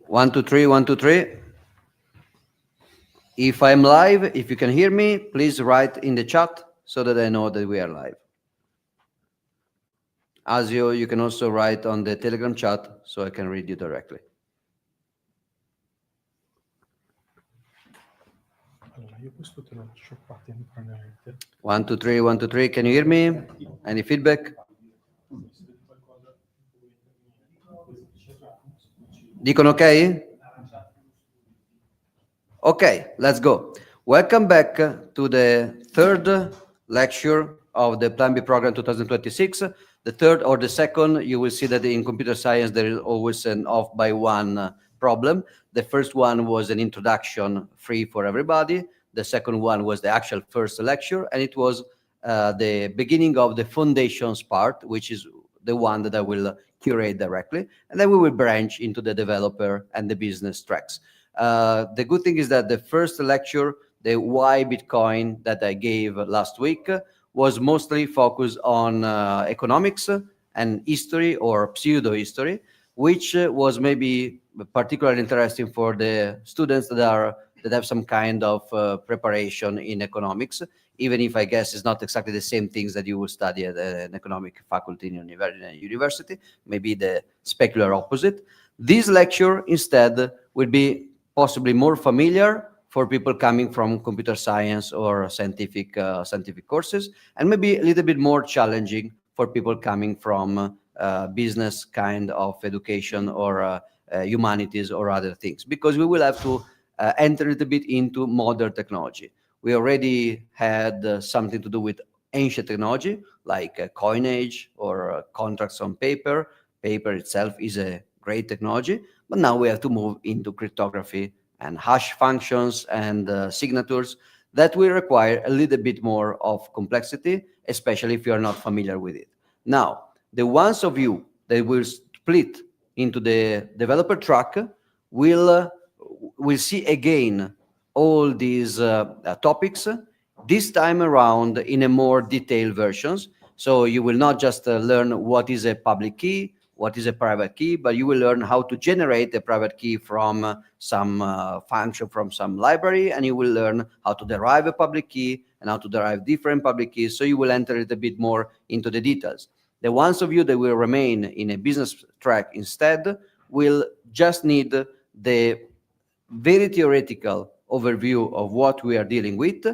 One, two, three, one, two, three. If I'm live, if you can hear me, please write in the chat so that I know that we are live. Asio, you can also write on the Telegram chat so I can read you directly. One, two, three, one, two, three. Can you hear me? Any feedback? Dicono ok? Okay, let's go. Welcome back to the third lecture of the Plan B program 2026. The third or the second, you will see that in computer science there is always an off by one problem. The first one was an introduction free for everybody. The second one was the actual first lecture, and it was the beginning of the foundations part, which is the one that I will curate directly. And then we will branch into the developer and the business tracks. The good thing is that the first lecture, the why Bitcoin that I gave last week, was mostly focused on economics and history or pseudo history, which was maybe particularly interesting for the students that have some kind of preparation in economics, even if I guess it's not exactly the same things that you will study at an economic faculty in university, maybe the specular opposite. This lecture instead will be possibly more familiar for people coming from computer science or scientific courses, and maybe a little bit more challenging for people coming from business kind of education or humanities or other things, because we will have to enter a little bit into modern technology. We already had something to do with ancient technology, like coinage or contracts on paper. Paper itself is a great technology, but now we have to move into cryptography and hash functions and signatures that will require a little bit more of complexity, especially if you are not familiar with it. Now, the ones of you that will split into the developer track will see again all these topics, this time around in a more detailed versions. So you will not just learn what is a public key, what is a private key, but you will learn how to generate a private key from some function from some library, and you will learn how to derive a public key and how to derive different public keys. So you will enter a little bit more into the details. The ones of you that will remain in a business track instead will just need the very theoretical overview of what we are dealing with,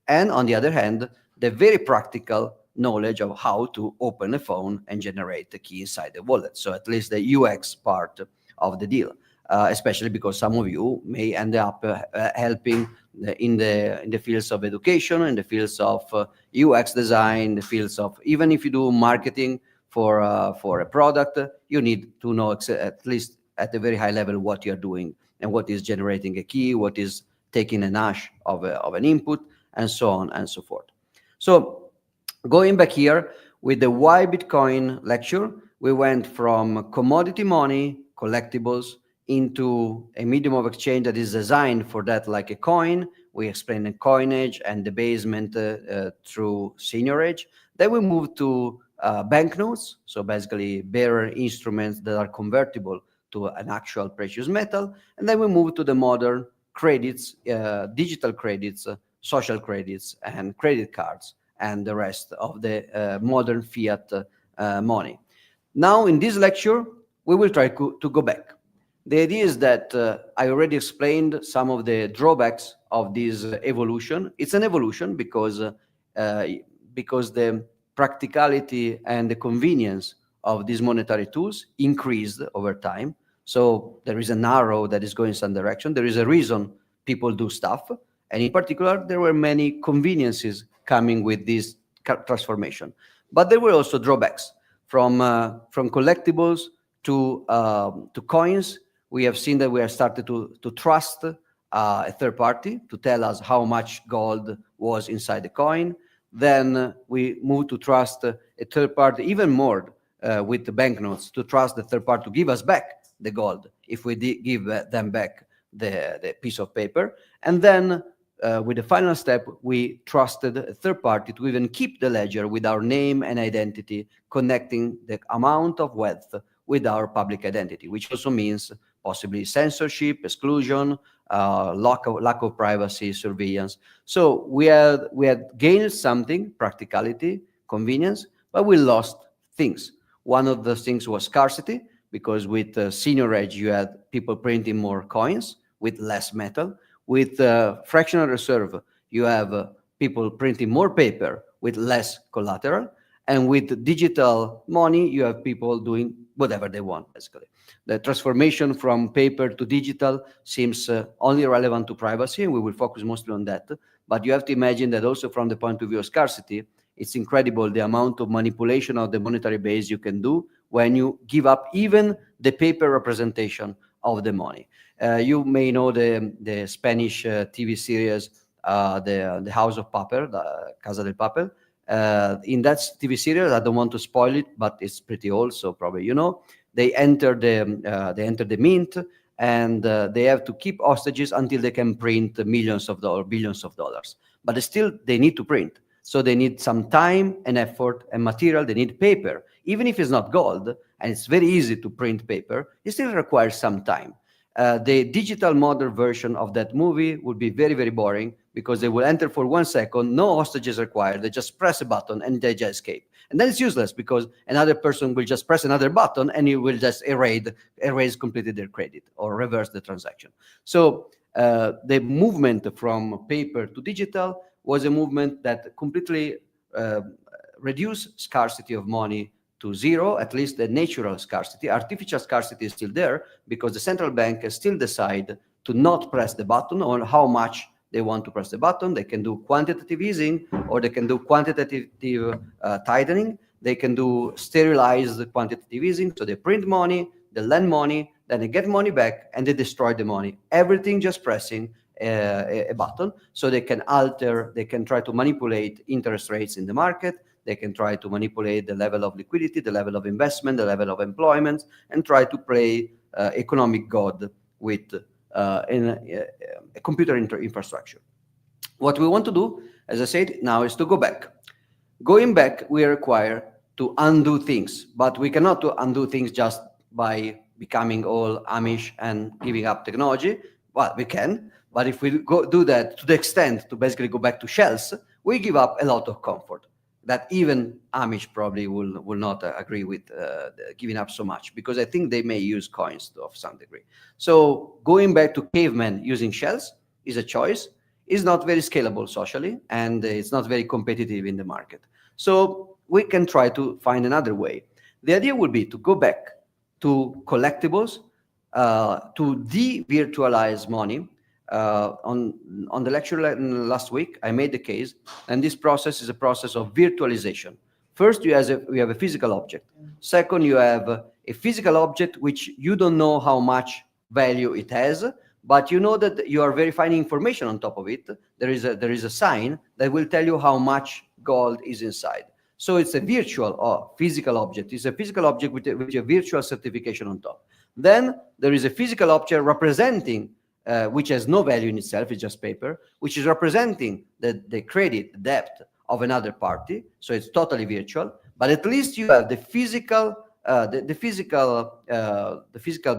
and on the other hand, the very practical knowledge of how to open a phone and generate the key inside the wallet. So at least the UX part of the deal, especially because some of you may end up helping in the fields of education, in the fields of UX design, the fields of, even if you do marketing for a product, you need to know at least at a very high level what you're doing and what is generating a key, what is taking an hash of an input, and so on and so forth. So going back here with the why Bitcoin lecture, we went from commodity money, collectibles, into a medium of exchange that is designed for that, like a coin. We explained the coinage and debasement through seigniorage. Then we moved to banknotes, so basically bearer instruments that are convertible to an actual precious metal. And then we moved to the modern credits, digital credits, social credits, and credit cards, and the rest of the modern fiat money. Now, in this lecture, we will try to go back. The idea is that I already explained some of the drawbacks of this evolution. It's an evolution because the practicality and the convenience of these monetary tools increased over time. So there is an arrow that is going some direction. There is a reason people do stuff. And in particular, there were many conveniences coming with this transformation. But there were also drawbacks from collectibles to coins. We have seen that we have started to trust a third party to tell us how much gold was inside the coin. Then we moved to trust a third party even more with the banknotes, to trust the third party to give us back the gold if we give them back the piece of paper. And then with the final step, we trusted a third party to even keep the ledger with our name and identity, connecting the amount of wealth with our public identity, which also means possibly censorship, exclusion, lack of privacy, surveillance. So we had gained something, practicality, convenience, but we lost things. One of the things was scarcity, because with senior age, you had people printing more coins with less metal. With fractional reserve, you have people printing more paper with less collateral. And with digital money, you have people doing whatever they want, basically. The transformation from paper to digital seems only relevant to privacy, and we will focus mostly on that. But you have to imagine that also from the point of view of scarcity, it's incredible the amount of manipulation of the monetary base you can do when you give up even the paper representation of the money. You may know the Spanish TV series, the House of Papel, the Casa del Papel. In that TV series, I don't want to spoil it, but it's pretty old, so probably you know. They enter the mint, and they have to keep hostages until they can print millions of dollars, billions of dollars. But still, they need to print. So they need some time and effort and material. They need paper. Even if it's not gold, and it's very easy to print paper, it still requires some time. The digital modern version of that movie would be very, very boring, because they will enter for 1 second, no hostages required. They just press a button and they just escape. And then it's useless, because another person will just press another button and it will just erase completely their credit or reverse the transaction. So the movement from paper to digital was a movement that completely reduced scarcity of money to zero, at least the natural scarcity. Artificial scarcity is still there, because the central bank can still decide to not press the button on how much they want to press the button. They can do quantitative easing, or they can do quantitative tightening. They can do sterilized quantitative easing. So they print money, they lend money, then they get money back, and they destroy the money. Everything just pressing a button. So they can alter, they can try to manipulate interest rates in the market. They can try to manipulate the level of liquidity, the level of investment, the level of employment, and try to play economic God with a computer infrastructure. What we want to do, as I said, now is to go back. Going back, we require to undo things, but we cannot undo things just by becoming all Amish and giving up technology. Well, we can, but if we do that to the extent to basically go back to shells, we give up a lot of comfort that even Amish probably will not agree with giving up so much, because I think they may use coins of some degree. So going back to cavemen using shells is a choice. It's not very scalable socially, and it's not very competitive in the market. So we can try to find another way. The idea would be to go back to collectibles, to de-virtualize money. On the lecture last week, I made the case, and this process is a process of virtualization. First, we have a physical object. Second, you have a physical object which you don't know how much value it has, but you know that you are verifying information on top of it. There is a sign that will tell you how much gold is inside. So it's a virtual or physical object. It's a physical object with a virtual certification on top. Then there is a physical object representing, which has no value in itself, it's just paper, which is representing the credit, the debt of another party. So it's totally virtual, but at least you have the physical,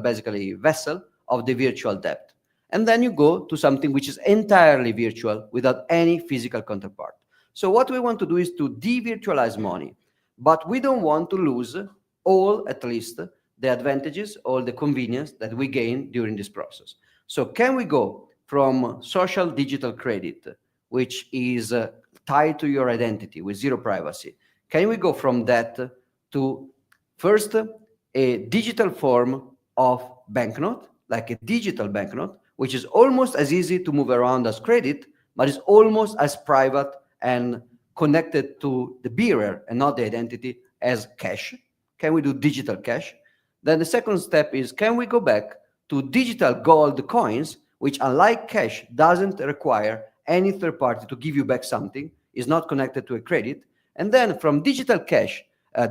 basically vessel of the virtual debt. And then you go to something which is entirely virtual without any physical counterpart. So what we want to do is to de-virtualize money, but we don't want to lose all, at least, the advantages, all the convenience that we gain during this process. So can we go from social digital credit, which is tied to your identity with zero privacy? Can we go from that to, first, a digital form of banknote, like a digital banknote, which is almost as easy to move around as credit, but is almost as private and connected to the bearer and not the identity as cash? Can we do digital cash? Then the second step is, can we go back to digital gold coins, which, unlike cash, doesn't require any third party to give you back something, is not connected to a credit? And then from digital cash,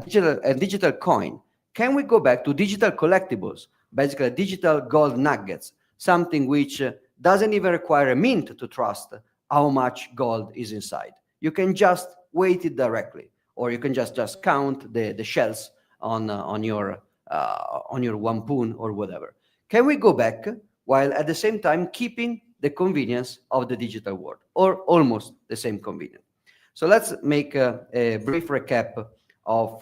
digital coin, can we go back to digital collectibles, basically digital gold nuggets, something which doesn't even require a mint to trust how much gold is inside? You can just weight it directly, or you can just count the shells on your on your Wampun or whatever. Can we go back while at the same time keeping the convenience of the digital world, or almost the same convenience? So let's make a brief recap of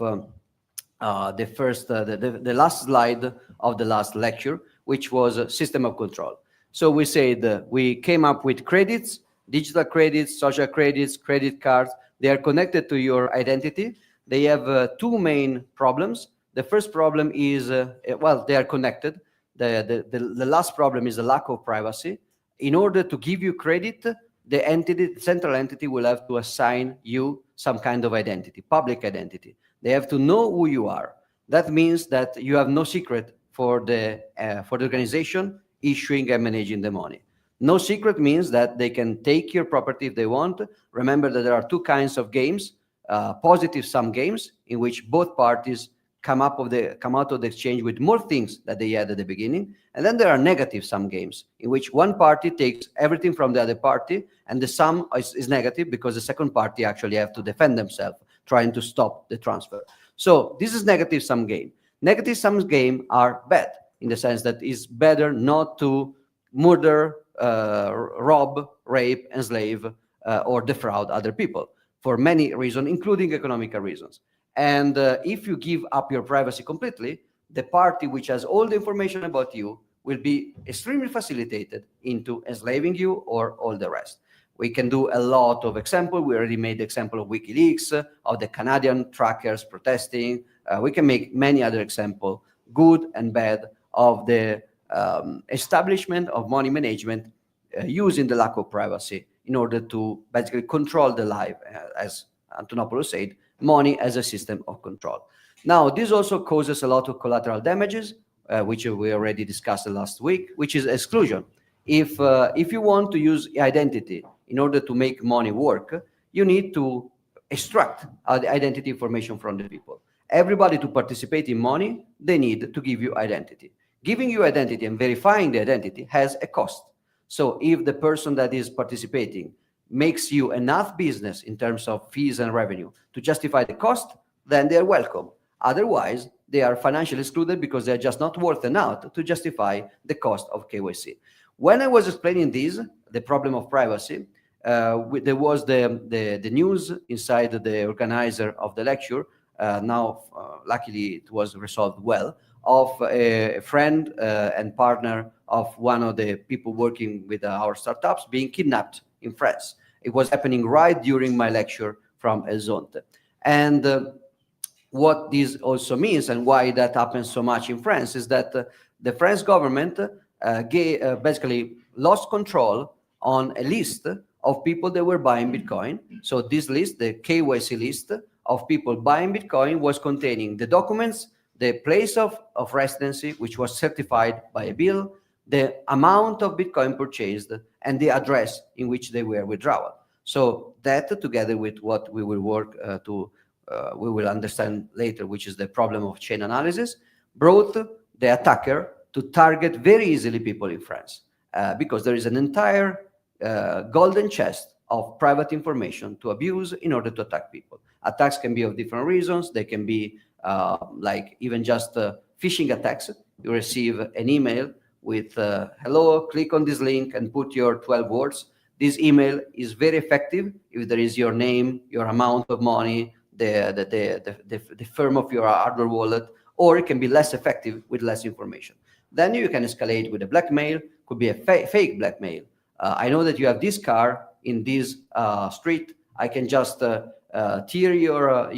the last slide of the last lecture, which was a system of control. So we said we came up with credits, digital credits, social credits, credit cards. They are connected to your identity. They have two main problems. The first problem is, well, they are connected. The last problem is the lack of privacy. In order to give you credit, the central entity will have to assign you some kind of identity, public identity. They have to know who you are. That means that you have no secret for the organization issuing and managing the money. No secret means that they can take your property if they want. Remember that there are two kinds of games: positive sum games, in which both parties come out of the exchange with more things that they had at the beginning, and then there are negative sum games, in which one party takes everything from the other party, and the sum is negative because the second party actually have to defend themselves, trying to stop the transfer. So this is negative sum game. Negative sum game are bad in the sense that it's better not to murder, rob, rape, enslave, or defraud other people for many reasons, including economical reasons. And if you give up your privacy completely, the party which has all the information about you will be extremely facilitated into enslaving you or all the rest. We can do a lot of examples. We already made the example of WikiLeaks, of the Canadian trackers protesting. We can make many other examples, good and bad, of the establishment of money management using the lack of privacy in order to basically control the life, as Antonopoulos said, money as a system of control. Now, this also causes a lot of collateral damages, which we already discussed last week, which is exclusion. If you want to use identity in order to make money work, you need to extract the identity information from the people. Everybody to participate in money, they need to give you identity. Giving you identity and verifying the identity has a cost. So if the person that is participating makes you enough business in terms of fees and revenue to justify the cost, then they are welcome. Otherwise, they are financially excluded because they are just not worth enough to justify the cost of KYC. When I was explaining this, the problem of privacy, there was the news inside the organizer of the lecture. Now, luckily, it was resolved well, of a friend and partner of one of the people working with our startups being kidnapped in France. It was happening right during my lecture from El Zonte. And what this also means and why that happens so much in France is that the French government basically lost control on a list of people that were buying Bitcoin. So this list, the KYC list of people buying Bitcoin, was containing the documents, the place of residency, which was certified by a bill, the amount of Bitcoin purchased, and the address in which they were withdrawn. So that, together with what we will work we will understand later, which is the problem of chain analysis, brought the attacker to target very easily people in France, because there is an entire golden chest of private information to abuse in order to attack people. Attacks can be of different reasons. They can be like even just phishing attacks. You receive an email with hello, click on this link and put your 12 words. This email is very effective if there is your name, your amount of money, the firm of your hardware wallet, or it can be less effective with less information. Then you can escalate with a blackmail, could be a fake blackmail. I know that you have this car in this street. I can just tear your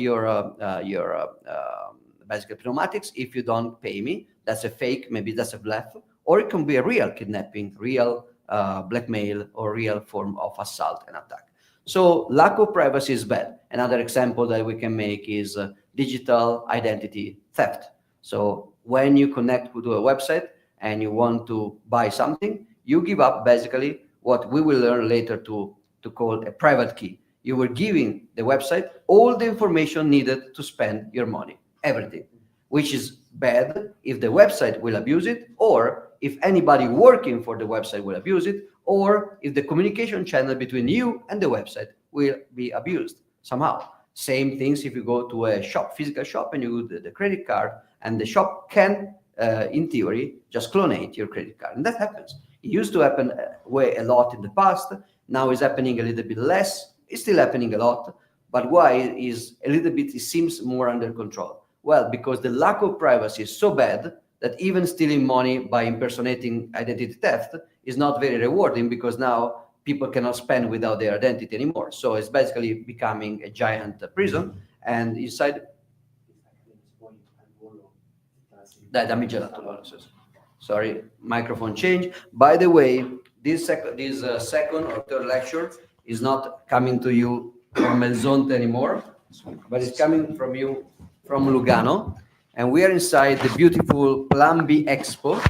basically pneumatics if you don't pay me. That's a fake, maybe that's a bluff. Or it can be a real kidnapping, real blackmail, or real form of assault and attack. So lack of privacy is bad. Another example that we can make is digital identity theft. So when you connect to a website and you want to buy something, you give up basically what we will learn later to call a private key. You were giving the website all the information needed to spend your money, everything, which is bad if the website will abuse it, or if anybody working for the website will abuse it, or if the communication channel between you and the website will be abused somehow. Same things if you go to a shop, physical shop, and you do the credit card, and the shop can, in theory, just clonate your credit card. And that happens. It used to happen way a lot in the past. Now it's happening a little bit less. It's still happening a lot. But why is a little bit, it seems more under control? Well, because the lack of privacy is so bad that even stealing money by impersonating identity theft is not very rewarding, because now people cannot spend without their identity anymore. So it's basically becoming a giant prison. And inside, dai, dammi il gelato, allora, sorry, microphone change. By the way, this second or third lecture is not coming to you from Melzonte anymore, but it's coming from you from Lugano. And we are inside the beautiful Plan B Expo,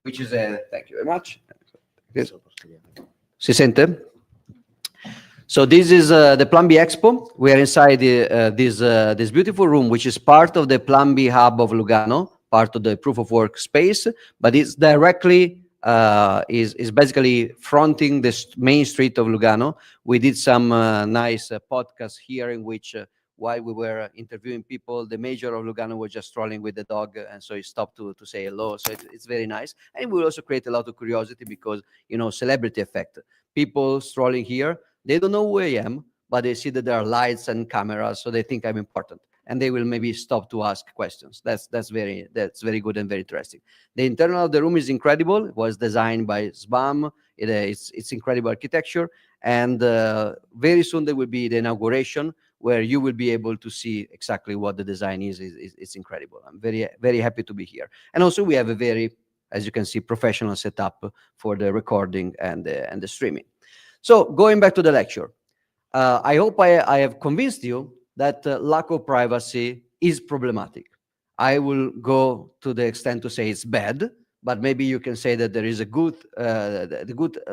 which is a, thank you very much. Si sente? So this is the Plan B Expo. We are inside this beautiful room, which is part of the Plan B Hub of Lugano, part of the proof of work space, but it's directly, is basically fronting the main street of Lugano. We did some nice podcasts here in which while we were interviewing people, the mayor of Lugano was just strolling with the dog, and so he stopped to say hello. So it's very nice. And we also create a lot of curiosity because, you know, celebrity effect. People strolling here, they don't know who I am, but they see that there are lights and cameras, so they think I'm important, and they will maybe stop to ask questions. That's very good and very interesting. The internal of the room is incredible. It was designed by SBAM. It's incredible architecture, and very soon there will be the inauguration where you will be able to see exactly what the design is. It's incredible. I'm very happy to be here. And also we have a very, as you can see, professional setup for the recording and the streaming. So going back to the lecture, I hope I have convinced you that lack of privacy is problematic. I will go to the extent to say it's bad, but maybe you can say that there is a good,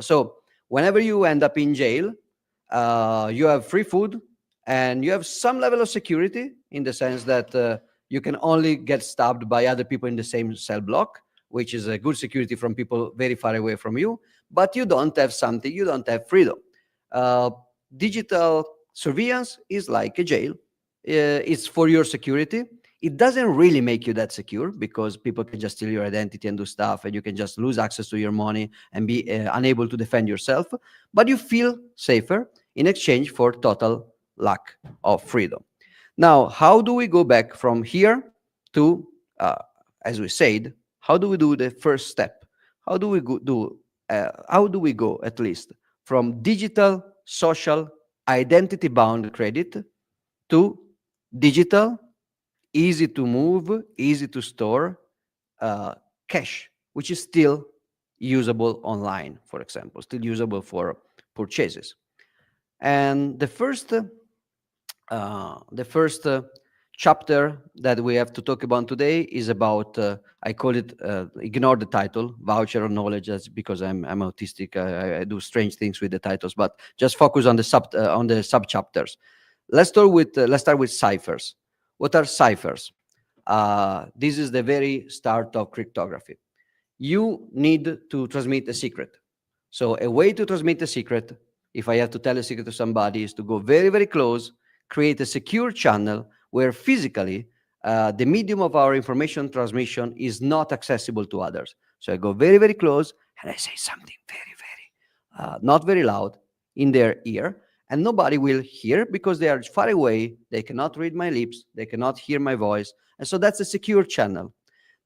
so whenever you end up in jail, you have free food, and you have some level of security in the sense that you can only get stabbed by other people in the same cell block, which is a good security from people very far away from you, but you don't have something, you don't have freedom. Digital surveillance is like a jail. It's for your security. It doesn't really make you that secure because people can just steal your identity and do stuff, and you can just lose access to your money and be unable to defend yourself, but you feel safer in exchange for total lack of freedom. Now, how do we go back from here to, as we said, how do we do the first step? How do we go at least from digital, social, identity-bound credit to digital, easy to move, easy to store cash, which is still usable online, for example, still usable for purchases. And the first chapter that we have to talk about today is about, I call it, ignore the title, voucher of knowledge, that's because I'm autistic, I do strange things with the titles, but just focus on the sub chapters. Let's start with ciphers. What are ciphers? This is the very start of cryptography. You need to transmit a secret. So a way to transmit a secret, if I have to tell a secret to somebody, is to go very, very close, create a secure channel where physically the medium of our information transmission is not accessible to others. So I go very, very close and I say something very, very, not very loud in their ear, and nobody will hear because they are far away. They cannot read my lips. They cannot hear my voice. And so that's a secure channel.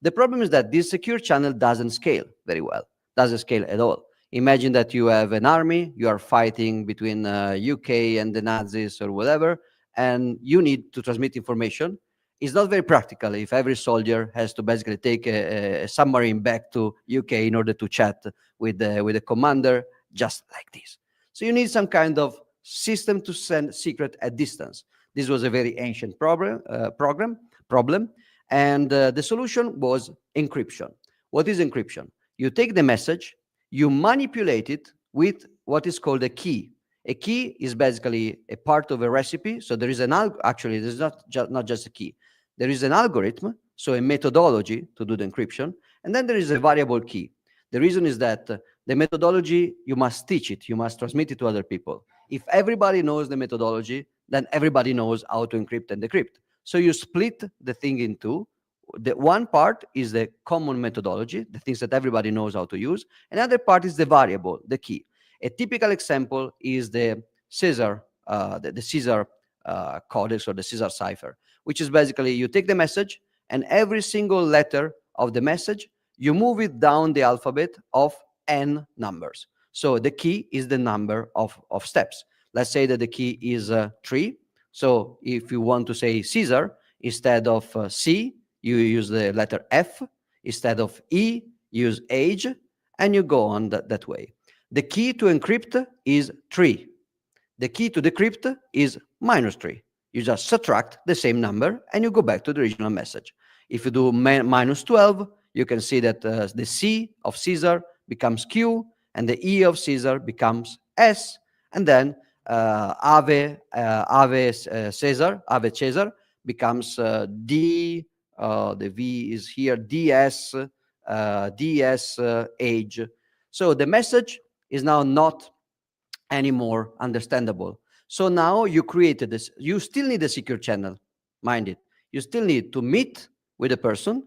The problem is that this secure channel doesn't scale very well, doesn't scale at all. Imagine that you have an army, you are fighting between UK and the Nazis or whatever, and you need to transmit information. It's not very practical if every soldier has to basically take a submarine back to UK in order to chat with the commander, just like this. So you need some kind of system to send secret at distance. This was a very ancient problem, and the solution was encryption. What is encryption? You take the message, you manipulate it with what is called a key. A key is basically a part of a recipe. So there is actually, there's not just a key. There is an algorithm, so a methodology to do the encryption, and then there is a variable key. The reason is that the methodology, you must teach it, you must transmit it to other people. If everybody knows the methodology, then everybody knows how to encrypt and decrypt. So you split the thing in two. The one part is the common methodology, the things that everybody knows how to use. Another part is the variable, the key. A typical example is the Caesar, the Caesar codex or the Caesar cipher, which is basically you take the message and every single letter of the message, you move it down the alphabet of n numbers. So the key is the number of steps. Let's say that the key is 3. So if you want to say Caesar, instead of C, you use the letter F. Instead of E, use age, and you go on that way. The key to encrypt is 3. The key to decrypt is -3. You just subtract the same number and you go back to the original message. If you do -12, you can see that the C of Caesar becomes Q and the E of Caesar becomes S, and then Ave Caesar becomes D, the V is here, DS, DS age. So the message is now not anymore understandable. So now you created this, you still need a secure channel, mind it. You still need to meet with a person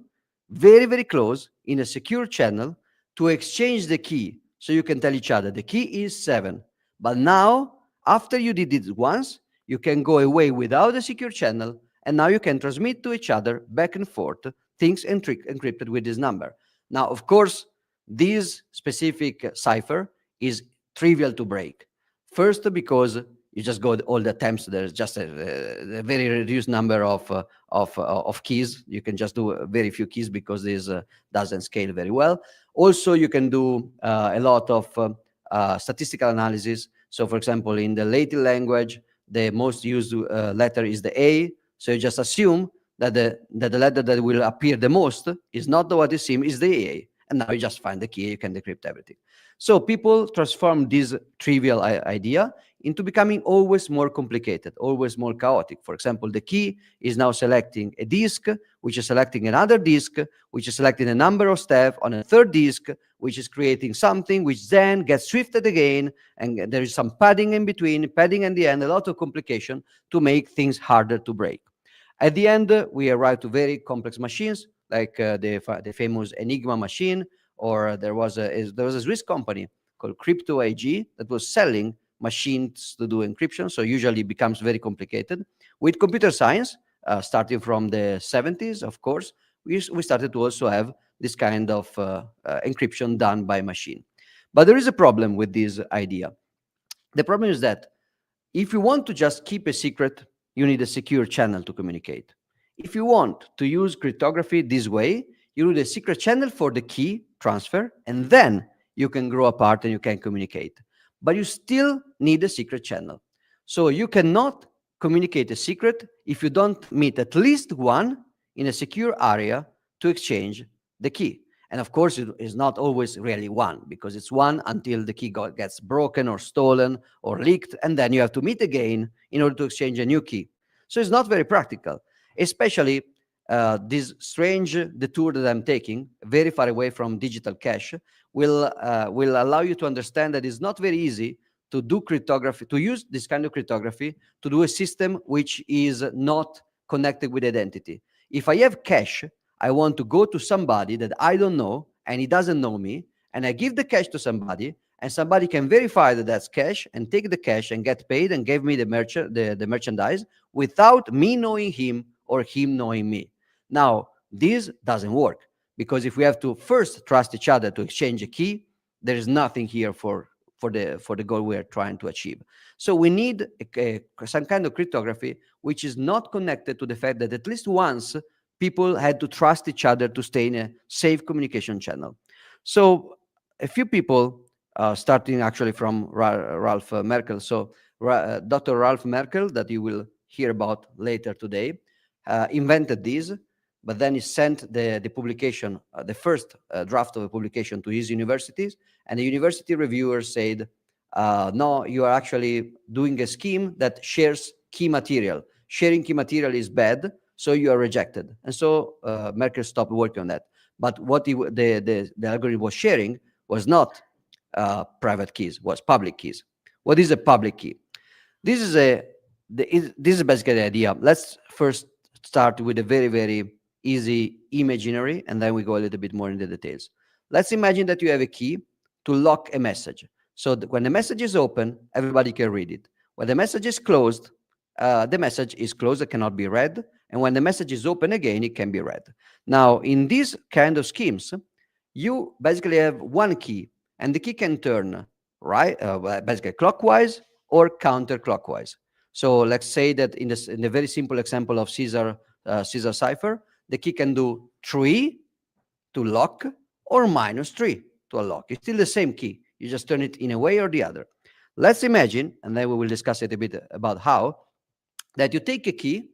very, very close in a secure channel to exchange the key. So you can tell each other, the key is 7. But now, after you did it once, you can go away without a secure channel, and now you can transmit to each other back and forth things encrypted with this number. Now, of course, this specific cipher is trivial to break. First, because you just go all the attempts. There's just a very reduced number of keys. You can just do very few keys because this doesn't scale very well. Also, you can do a lot of statistical analysis. So, for example, in the Latin language, the most used letter is the A. So you just assume that the letter that will appear the most is not what you see, is the A. And now you just find the key, you can decrypt everything. So people transform this trivial idea into becoming always more complicated, always more chaotic. For example, the key is now selecting a disk, which is selecting another disk, which is selecting a number of steps on a third disk, which is creating something which then gets shifted again, and there is some padding in between, padding in the end, a lot of complication to make things harder to break. At the end, we arrive to very complex machines, like the famous Enigma machine, or there was a Swiss company called Crypto AG that was selling machines to do encryption, so usually it becomes very complicated. With computer science, starting from the 70s, of course, we started to also have this kind of encryption done by machine. But there is a problem with this idea. The problem is that if you want to just keep a secret, you need a secure channel to communicate. If you want to use cryptography this way, you need a secret channel for the key transfer, and then you can grow apart and you can communicate. But you still need a secret channel. So you cannot communicate a secret if you don't meet at least one in a secure area to exchange the key. And of course, it is not always really one, because it's one until the key gets broken or stolen or leaked, and then you have to meet again in order to exchange a new key. So it's not very practical, especially this strange detour that I'm taking, very far away from digital cash, will allow you to understand that it's not very easy to do cryptography, to use this kind of cryptography, to do a system which is not connected with identity. If I have cash, I want to go to somebody that I don't know and he doesn't know me, and I give the cash to somebody, and somebody can verify that that's cash and take the cash and get paid and give me the merchandise without me knowing him or him knowing me. Now, this doesn't work, because if we have to first trust each other to exchange a key, there is nothing here for the goal we are trying to achieve. So we need some kind of cryptography which is not connected to the fact that at least once people had to trust each other to stay in a safe communication channel. So a few people, starting actually from Ralph Merkel. So Dr. Ralph Merkel, that you will hear about later today, invented this, but then he sent the publication, the first draft of a publication to his universities, and the university reviewers said, no, you are actually doing a scheme that shares key material. Sharing key material is bad, so you are rejected. And so Merkel stopped working on that. But what the algorithm was sharing was not private keys, was public keys. What is a public key? This is this is basically the idea. Let's first start with a very, very easy imaginary, and then we go a little bit more into details. Let's imagine that you have a key to lock a message. So when the message is open, everybody can read it. When the message is closed, the message is closed, it cannot be read. And when the message is open again, it can be read. Now, in these kind of schemes, you basically have one key, and the key can turn right, basically clockwise or counterclockwise. So let's say that in the very simple example of Caesar cipher, the key can do 3 to lock or -3 to unlock. It's still the same key. You just turn it in a way or the other. Let's imagine, and then we will discuss it a bit about how, that you take a key,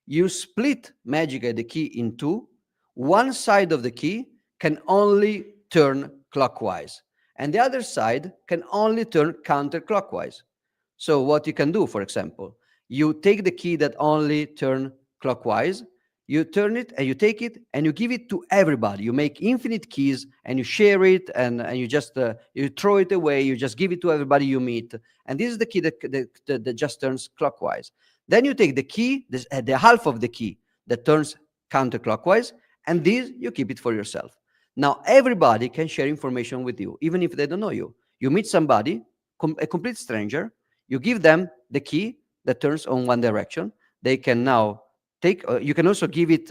you split magically the key in two. One side of the key can only turn clockwise, and the other side can only turn counterclockwise. So what you can do, for example, you take the key that only turn clockwise, you turn it and you take it and you give it to everybody. You make infinite keys and you share it, and you just you throw it away. You just give it to everybody you meet. And this is the key that just turns clockwise. Then you take the key, the half of the key that turns counterclockwise, and this you keep it for yourself. Now everybody can share information with you, even if they don't know you. You meet somebody, a complete stranger, you give them the key that turns on one direction. They can now take. You can also give it.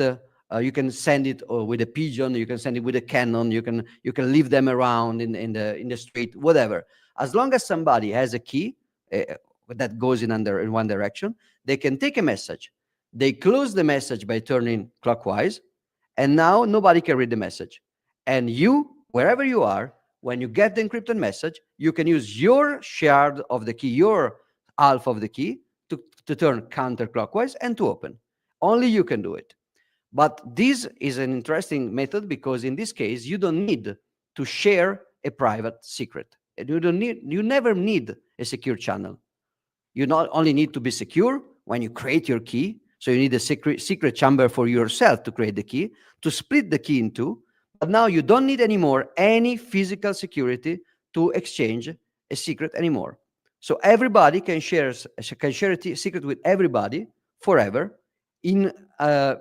You can send it with a pigeon. You can send it with a cannon. You can leave them around in the street, whatever. As long as somebody has a key that goes in one direction, they can take a message. They close the message by turning clockwise, and now nobody can read the message. And you, wherever you are, when you get the encrypted message, you can use your shard of the key, your half of the key, to turn counterclockwise and to open. Only you can do it. But this is an interesting method because in this case, you don't need to share a private secret. You never need a secure channel. You not only need to be secure when you create your key, so you need a secret chamber for yourself to create the key, to split the key in two, but now you don't need anymore any physical security to exchange a secret anymore. So everybody can share a secret with everybody forever in a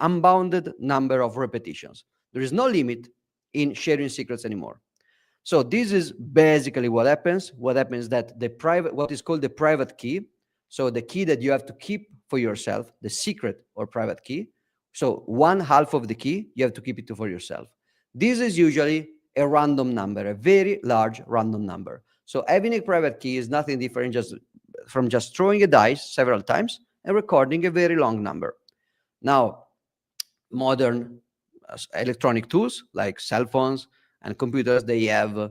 unbounded number of repetitions. There is no limit in sharing secrets anymore. So this is basically what happens. What happens that what is called the private key, so the key that you have to keep for yourself, the secret or private key. So one half of the key, you have to keep it for yourself. This is usually a random number, a very large random number. So having a private key is nothing different from just throwing a dice several times and recording a very long number. Now, modern electronic tools like cell phones and computers, they have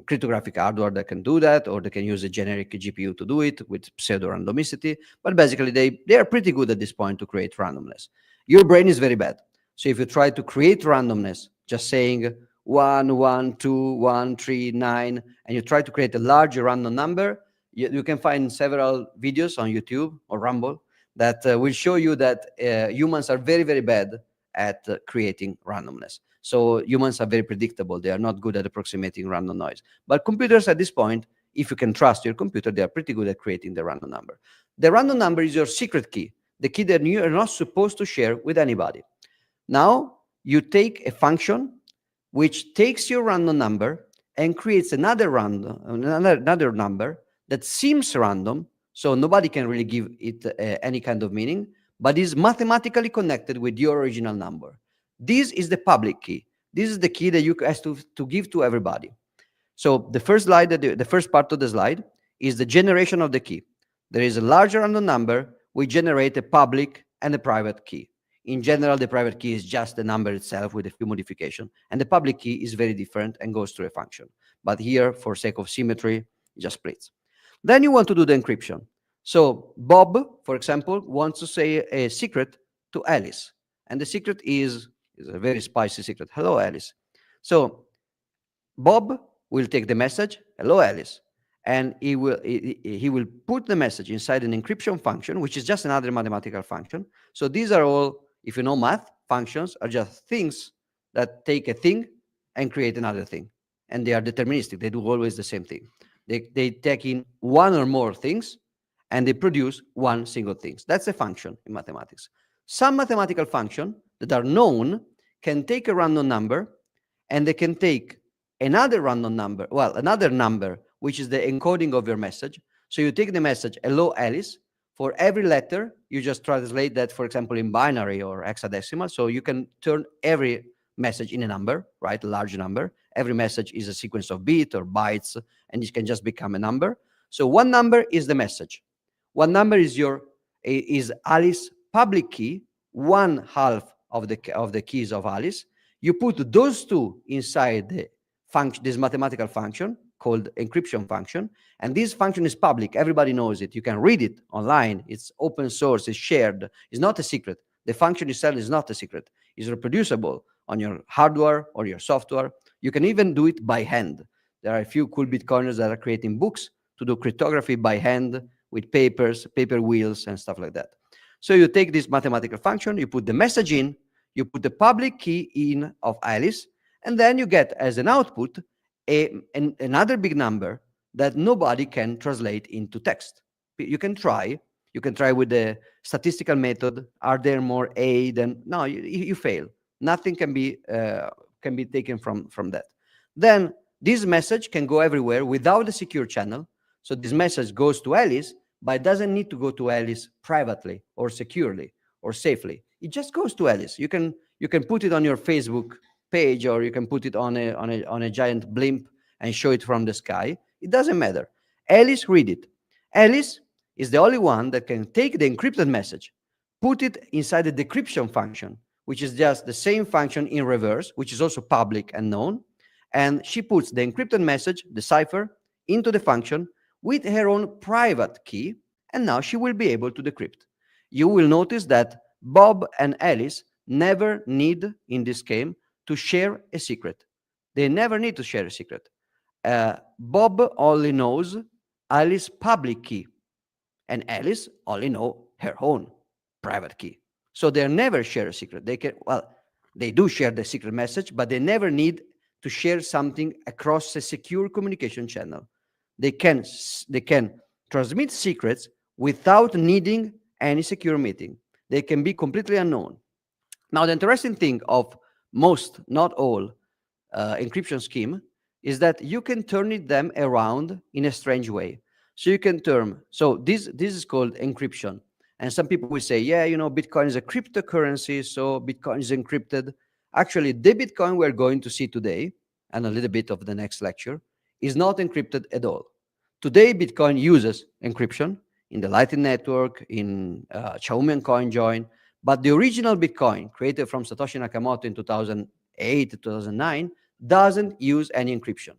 cryptographic hardware that can do that, or they can use a generic GPU to do it with pseudo randomicity. But basically, they are pretty good at this point to create randomness. Your brain is very bad. So if you try to create randomness, just saying 1, 1, 2, 1, 3, 9, and you try to create a large random number, you can find several videos on YouTube or Rumble that will show you that humans are very, very bad at creating randomness. So humans are very predictable. They are not good at approximating random noise. But computers at this point, if you can trust your computer, they are pretty good at creating the random number. The random number is your secret key, the key that you are not supposed to share with anybody. Now, you take a function which takes your random number and creates another number that seems random, so nobody can really give it any kind of meaning, but is mathematically connected with your original number. This is the public key. This is the key that you have to give to everybody. So the first slide, the first part of the slide is the generation of the key. There is a larger random number. We generate a public and a private key. In general, the private key is just the number itself with a few modifications, and the public key is very different and goes through a function. But here, for sake of symmetry, it just splits. Then you want to do the encryption. So Bob, for example, wants to say a secret to Alice, and the secret is a very spicy secret. Hello, Alice. So Bob will take the message, hello, Alice, and he will put the message inside an encryption function, which is just another mathematical function. So these are all, if you know math, functions are just things that take a thing and create another thing. And they are deterministic. They do always the same thing. They take in one or more things and they produce one single thing. That's a function in mathematics. Some mathematical functions that are known can take a random number and they can take another random number, well, another number, which is the encoding of your message. So you take the message, hello, Alice. For every letter, you just translate that, for example, in binary or hexadecimal. So you can turn every message in a number, right? A large number. Every message is a sequence of bits or bytes, and it can just become a number. So one number is the message. One number is Alice's public key, one half of the keys of Alice. You put those two inside the function, this mathematical function called encryption function, and this function is public. Everybody knows it. You can read it online. It's open source. It's shared. It's not a secret. The function itself is not a secret. It's reproducible on your hardware or your software. You can even do it by hand. There are a few cool Bitcoiners that are creating books to do cryptography by hand with papers, paper wheels, and stuff like that. So you take this mathematical function, you put the message in, you put the public key in of Alice, and then you get as an output another big number that nobody can translate into text. You can try with the statistical method. Are there more A than no? You fail. Nothing can be taken from that. Then this message can go everywhere without a secure channel. So this message goes to Alice, but it doesn't need to go to Alice privately or securely or safely. It just goes to Alice. You can put it on your Facebook page, or you can put it on a giant blimp and show it from the sky. It doesn't matter. Alice read it. Alice is the only one that can take the encrypted message, put it inside the decryption function, which is just the same function in reverse, which is also public and known. And she puts the encrypted message, the cipher, into the function with her own private key, and now she will be able to decrypt. You will notice that Bob and Alice never need, in this game, to share a secret. They never need to share a secret. Bob only knows Alice's public key, and Alice only know her own private key. So they never share a secret. They do share the secret message, but they never need to share something across a secure communication channel. They can transmit secrets without needing any secure meeting. They can be completely unknown. Now, the interesting thing of most, not all, encryption scheme is that you can turn them around in a strange way. So you can turn, so this is called encryption. And some people will say, yeah, Bitcoin is a cryptocurrency, so Bitcoin is encrypted. Actually, the Bitcoin we're going to see today, and a little bit of the next lecture, is not encrypted at all. Today, Bitcoin uses encryption in the Lightning Network, in Xiaomi and CoinJoin, but the original Bitcoin, created from Satoshi Nakamoto in 2008 to 2009, doesn't use any encryption.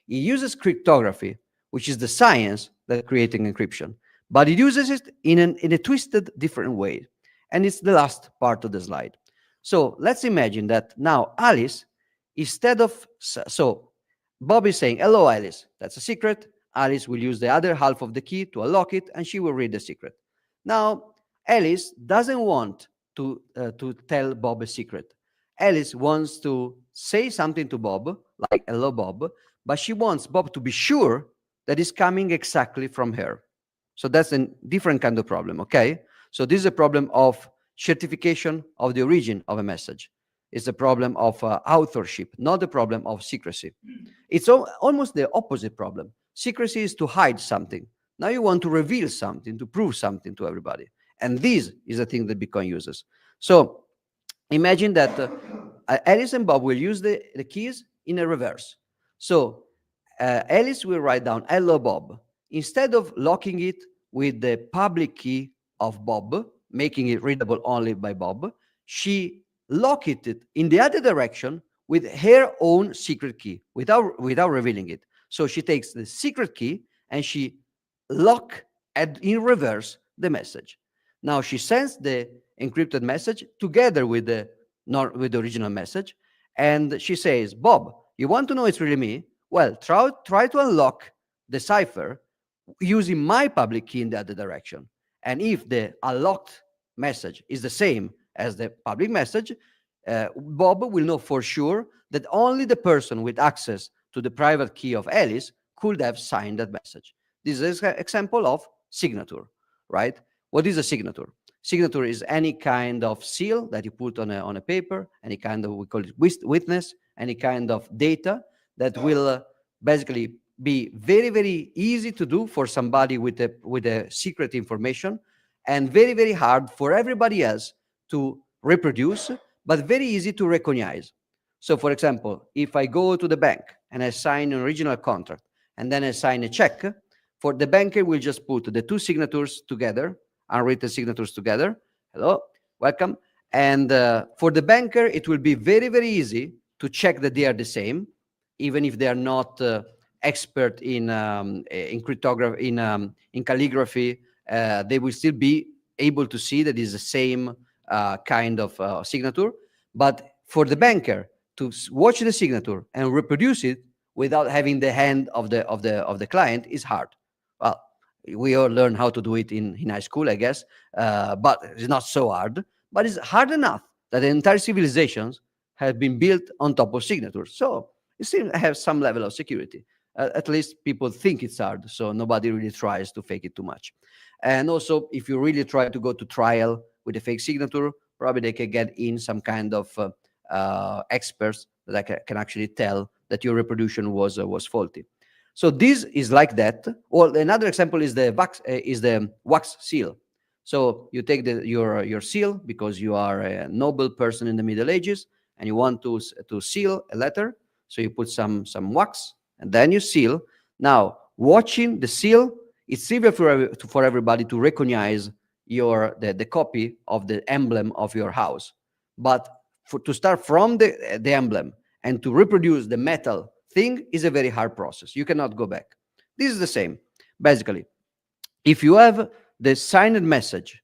It uses cryptography, which is the science that creating encryption, but it uses it in a twisted, different way. And it's the last part of the slide. So let's imagine that now Alice, instead of, so Bob is saying, hello, Alice. That's a secret. Alice will use the other half of the key to unlock it, and she will read the secret. Now, Alice doesn't want to tell Bob a secret. Alice wants to say something to Bob, like, hello, Bob, but she wants Bob to be sure that it's coming exactly from her. So that's a different kind of problem, okay? So this is a problem of certification of the origin of a message. It's a problem of authorship, not the problem of secrecy. It's almost the opposite problem. Secrecy is to hide something. Now you want to reveal something, to prove something to everybody. And this is the thing that Bitcoin uses. So imagine that Alice and Bob will use the keys in a reverse. So Alice will write down, hello, Bob. Instead of locking it with the public key of Bob, making it readable only by Bob, she locked it in the other direction with her own secret key without revealing it. So she takes the secret key and she lock in reverse the message. Now she sends the encrypted message together with the original message, and she says, Bob, you want to know it's really me? Well, try to unlock the cipher using my public key in the other direction. And if the unlocked message is the same as the public message, Bob will know for sure that only the person with access to the private key of Alice could have signed that message. This is an example of signature, right? What is a signature? Signature is any kind of seal that you put on a paper, any kind of, we call it witness, any kind of data that will basically be very, very easy to do for somebody with a secret information, and very, very hard for everybody else to reproduce, but very easy to recognize. So, for example, if I go to the bank and I sign an original contract and then I sign a check, for the banker will just put the two signatures together, unwritten signatures together. Hello, welcome. And for the banker, it will be very, very easy to check that they are the same, even if they are not expert in cryptography, in calligraphy. They will still be able to see that it's the same kind of signature. But for the banker to watch the signature and reproduce it without having the hand of the client is hard. Well, we all learn how to do it in high school, I guess, but it's not so hard. But it's hard enough that the entire civilizations have been built on top of signatures. So it still has some level of security. At least people think it's hard, so nobody really tries to fake it too much. And also, if you really try to go to trial with a fake signature, probably they can get in some kind of experts that can actually tell that your reproduction was faulty. So this is like that. Or another example is the wax seal. So you take your seal because you are a noble person in the Middle Ages and you want to seal a letter. So you put some wax and then you seal. Now, watching the seal, it's easier for everybody to recognize the copy of the emblem of your house. But to start from the emblem and to reproduce the metal thing is a very hard process. You cannot go back. This is the same. Basically, if you have the signed message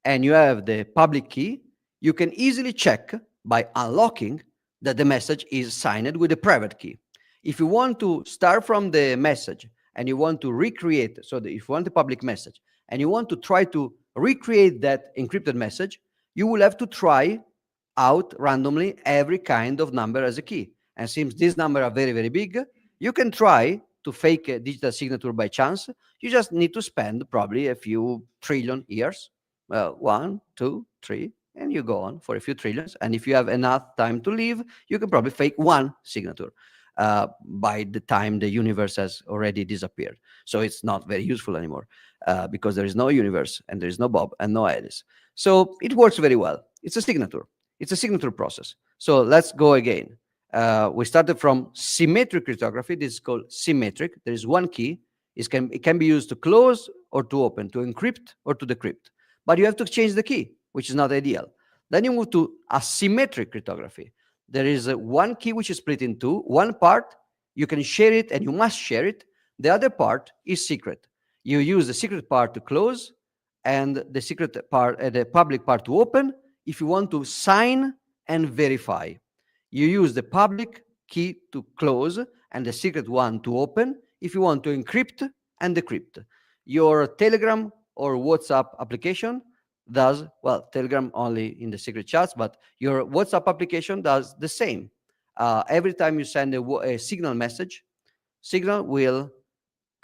and you have the public key, you can easily check by unlocking that the message is signed with a private key. If you want to start from the message and you want to recreate, so that if you want the public message and you want to try to recreate that encrypted message, you will have to try out randomly every kind of number as a key. And since these numbers are very, very big, you can try to fake a digital signature by chance. You just need to spend probably a few trillion years. Well, 1, 2, 3, and you go on for a few trillions. And if you have enough time to live, you can probably fake one signature by the time the universe has already disappeared. So it's not very useful anymore because there is no universe and there is no Bob and no Alice. So it works very well. It's a signature. It's a signature process. So let's go again. We started from symmetric cryptography. This is called symmetric. There is one key. It can be used to close or to open, to encrypt or to decrypt. But you have to change the key, which is not ideal. Then you move to asymmetric cryptography. There is one key which is split in two. One part, you can share it and you must share it. The other part is secret. You use the secret part to close and the secret part, the public part to open if you want to sign and verify. You use the public key to close and the secret one to open if you want to encrypt and decrypt. Your Telegram or WhatsApp application does, well, Telegram only in the secret chats, but your WhatsApp application does the same. Every time you send a Signal message, Signal will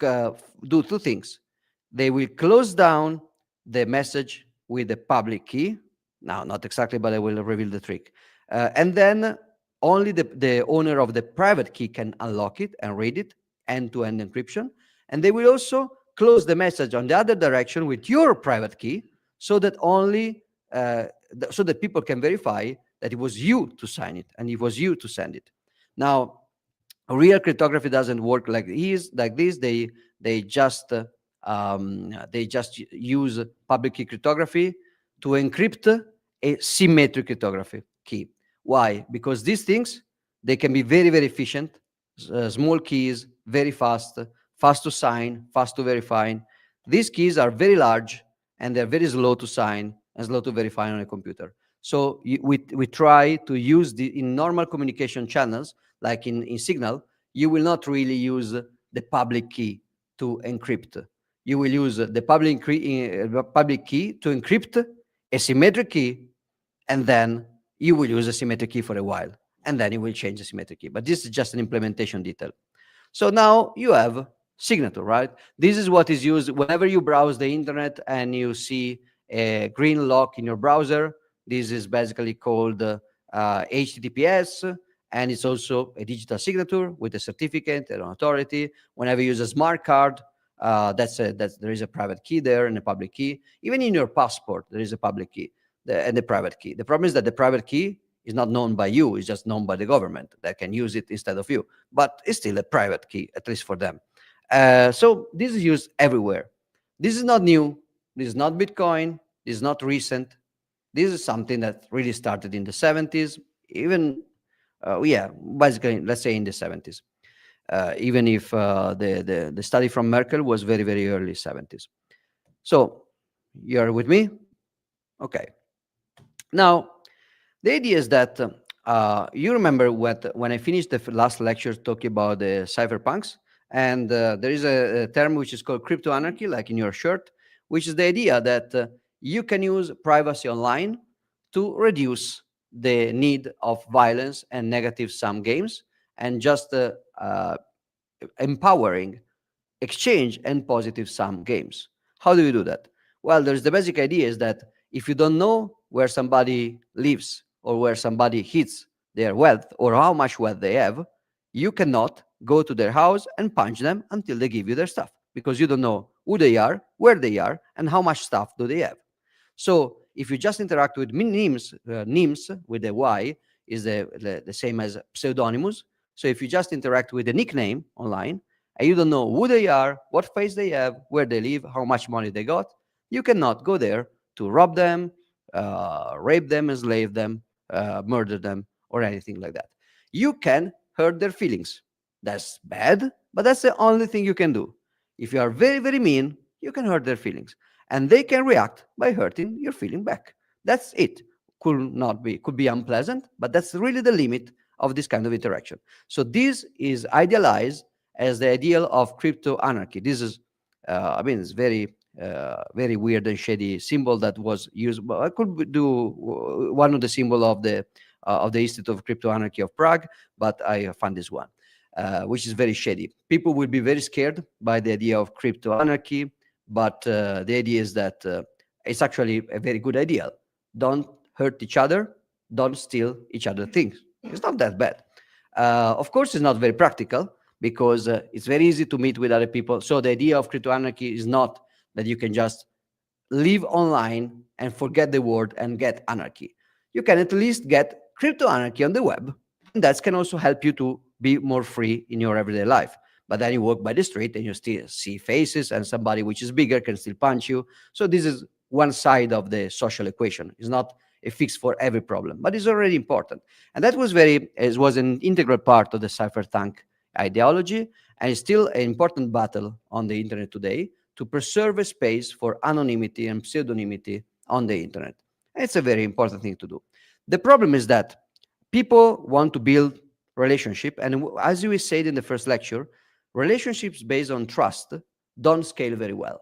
do two things. They will close down the message with the public key. Now, not exactly, but I will reveal the trick. And then only the owner of the private key can unlock it and read it, end-to-end encryption. And they will also close the message on the other direction with your private key so that only so that people can verify that it was you to sign it and it was you to send it. Now, real cryptography doesn't work like this. They just use public key cryptography to encrypt a symmetric cryptography key. Why? Because these things, they can be very, very efficient, small keys, very fast, fast to sign, fast to verify. These keys are very large and they're very slow to sign and slow to verify on a computer. So we try to use in normal communication channels, like in Signal, you will not really use the public key to encrypt. You will use the public key to encrypt a symmetric key, and then you will use a symmetric key for a while, and then you will change the symmetric key. But this is just an implementation detail. So now you have signature, right? This is what is used whenever you browse the internet and you see a green lock in your browser. This is basically called HTTPS, and it's also a digital signature with a certificate and an authority. Whenever you use a smart card, that's there is a private key there and a public key. Even in your passport, there is a public key and the private key. The problem is that the private key is not known by you; it's just known by the government that can use it instead of you. But it's still a private key, at least for them. So this is used everywhere. This is not new. This is not Bitcoin. This is not recent. This is something that really started in the 70s, even, yeah, basically, let's say in the 70s, even if the study from Merkel was very, very early 70s. So you're with me? Okay. Now, the idea is that you remember when I finished the last lecture talking about the cypherpunks, and there is a term which is called crypto anarchy, like in your shirt, which is the idea that you can use privacy online to reduce the need of violence and negative sum games, and just empowering exchange and positive sum games. How do you do that? Well, there's the basic idea is that if you don't know where somebody lives or where somebody hits their wealth or how much wealth they have, you cannot go to their house and punch them until they give you their stuff, because you don't know who they are, where they are, and how much stuff do they have. So if you just interact with names with the Y is the same as pseudonymous. So if you just interact with a nickname online and you don't know who they are, what face they have, where they live, how much money they got, you cannot go there to rob them, rape them, enslave them, murder them, or anything like that. You can hurt their feelings. That's bad, but that's the only thing you can do. If you are very, very mean, you can hurt their feelings, and they can react by hurting your feeling back. That's it. Could be unpleasant, but that's really the limit of this kind of interaction. So this is idealized as the ideal of crypto anarchy. This is, I mean, it's very weird and shady symbol that was used. But I could do one of the symbol of the Institute of Crypto Anarchy of Prague, but I found this one, which is very shady. People will be very scared by the idea of crypto anarchy, but the idea is that it's actually a very good idea. Don't hurt each other. Don't steal each other things. It's not that bad. Of course, it's not very practical because it's very easy to meet with other people. So the idea of crypto anarchy is not that you can just live online and forget the world and get anarchy. You can at least get crypto anarchy on the web, and that can also help you to be more free in your everyday life. But then you walk by the street and you still see faces, and somebody which is bigger can still punch you. So this is one side of the social equation. It's not a fix for every problem, but it's already important. And that was it was an integral part of the cypherpunk ideology, and it's still an important battle on the internet today to preserve a space for anonymity and pseudonymity on the internet. And it's a very important thing to do. The problem is that people want to build relationship, and as we said in the first lecture, relationships based on trust don't scale very well.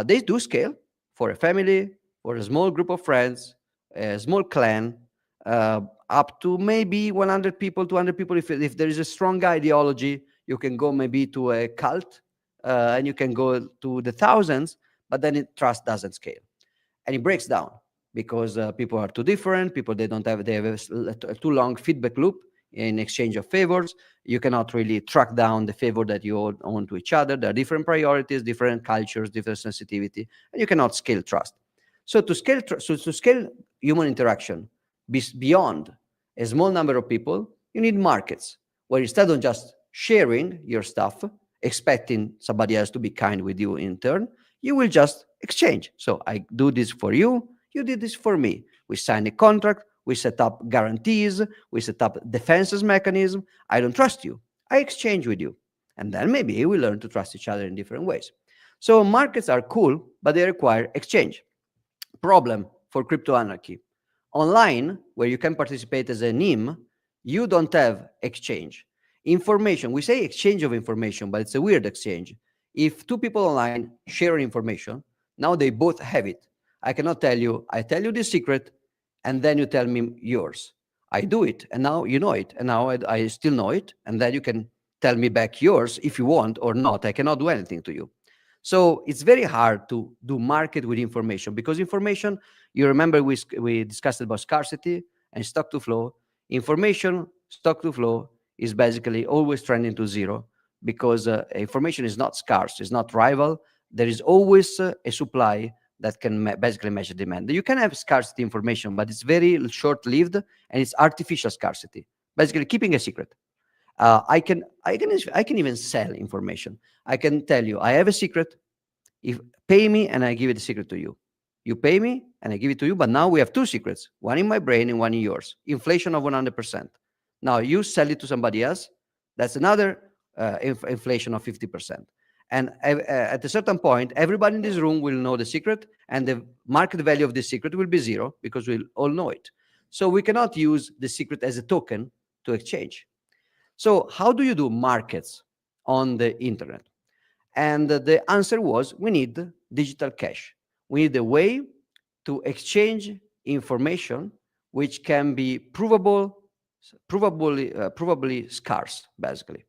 They do scale for a family, for a small group of friends, a small clan, up to maybe 100 people, 200 people. If there is a strong ideology, you can go maybe to a cult, and you can go to the thousands, but then trust doesn't scale and it breaks down because people are too different. People they have a too long feedback loop in exchange of favors. You cannot really track down the favor that you own to each other. There are different priorities, different cultures, different sensitivity, and you cannot scale trust. So to scale human interaction beyond a small number of people, you need markets where instead of just sharing your stuff, expecting somebody else to be kind with you in turn, you will just exchange. So I do this for you, you did this for me. We sign a contract, we set up guarantees, we set up defenses mechanism. I don't trust you. I exchange with you. And then maybe we learn to trust each other in different ways. So markets are cool, but they require exchange. Problem for crypto anarchy. Online, where you can participate as a NIM, you don't have exchange. Information, we say exchange of information, but it's a weird exchange. If two people online share information, now they both have it. I cannot tell you, I tell you the secret, and then you tell me yours. I do it, and now you know it, and now I still know it, and then you can tell me back yours if you want or not. I cannot do anything to you. So it's very hard to do market with information, because information, you remember we discussed about scarcity and stock to flow. Information, stock to flow, is basically always trending to zero, because information is not scarce, it's not rival. There is always a supply that can basically measure demand. You can have scarcity information, but it's very short-lived, and it's artificial scarcity, basically keeping a secret. I can even sell information. I can tell you, I have a secret. If pay me and I give it the secret to you. You pay me and I give it to you, but now we have two secrets, one in my brain and one in yours. Inflation of 100%. Now you sell it to somebody else, that's another inflation of 50%. And at a certain point, everybody in this room will know the secret, and the market value of the secret will be zero, because we'll all know it. So we cannot use the secret as a token to exchange. So how do you do markets on the internet? And the answer was, we need digital cash. We need a way to exchange information which can be provably scarce, basically.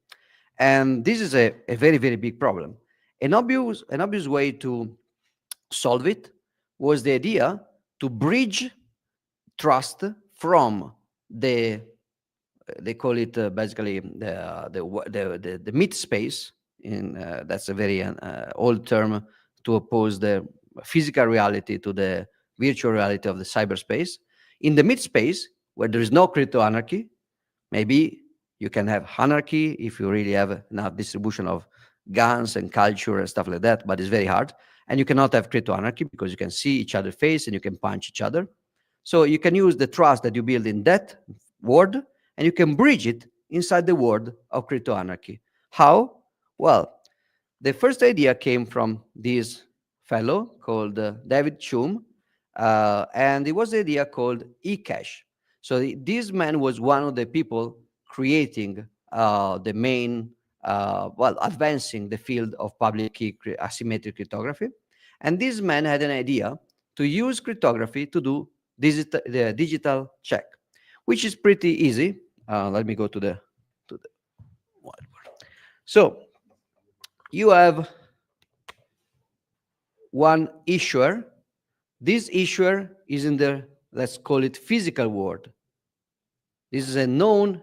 And this is a very, very big problem. An obvious way to solve it was the idea to bridge trust from the they call it basically the mid space. In That's a very old term to oppose the physical reality to the virtual reality of the cyberspace. In the mid space, where there is no crypto anarchy, maybe you can have anarchy if you really have enough distribution of guns and culture and stuff like that, but it's very hard. And you cannot have crypto anarchy because you can see each other's face and you can punch each other. So you can use the trust that you build in that world, and you can bridge it inside the world of crypto anarchy. How? Well, the first idea came from this fellow called David Chum, and it was the idea called eCash. So this man was one of the people creating the main, advancing the field of public key asymmetric cryptography. And this man had an idea to use cryptography to do the digital check, which is pretty easy. Let me go to the whiteboard. So you have one issuer. This issuer is in the, let's call it, physical world. This is a known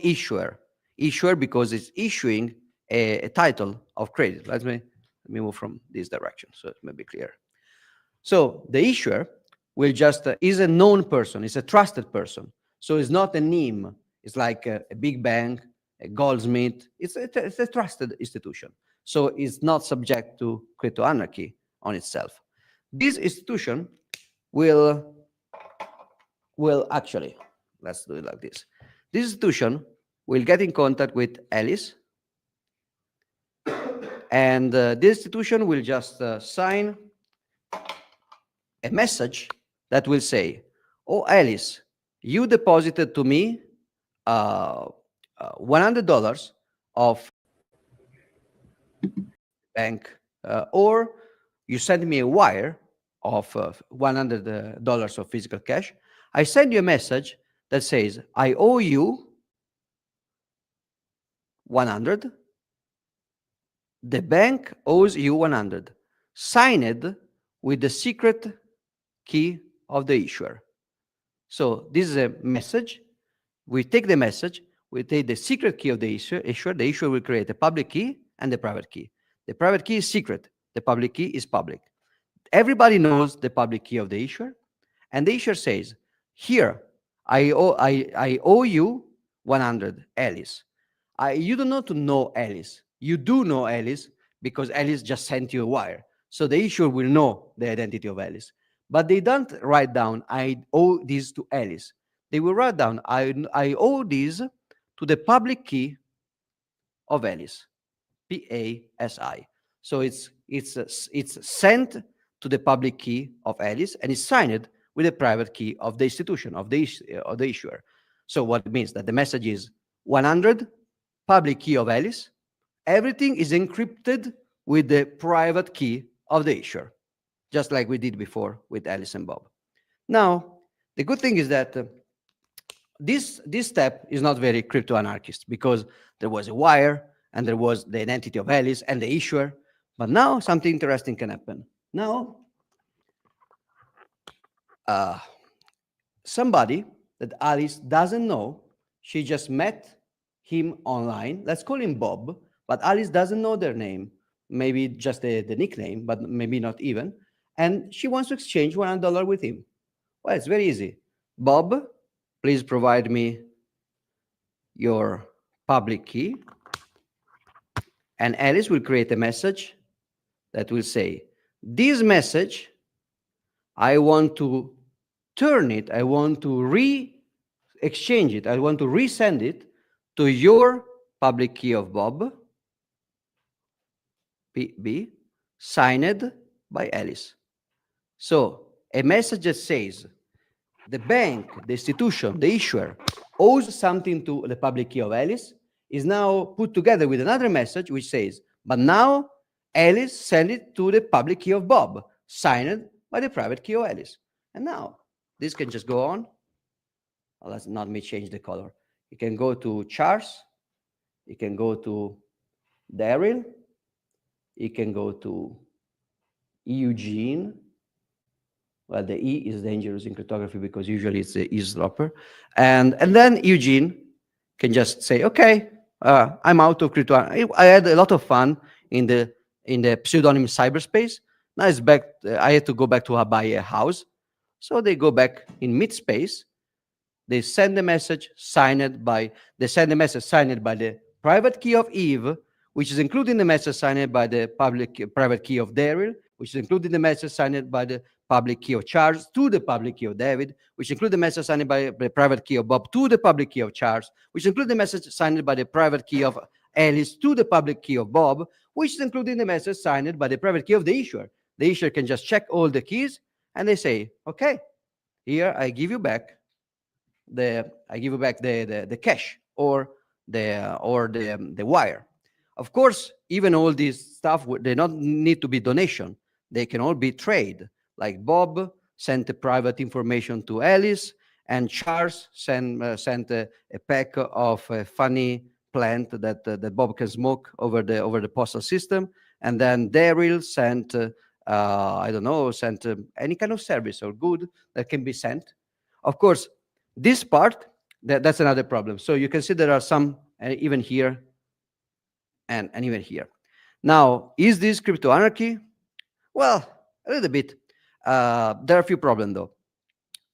issuer. Issuer because it's issuing a title of credit. Let me move from this direction so it may be clear. So the issuer will just is a known person. It's a trusted person. So it's not a name. It's like a big bank, a goldsmith. It's a trusted institution. So it's not subject to crypto anarchy on itself. This institution will actually, let's do it like this. This institution will get in contact with Alice, and this institution will just sign a message that will say, "Oh, Alice, you deposited to me $100 of bank, or you sent me a wire of $100 of physical cash. I send you a message that says, I owe you 100. The bank owes you 100. Signed with the secret key of the issuer." So this is a message. We take the message, we take the secret key of the issuer. The issuer will create a public key and the private key. The private key is secret. The public key is public. Everybody knows the public key of the issuer, and the issuer says, "Here, I owe you 100, Alice." You don't know to know Alice. You do know Alice because Alice just sent you a wire. So the issuer will know the identity of Alice. But they don't write down, "I owe this to Alice." They will write down, I owe this to the public key of Alice, PASI. So it's sent to the public key of Alice, and it's signed with the private key of the institution, of the issuer. So what it means that the message is 100, public key of Alice. Everything is encrypted with the private key of the issuer, just like we did before with Alice and Bob. Now, the good thing is that This step is not very crypto anarchist because there was a wire and there was the identity of Alice and the issuer. But now something interesting can happen. Now, uh, somebody that Alice doesn't know, she just met him online. Let's call him Bob, but Alice doesn't know their name, maybe just the nickname, but maybe not even. And she wants to exchange $100 with him. Well, it's very easy. Bob, please provide me your public key. And Alice will create a message that will say, this message, I want to turn it, I want to exchange it, I want to resend it to your public key of Bob, B, signed by Alice. So a message that says the bank, the institution, the issuer owes something to the public key of Alice is now put together with another message which says, but now Alice sent it to the public key of Bob, signed by the private key of Alice. And now this can just go on. Well, let's not me change the color. You can go to Charles, you can go to Daryl, you can go to Eugene. Well, the E is dangerous in cryptography because usually it's the eavesdropper. And then Eugene can just say, okay, I'm out of crypto. I had a lot of fun in the pseudonym cyberspace. Now it's back. I had to go back to buy a house. So they go back in mid-space. They send the message signed by the private key of Eve, which is including the message signed by the private key of Daryl, which is including the message signed by the public key of Charles to the public key of David, which include the message signed by the private key of Bob to the public key of Charles, which include the message signed by the private key of Alice to the public key of Bob, which is including the message signed by the private key of the issuer. The issuer can just check all the keys and they say, okay, here I give you back the cash or the wire. Of course, even all this stuff they don't need to be donation. They can all be trade. Like Bob sent the private information to Alice, and Charles sent a pack of a funny plant that Bob can smoke over the postal system, and then Daryl sent I don't know, sent any kind of service or good that can be sent. Of course, this part, that's another problem. So you can see there are some, even here and even here. Now, is this crypto anarchy? Well, a little bit. There are a few problems, though.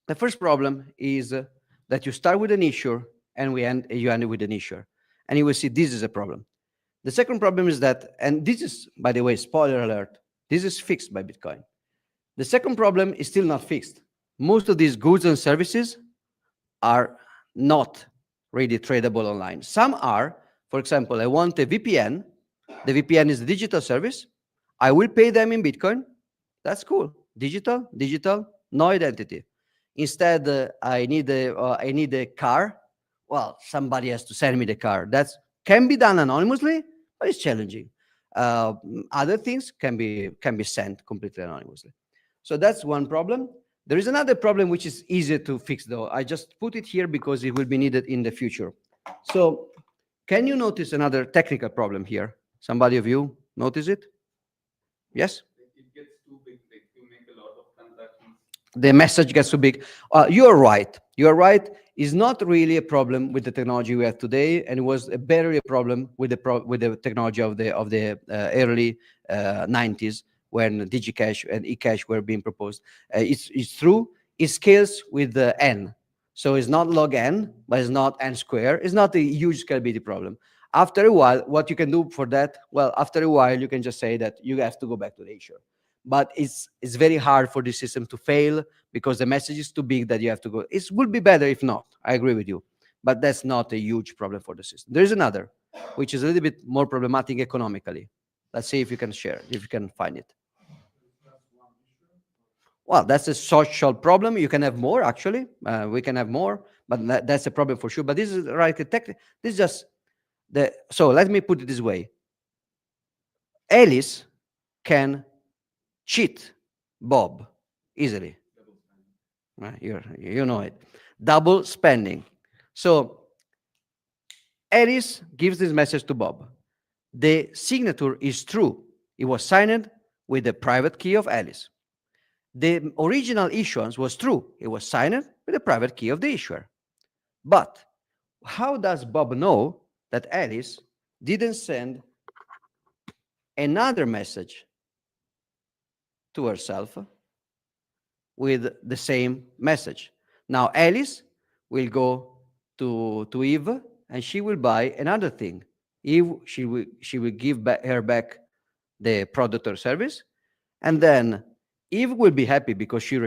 The first problem is that you start with an issuer and you end with an issuer. And you will see this is a problem. The second problem is that, and this is, by the way, spoiler alert, this is fixed by Bitcoin. The second problem is still not fixed. Most of these goods and services are not really tradable online. Some are. For example, I want a VPN. The VPN is a digital service. I will pay them in Bitcoin. That's cool. Digital, no identity. Instead, I need a car. Well, somebody has to send me the car. That can be done anonymously, but it's challenging. Other things can be sent completely anonymously. So that's one problem. There is another problem which is easier to fix, though. I just put it here because it will be needed in the future. So can you notice another technical problem here? Somebody of you notice it? Yes? It gets too big. Like you make a lot of transactions. The message gets too big. You're right. You're right. It's not really a problem with the technology we have today, and it was a barely a problem with the technology of the early 90s when DigiCash and eCash were being proposed. It's true. It scales with the n, so it's not log n, but it's not n square. It's not a huge scalability problem. After a while, what you can do for that? Well, after a while, you can just say that you have to go back to the issuer. But it's very hard for the system to fail because the message is too big that you have to go. It would be better if not. I agree with you. But that's not a huge problem for the system. There is another, which is a little bit more problematic economically. Let's see if you can share, if you can find it. Well, that's a social problem. You can have more, actually. We can have more, but that's a problem for sure. But this is right. This is just the. So let me put it this way. Alice can cheat Bob easily. Right? You know it. Double spending. So Alice gives this message to Bob. The signature is true. It was signed with the private key of Alice. The original issuance was true. It was signed with the private key of the issuer. But how does Bob know that Alice didn't send another message to herself with the same message? Now, Alice will go to Eve and she will buy another thing. Eve, she will give her back the product or service. And then Eve will be happy because she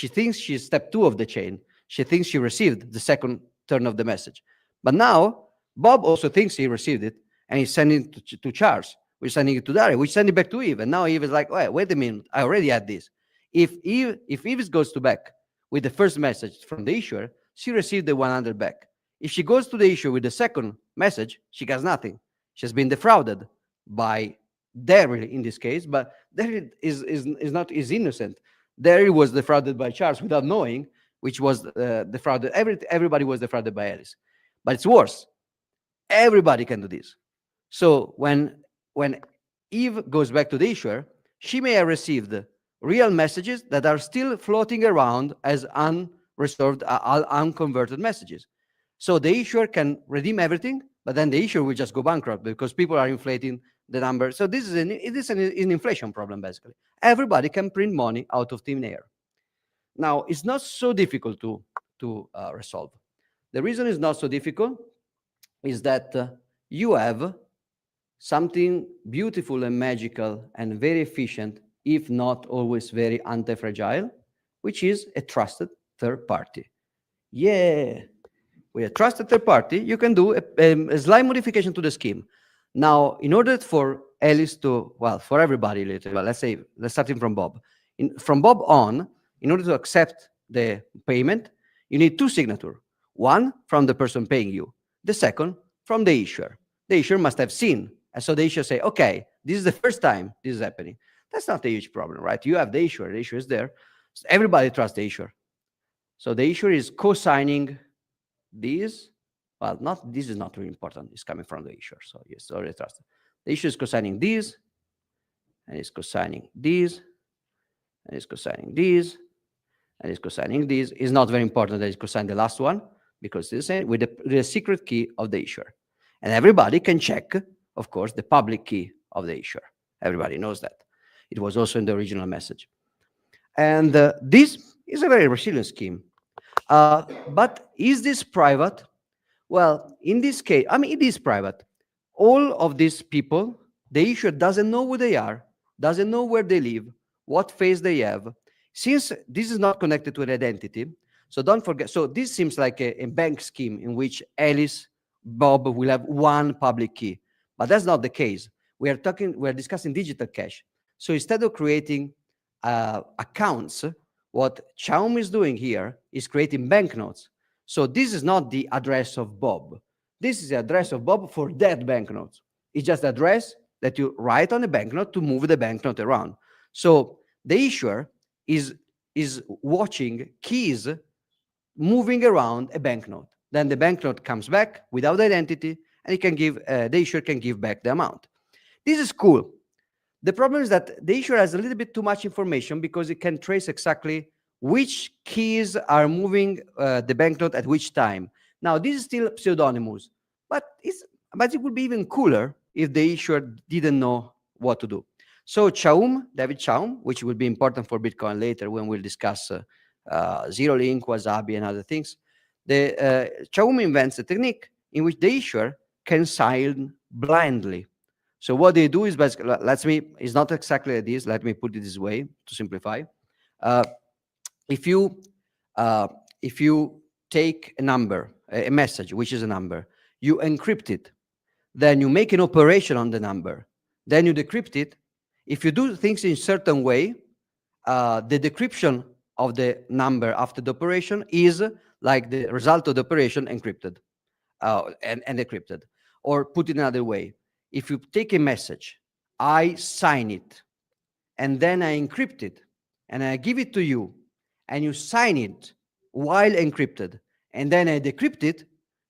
thinks she's step two of the chain. She thinks she received the second turn of the message. But now Bob also thinks he received it and he's sending it to Charles. We're sending it to Daria. We send it back to Eve. And now Eve is like, wait a minute, I already had this. If Eve goes to back with the first message from the issuer, she received the 100 back. If she goes to the issuer with the second message, she gets nothing. She has been defrauded by Derry in this case, but Derry is innocent. Derry was defrauded by Charles without knowing, which was defrauded. Everybody was defrauded by Alice. But it's worse. Everybody can do this. So when Eve goes back to the issuer, she may have received real messages that are still floating around as unresolved, unconverted messages. So the issuer can redeem everything, but then the issuer will just go bankrupt because people are inflating the number. So this is an inflation problem, basically. Everybody can print money out of thin air. Now, it's not so difficult to resolve. The reason it's not so difficult is that you have something beautiful and magical and very efficient, if not always very anti-fragile, which is a trusted third party. Yeah, with a trusted third party, you can do a slight modification to the scheme. Now, in order for Alice to, well, for everybody later, well, let's start from Bob. From Bob on, in order to accept the payment, you need two signatures. One from the person paying you, the second from the issuer. The issuer must have seen. And so the issuer say, okay, this is the first time this is happening. That's not a huge problem, right? You have the issuer is there. So everybody trusts the issuer. So the issuer is co-signing this. Well, this is not really important. It's coming from the issuer. So yes, already trusted. The issuer is co-signing this, and it's co-signing this, and it's co-signing this, and it's co-signing this. It's not very important that it's co-signed the last one because it's with the secret key of the issuer. And everybody can check, of course, the public key of the issuer. Everybody knows that. It was also in the original message. And this is a very resilient scheme. But is this private? Well, in this case, I mean, it is private. All of these people, the issuer doesn't know who they are, doesn't know where they live, what face they have. Since this is not connected to an identity, so don't forget. So this seems like a bank scheme in which Alice, Bob will have one public key, but that's not the case. We're discussing digital cash. So instead of creating accounts, what Chaum is doing here is creating banknotes. So this is not the address of Bob. This is the address of Bob for that banknote. It's just the address that you write on a banknote to move the banknote around. So the issuer is watching keys moving around a banknote. Then the banknote comes back without identity, and he can give the issuer can give back the amount. This is cool. The problem is that the issuer has a little bit too much information because it can trace exactly which keys are moving the banknote at which time. Now, this is still pseudonymous, but it would be even cooler if the issuer didn't know what to do. So David Chaum, which will be important for Bitcoin later when we'll discuss Zero Link, Wasabi, and other things, Chaum invents a technique in which the issuer can sign blindly. So what they do is basically, it's not exactly like this. Let me put it this way to simplify. If you take a number, a message, which is a number, you encrypt it, then you make an operation on the number, then you decrypt it. If you do things in a certain way, the decryption of the number after the operation is like the result of the operation encrypted and decrypted. Or put it another way, if you take a message, I sign it, and then I encrypt it, and I give it to you, and you sign it while encrypted, and then I decrypt it,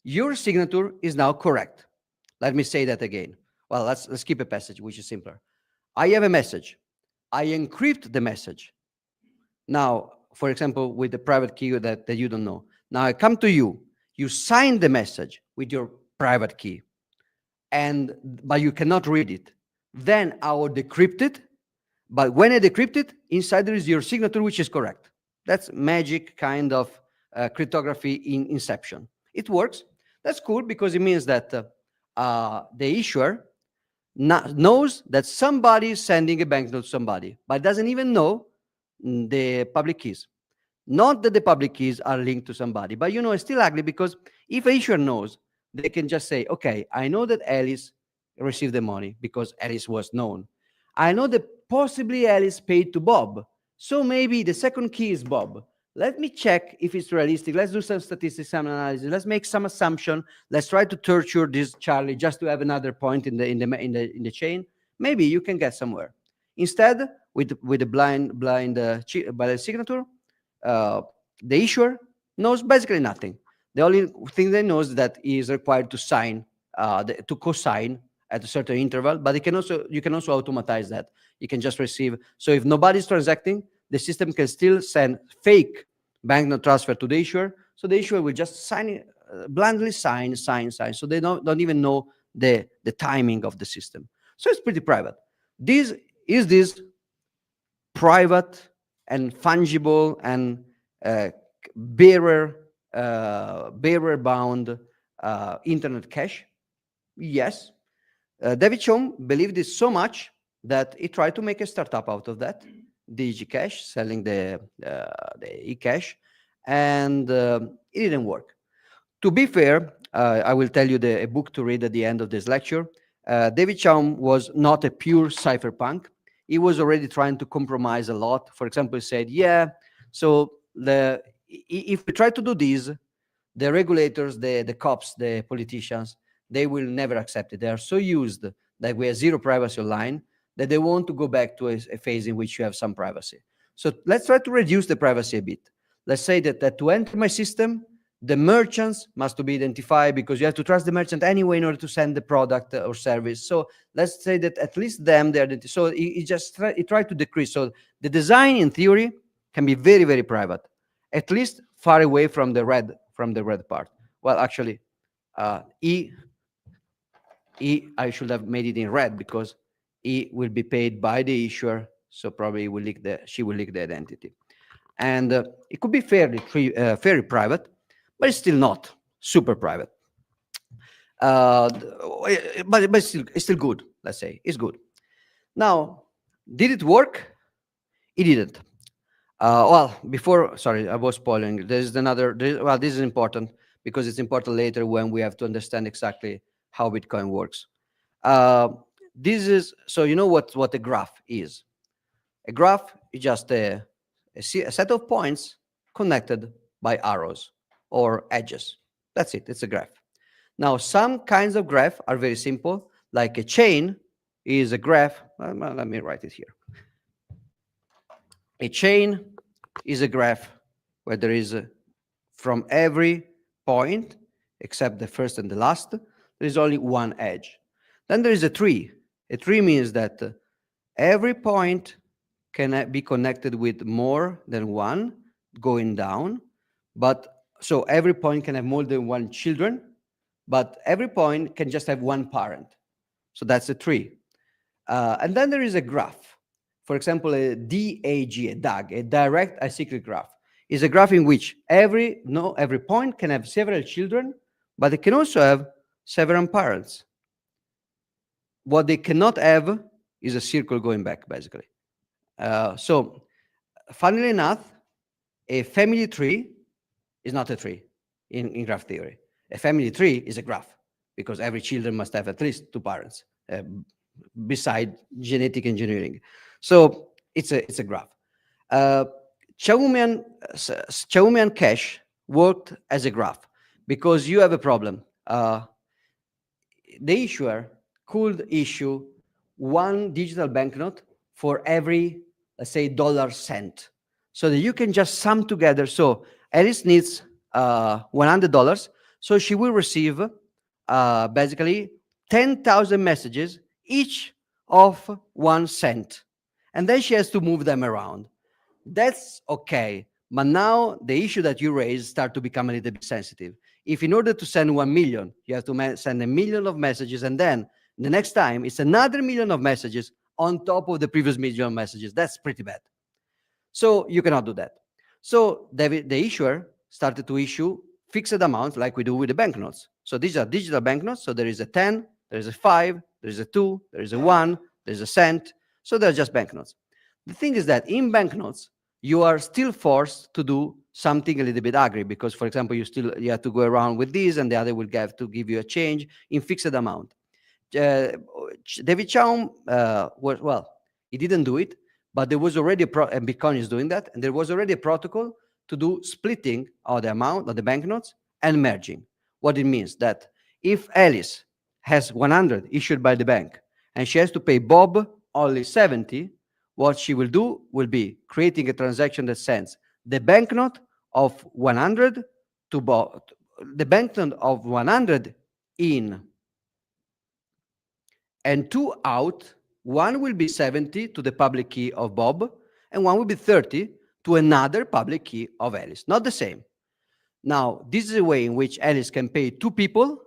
your signature is now correct. Let me say that again. Well, let's keep a passage, which is simpler. I have a message. I encrypt the message. Now, for example, with the private key that you don't know. Now I come to you. You sign the message with your private key, but you cannot read it. Then I will decrypt it. But when I decrypt it, inside there is your signature, which is correct. That's magic kind of cryptography in Inception. It works. That's cool because it means that the issuer knows that somebody is sending a banknote to somebody, but doesn't even know the public keys. Not that the public keys are linked to somebody, but it's still ugly because if a issuer knows, they can just say, okay, I know that Alice received the money because Alice was known. I know that possibly Alice paid to Bob. So maybe the second key is Bob. Let me check if it's realistic. Let's do some statistics, some analysis. Let's make some assumption. Let's try to torture this Charlie just to have another point in the chain. Maybe you can get somewhere. Instead, with the blind signature, uh, the issuer knows basically nothing. The only thing they know is that he is required to sign, to co-sign at a certain interval, but you can also automatize that. You can just receive. So if nobody's transacting, the system can still send fake banknote transfer to the issuer. So the issuer will just blindly sign. So they don't even know the timing of the system. So it's pretty private. This private and fungible and uh, bearer bound internet cache? Yes. David Chom believed this so much that he tried to make a startup out of that, DigiCash, selling the eCash, and it didn't work. To be fair, I will tell you a book to read at the end of this lecture. David Chaum was not a pure cypherpunk. He was already trying to compromise a lot. For example, he said, yeah, so if we try to do this, the regulators, the cops, the politicians, they will never accept it. They are so used that we have zero privacy online that they want to go back to a phase in which you have some privacy. So let's try to reduce the privacy a bit. Let's say that to enter my system, the merchants must be identified because you have to trust the merchant anyway in order to send the product or service. So let's say that at least them, they identify. So he tried to decrease. So the design in theory can be very, very private, at least far away from the red part. Well, actually, I should have made it in red because E will be paid by the issuer. So probably she will leak the identity. And it could be fairly private, but it's still not super private. But it's still good, let's say. It's good. Now, did it work? It didn't. Sorry, I was spoiling. This is important because it's important later when we have to understand exactly how Bitcoin works. So you know what a graph is. A graph is just a set of points connected by arrows or edges. That's it. It's a graph. Now, some kinds of graph are very simple, like a chain is a graph. Let me write it here. A chain is a graph where there is from every point, except the first and the last, there is only one edge. Then there is a tree. A tree means that every point can be connected with more than one going down, so every point can have more than one children, but every point can just have one parent. So that's a tree. And then there is a graph. For example, a DAG, a direct acyclic graph, is a graph in which every point can have several children, but it can also have several parents. What they cannot have is a circle going back, basically. So, funnily enough, a family tree is not a tree in graph theory. A family tree is a graph because every children must have at least two parents, beside genetic engineering. So it's a graph. Chaumian cache worked as a graph because you have a problem. The issuer could issue one digital banknote for every, let's say, dollar cent, so that you can just sum together. So Alice needs $100. So she will receive basically 10,000 messages, each of 1 cent. And then she has to move them around. That's okay. But now the issue that you raise start to become a little bit sensitive. If in order to send 1 million, you have to send a million of messages, and then the next time it's another million of messages on top of the previous million of messages, that's pretty bad. So you cannot do that. So the issuer started to issue fixed amounts like we do with the banknotes. So these are digital banknotes. So there is a 10, there is a 5, there is a 2, there is a 1, there is a cent. So they're just banknotes. The thing is that in banknotes, you are still forced to do something a little bit ugly because, for example, you have to go around with this, and the other will have to give you a change in fixed amount. uh, David Chaum well, he didn't do it, but there was already and Bitcoin is doing that, and there was already a protocol to do splitting of the amount of the banknotes and merging. What it means that if Alice has 100 issued by the bank and she has to pay Bob only 70, what she will do will be creating a transaction that sends the banknote of 100 to Bob, the banknote of 100 in and 2 out. One will be 70 to the public key of Bob, and one will be 30 to another public key of Alice. Not the same. Now, this is a way in which Alice can pay 2 people,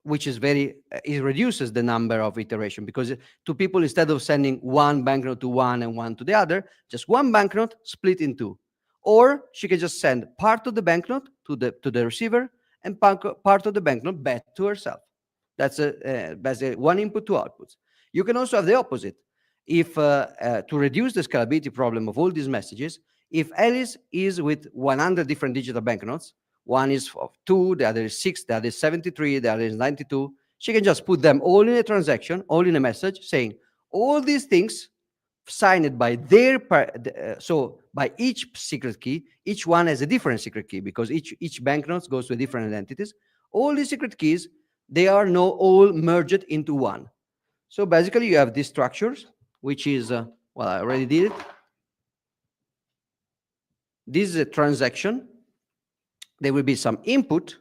which is it reduces the number of iteration, because 2 people, instead of sending one banknote to one and one to the other, just one banknote split in two. Or she can just send part of the banknote to the receiver and part of the banknote back to herself. That's basically one input, two outputs. You can also have the opposite. If to reduce the scalability problem of all these messages, if Alice is with 100 different digital banknotes, one is of 2, the other is 6, the other is 73, the other is 92, she can just put them all in a transaction, all in a message, saying all these things signed by so by each secret key. Each one has a different secret key because each banknote goes to different identities. All these secret keys, they are now all merged into one. So basically you have these structures, which is well, I already did it. This is a transaction. There will be some input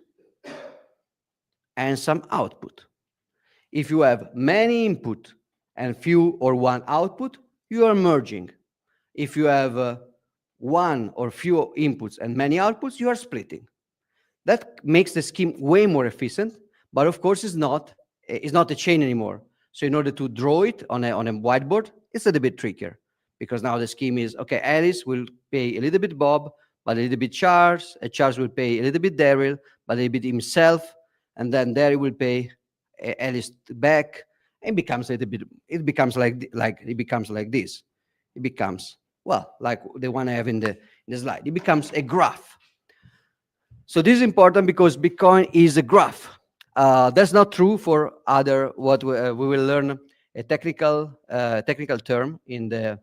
and some output. If you have many input and few or one output, you are merging. If you have one or few inputs and many outputs, you are splitting. That makes the scheme way more efficient, but of course it's not a chain anymore. So in order to draw it on a whiteboard, it's a little bit trickier, because now the scheme is, okay, Alice will pay a little bit Bob, but a little bit Charles, and Charles will pay a little bit Daryl, but a little bit himself, and then Daryl will pay Alice back. It becomes a little bit, it becomes like this. It becomes, well, like the one I have in the slide. It becomes a graph. So this is important because Bitcoin is a graph. That's not true for other, what we will learn a technical term in the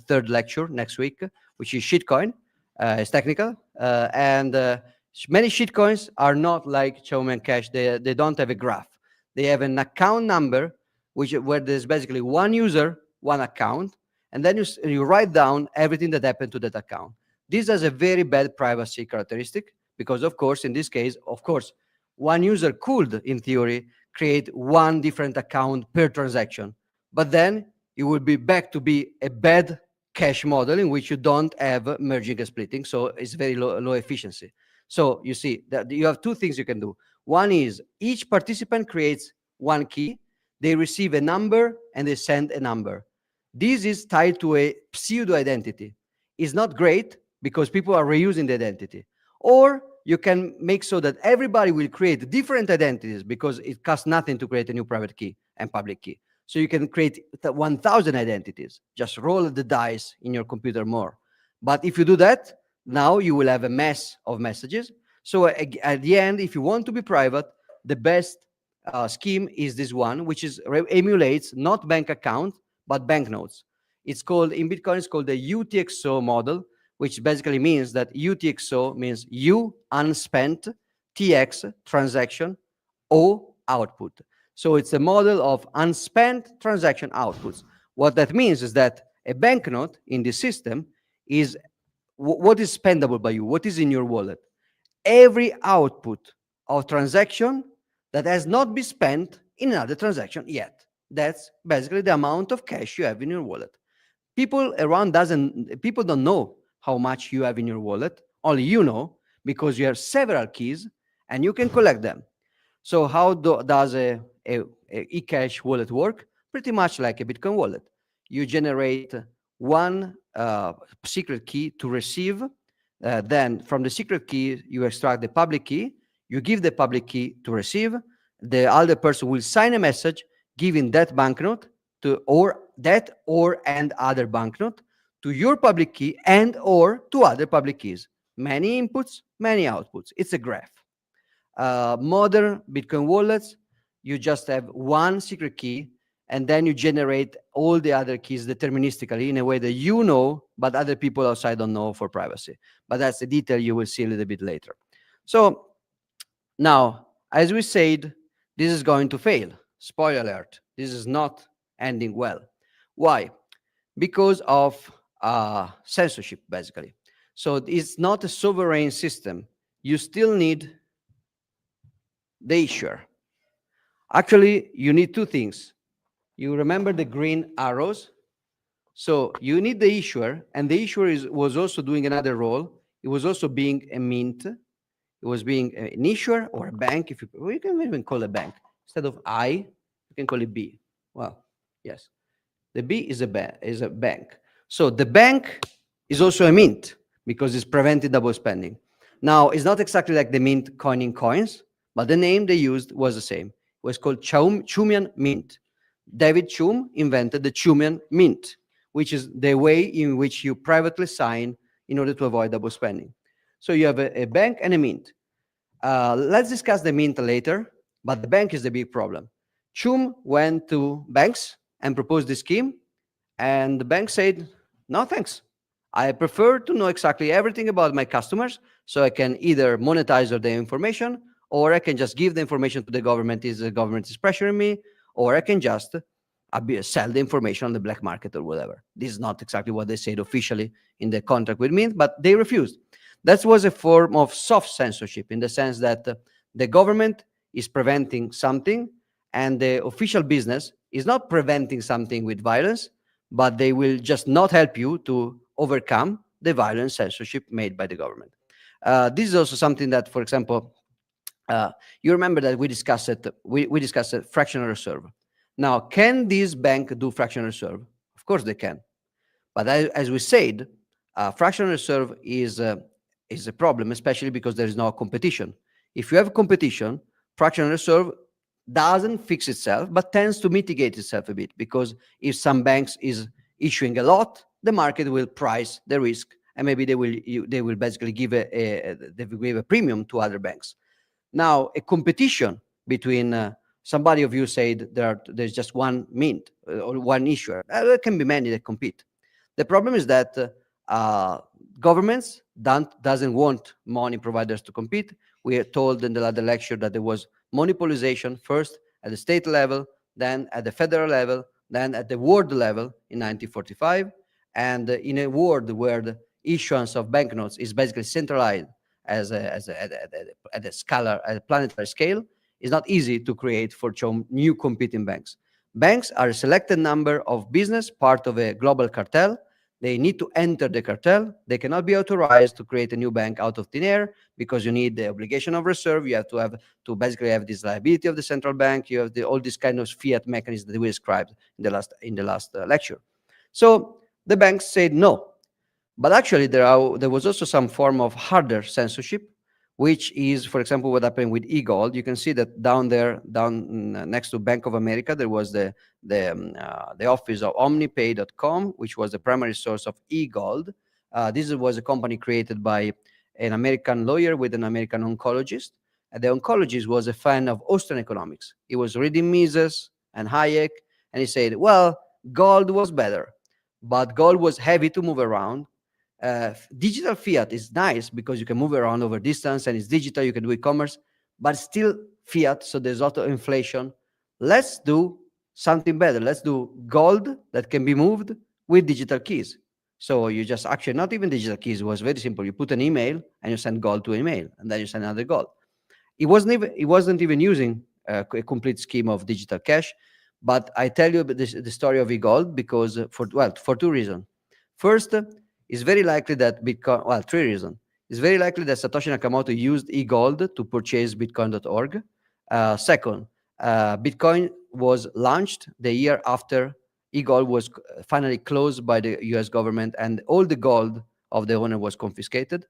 third lecture next week, which is shitcoin. It's technical, and many shitcoins are not like Xiaomi and Cash. They don't have a graph. They have an account number, where there's basically one user, one account, and then you write down everything that happened to that account. This has a very bad privacy characteristic, because of course, in this case, of course, one user could, in theory, create one different account per transaction. But then it would be back to be a bad cache model in which you don't have merging and splitting. So it's very low efficiency. So you see that you have two things you can do. One is each participant creates one key. They receive a number and they send a number. This is tied to a pseudo identity. It's not great because people are reusing the identity. Or you can make so that everybody will create different identities, because it costs nothing to create a new private key and public key. So you can create 1,000 identities. Just roll the dice in your computer more. But if you do that, now you will have a mess of messages. So at the end, if you want to be private, the best scheme is this one, which emulates not bank account, but banknotes. It's called, in Bitcoin, it's called the UTXO model, which basically means that UTXO means U, unspent, TX, transaction, O, output. So it's a model of unspent transaction outputs. What that means is that a banknote in the system is what is spendable by you, what is in your wallet. every output of transaction that has not been spent in another transaction yet. That's basically the amount of cash you have in your wallet. People don't know how much you have in your wallet. Only you know, because you have several keys and you can collect them. So how does a eCash wallet work? Pretty much like a Bitcoin wallet. You generate one secret key to receive. Then from the secret key, you extract the public key. You give the public key to receive. The other person will sign a message giving that banknote to or that or and other banknote to your public key and or to other public keys. Many inputs, many outputs. It's a graph. Modern Bitcoin wallets, you just have one secret key, and then you generate all the other keys deterministically in a way that you know, but other people outside don't know for privacy. But that's a detail you will see a little bit later. So now, as we said, this is going to fail. Spoiler alert, this is not ending well. Why? Because of censorship, basically. So it's not a sovereign system. You still need the issuer. Actually, you need two things. You remember the green arrows? So you need the issuer, and the issuer was also doing another role. It was also being a mint. It was being an issuer or a bank. If you can even call it a bank. Instead of I, you can call it B. Well, yes. The B is a bank. So the bank is also a mint because it's preventing double spending. Now, it's not exactly like the mint coining coins, but the name they used was the same. It was called Chumian Mint. David Chum invented the Chumian Mint, which is the way in which you privately sign in order to avoid double spending. So you have a bank and a mint. Let's discuss the mint later, but the bank is the big problem. Chum went to banks and proposed this scheme, and the bank said, no, thanks. I prefer to know exactly everything about my customers so I can either monetize their information, or I can just give the information to the government if the government is pressuring me, or I can just sell the information on the black market or whatever. This is not exactly what they said officially in the contract with Mint, but they refused. That was a form of soft censorship in the sense that the government is preventing something and the official business is not preventing something with violence, but they will just not help you to overcome the violent censorship made by the government. This is also something that, for example, you remember that we discussed it. We discussed a fractional reserve. Now, can this bank do fractional reserve? Of course they can. But as we said, fractional reserve is a problem, especially because there is no competition. If you have competition, fractional reserve doesn't fix itself, but tends to mitigate itself a bit, because if some banks is issuing a lot, the market will price the risk, and maybe they will basically give a premium to other banks. Now, a competition between somebody of you said there's just one mint or one issuer. There can be many that compete. The problem is that governments doesn't want money providers to compete. We are told in the other lecture that there was monopolization first at the state level, then at the federal level, then at the world level in 1945. And in a world where the issuance of banknotes is basically centralized at a planetary scale, it's not easy to create for new competing banks. Banks are a selected number of business, part of a global cartel. They need to enter the cartel. They cannot be authorized to create a new bank out of thin air because you need the obligation of reserve. You have to basically have this liability of the central bank. You have all these kind of fiat mechanisms that we described in the last lecture. So the banks said no. But actually, there was also some form of harder censorship, which is, for example, what happened with eGold. You can see that down there, next to Bank of America, there was the office of OmniPay.com, which was the primary source of eGold. This was a company created by an American lawyer with an American oncologist. And the oncologist was a fan of Austrian economics. He was reading Mises and Hayek, and he said, well, gold was better, but gold was heavy to move around. Digital fiat is nice because you can move around over distance and it's digital, you can do e-commerce, but still fiat, so there's a lot of inflation. Let's do something better. Let's do gold that can be moved with digital keys. So you just actually not even digital keys. It was very simple. You put an email and you send gold to email, and then you send another gold. It wasn't even using a complete scheme of digital cash. But I tell you about the story of eGold because for two reasons. First, it's very likely that Bitcoin. Well, three reasons. It's very likely that Satoshi Nakamoto used eGold to purchase Bitcoin.org. Second, Bitcoin was launched the year after eGold was finally closed by the U.S. government, and all the gold of the owner was confiscated.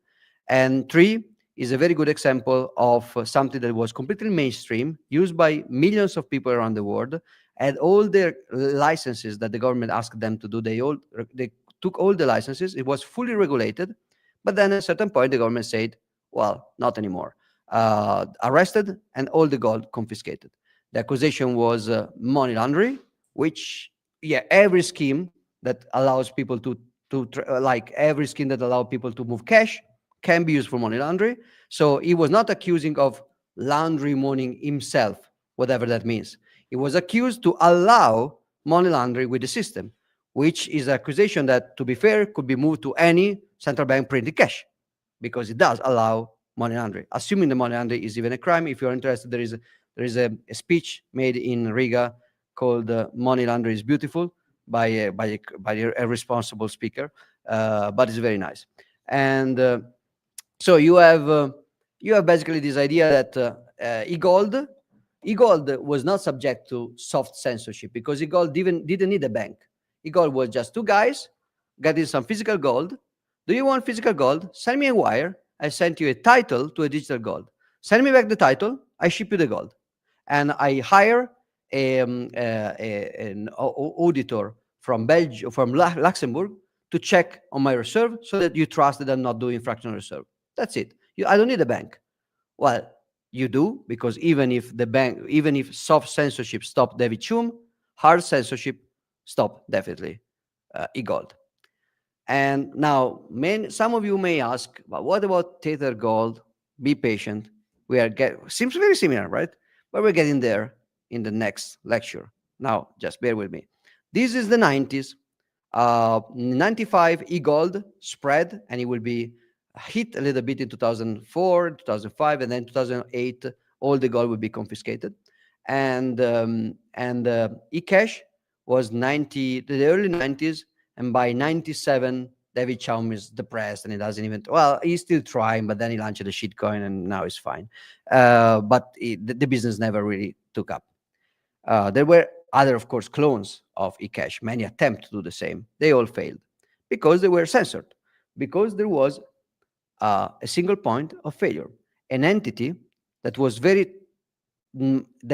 And three, is a very good example of something that was completely mainstream, used by millions of people around the world, and all their licenses that the government asked them to do, they took all the licenses. It was fully regulated, but then at a certain point, the government said, "Well, not anymore." Arrested and all the gold confiscated. The accusation was money laundering, which, yeah, every scheme that allows people like every scheme that allows people to move cash can be used for money laundering. So he was not accusing of laundry money himself, whatever that means. He was accused to allow money laundering with the system, which is an accusation that, to be fair, could be moved to any central bank printing cash, because it does allow money laundering. Assuming the money laundering is even a crime, if you're interested, there is a speech made in Riga called "Money Laundering is Beautiful" by a responsible speaker, but it's very nice. And so you have basically this idea that eGold was not subject to soft censorship because eGold didn't need a bank. eGold was just two guys getting some physical gold. Do you want physical gold? Send me a wire. I sent you a title to a digital gold. Send me back the title. I ship you the gold, and I hire an auditor from Belgium, from Luxembourg, to check on my reserve so that you trust that I'm not doing fractional reserve. That's it. I don't need a bank. Well, you do, because even if soft censorship stopped David Chum, hard censorship stopped definitely eGold. And now, some of you may ask, but what about Tether Gold? Be patient. Seems very similar, right? But we're getting there in the next lecture. Now, just bear with me. This is the 90s. 95 e-gold spread, and it will be hit a little bit in 2004, 2005, and then 2008, all the gold will be confiscated. And e-cash was the early 90s, and by 97, David Chaum is depressed and he doesn't even, well, he's still trying, but then he launched the shitcoin and now it's fine. But the business never really took up. There were other, of course, clones of eCash. Many attempt to do the same. They all failed because they were censored, because there was a single point of failure, an entity that was that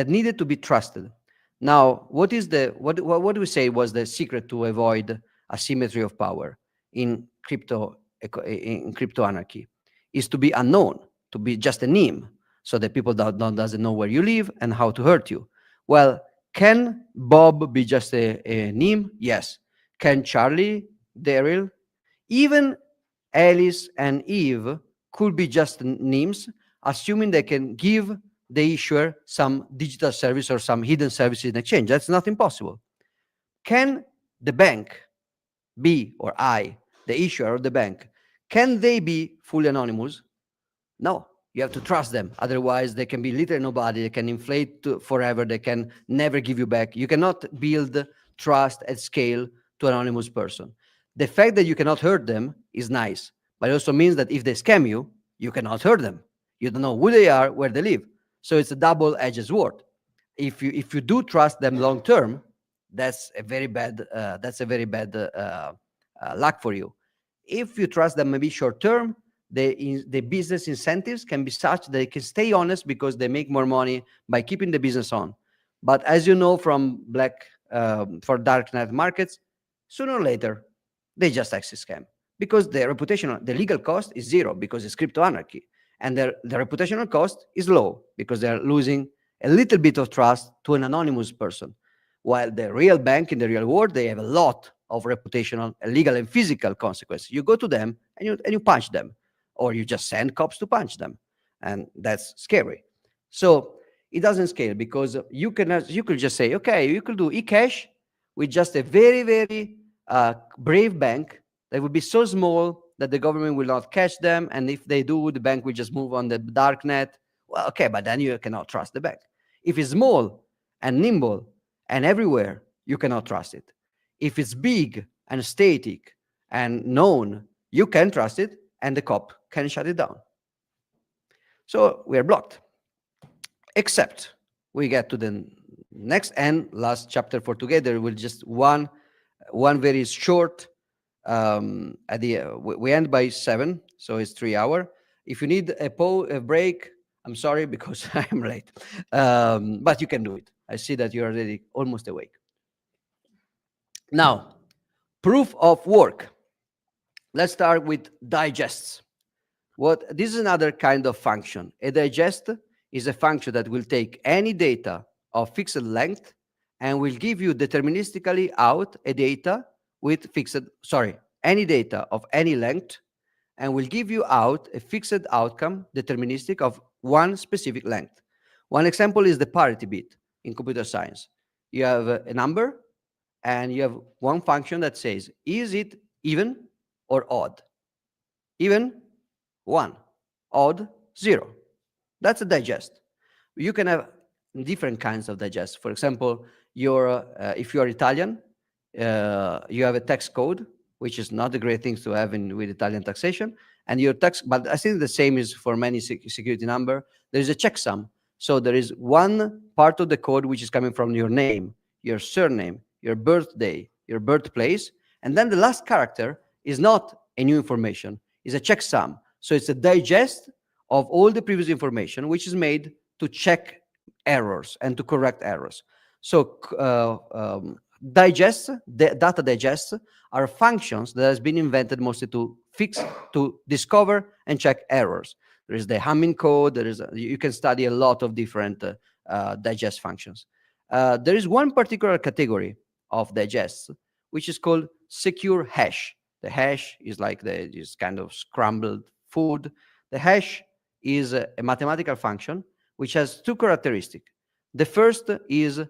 needed to be trusted. Now, what do we say was the secret to avoid asymmetry of power in crypto anarchy? Is to be unknown, to be just a name, so that people doesn't know where you live and how to hurt you. Well, can Bob be just a name? Yes. Can Charlie, Daryl, even Alice and Eve could be just names, assuming they can give the issuer some digital service or some hidden services in exchange. That's not impossible. Can the bank be, or the issuer or the bank, can they be fully anonymous? No, you have to trust them. Otherwise, they can be literally nobody. They can inflate forever. They can never give you back. You cannot build trust at scale to an anonymous person. The fact that you cannot hurt them is nice, but it also means that if they scam you, you cannot hurt them. You don't know who they are, where they live. So it's a double-edged sword. If you do trust them long term, that's a very bad luck for you. If you trust them maybe short term, the business incentives can be such that they can stay honest because they make more money by keeping the business on. But as you know from for dark net markets, sooner or later they just exit scam because the legal cost is zero because it's crypto anarchy, and the reputational cost is low because they're losing a little bit of trust to an anonymous person. While the real bank in the real world, they have a lot of reputational, legal, and physical consequences. You go to them and you punch them, or you just send cops to punch them, and that's scary. So it doesn't scale because you could just say, okay, you could do eCash with just a very, very brave bank They will be so small that the government will not catch them. And if they do, the bank will just move on the dark net. Well, okay, but then you cannot trust the bank. If it's small and nimble and everywhere, you cannot trust it. If it's big and static and known, you can trust it, and the cop can shut it down. So we are blocked. Except we get to the next and last chapter for together with just one very short at the we end by 7, so it's 3 hour. If you need a break, I'm sorry because I'm late, but you can do it. I see that you're already almost awake. Now, proof of work. Let's start with digests. What this is another kind of function. A digest is a function that will take any data of fixed length and will give you deterministically out a data with fixed, sorry, any data of any length, and will give you out a fixed outcome deterministic of one specific length. One example is the parity bit in computer science. You have a number and you have one function that says, is it even or odd? Even 1, odd 0. That's a digest. You can have different kinds of digest. For example, if you're Italian, you have a tax code, which is not a great thing to have with Italian taxation. And your tax, but I think the same is for many security number. There is a checksum. So there is one part of the code which is coming from your name, your surname, your birthday, your birthplace, and then the last character is not a new information, is a checksum. So it's a digest of all the previous information, which is made to check errors and to correct errors. So digests, data digests, are functions that has been invented mostly to fix, to discover and check errors. There is the Hamming code. You can study a lot of different digest functions. There is one particular category of digests which is called secure hash. The hash is like this kind of scrambled food. The hash is a mathematical function which has two characteristics. The first is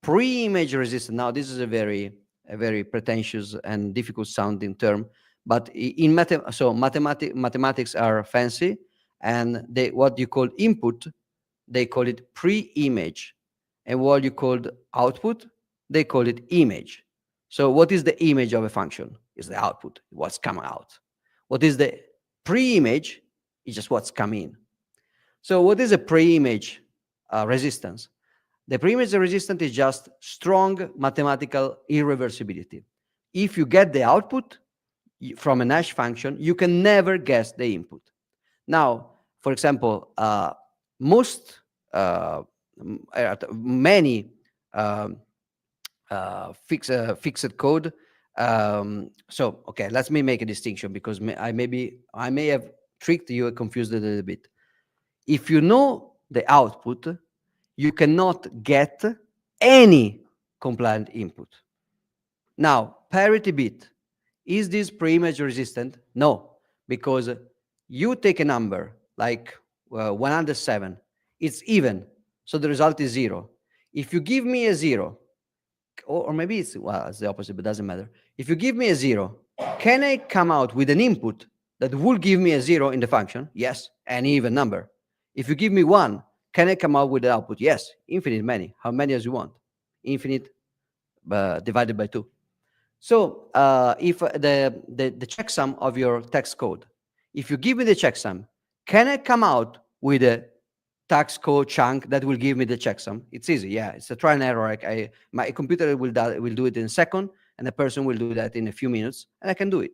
pre-image resistant. Now, this is a very pretentious and difficult sounding term, but in mathematics are fancy, and what you call input, they call it pre-image, and what you call output, they call it image. So what is the image of a function? Is the output, what's come out. What is the pre-image? Is just what's come in. So what is a pre-image resistance? The pre-image resistance is just strong mathematical irreversibility. If you get the output from a hash function, you can never guess the input. Now, for example, many fixed code. So, okay, let me make a distinction because I may have tricked you and confused it a little bit. If you know the output, you cannot get any compliant input. Now, parity bit, is this pre-image resistant? No, because you take a number like 107, it's even, so the result is 0. If you give me a 0, or maybe it's the opposite, but doesn't matter. If you give me a 0, can I come out with an input that will give me a 0 in the function? Yes, any even number. If you give me 1, can I come out with the output? Yes, infinite many. How many as you want? Infinite divided by 2. So if the checksum of your text code, if you give me the checksum, can I come out with a tax code chunk that will give me the checksum? It's easy. Yeah, it's a trial and error. My computer will do it in a second, and the person will do that in a few minutes, and I can do it.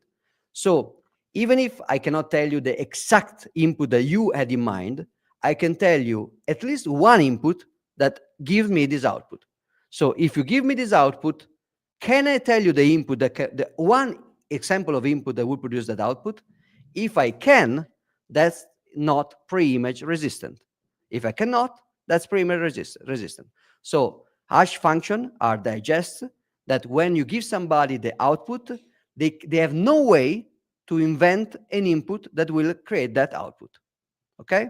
So even if I cannot tell you the exact input that you had in mind, I can tell you at least one input that gives me this output. So if you give me this output, can I tell you the input, the one example of input that will produce that output? If I can, that's not pre-image resistant. If I cannot, that's pre-image resistant. So hash function are digests that when you give somebody the output, they have no way to invent an input that will create that output. Okay?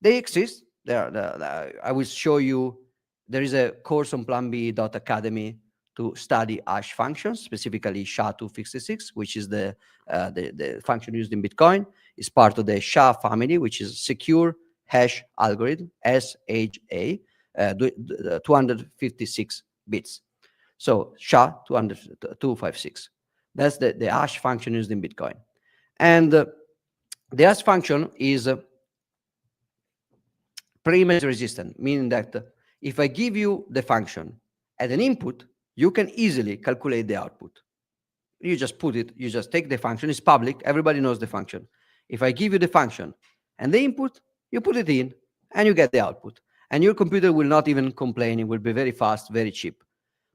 They exist. I will show you. There is a course on planb.academy to study hash functions, specifically SHA-256, which is the function used in Bitcoin. It's part of the SHA family, which is secure hash algorithm, SHA, 256 bits. So SHA-256. That's the hash function used in Bitcoin. And the hash function is pre-image resistant, meaning that if I give you the function as an input, you can easily calculate the output. You just put it, you just take the function, it's public, everybody knows the function. If I give you the function and the input, you put it in and you get the output. And your computer will not even complain, it will be very fast, very cheap.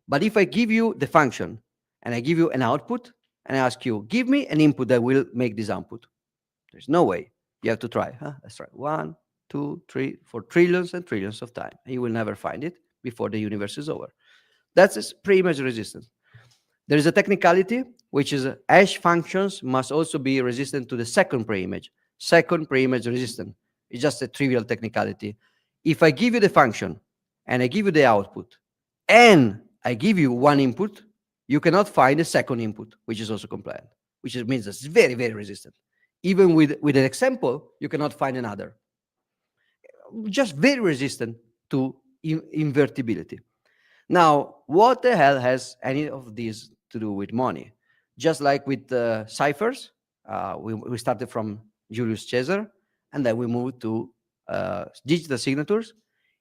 But if I give you the function and I give you an output and I ask you, give me an input that will make this output, there's no way. You have to try. Let's try 1, 2, 3, for trillions and trillions of time. And you will never find it before the universe is over. That's pre-image resistance. There is a technicality, which is hash functions must also be resistant to the second pre-image. Second pre-image resistant. It's just a trivial technicality. If I give you the function and I give you the output and I give you one input, you cannot find a second input, which is also compliant, which means it's very, very resistant. Even with an example, you cannot find another. Just very resistant to invertibility. Now, what the hell has any of this to do with money? Just like with ciphers, we started from Julius Caesar, and then we moved to digital signatures.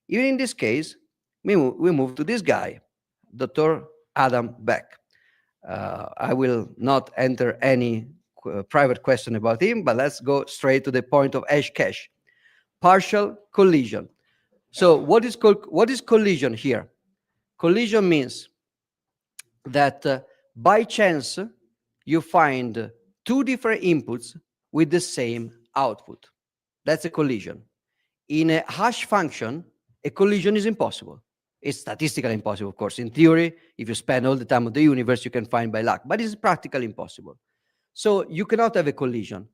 Even in this case, we moved to this guy, Dr. Adam Beck. I will not enter any private question about him, but let's go straight to the point of hash cache. Partial collision. So what is collision here? Collision means that by chance you find two different inputs with the same output. That's a collision. In a hash function, a collision is impossible. It's statistically impossible, of course. In theory, if you spend all the time of the universe, you can find by luck, but it's practically impossible. So you cannot have a collision.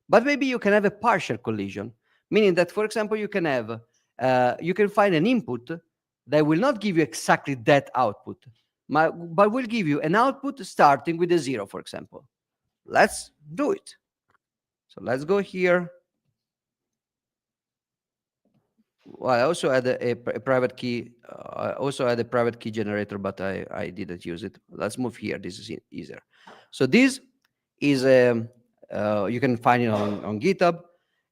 But maybe you can have a partial collision, meaning that, for example, you can find an input that will not give you exactly that output, but will give you an output starting with a 0, for example. Let's do it. So let's go here. Well, I also had a private key. I also had a private key generator, but I didn't use it. Let's move here. This is easier. So this is you can find it on GitHub.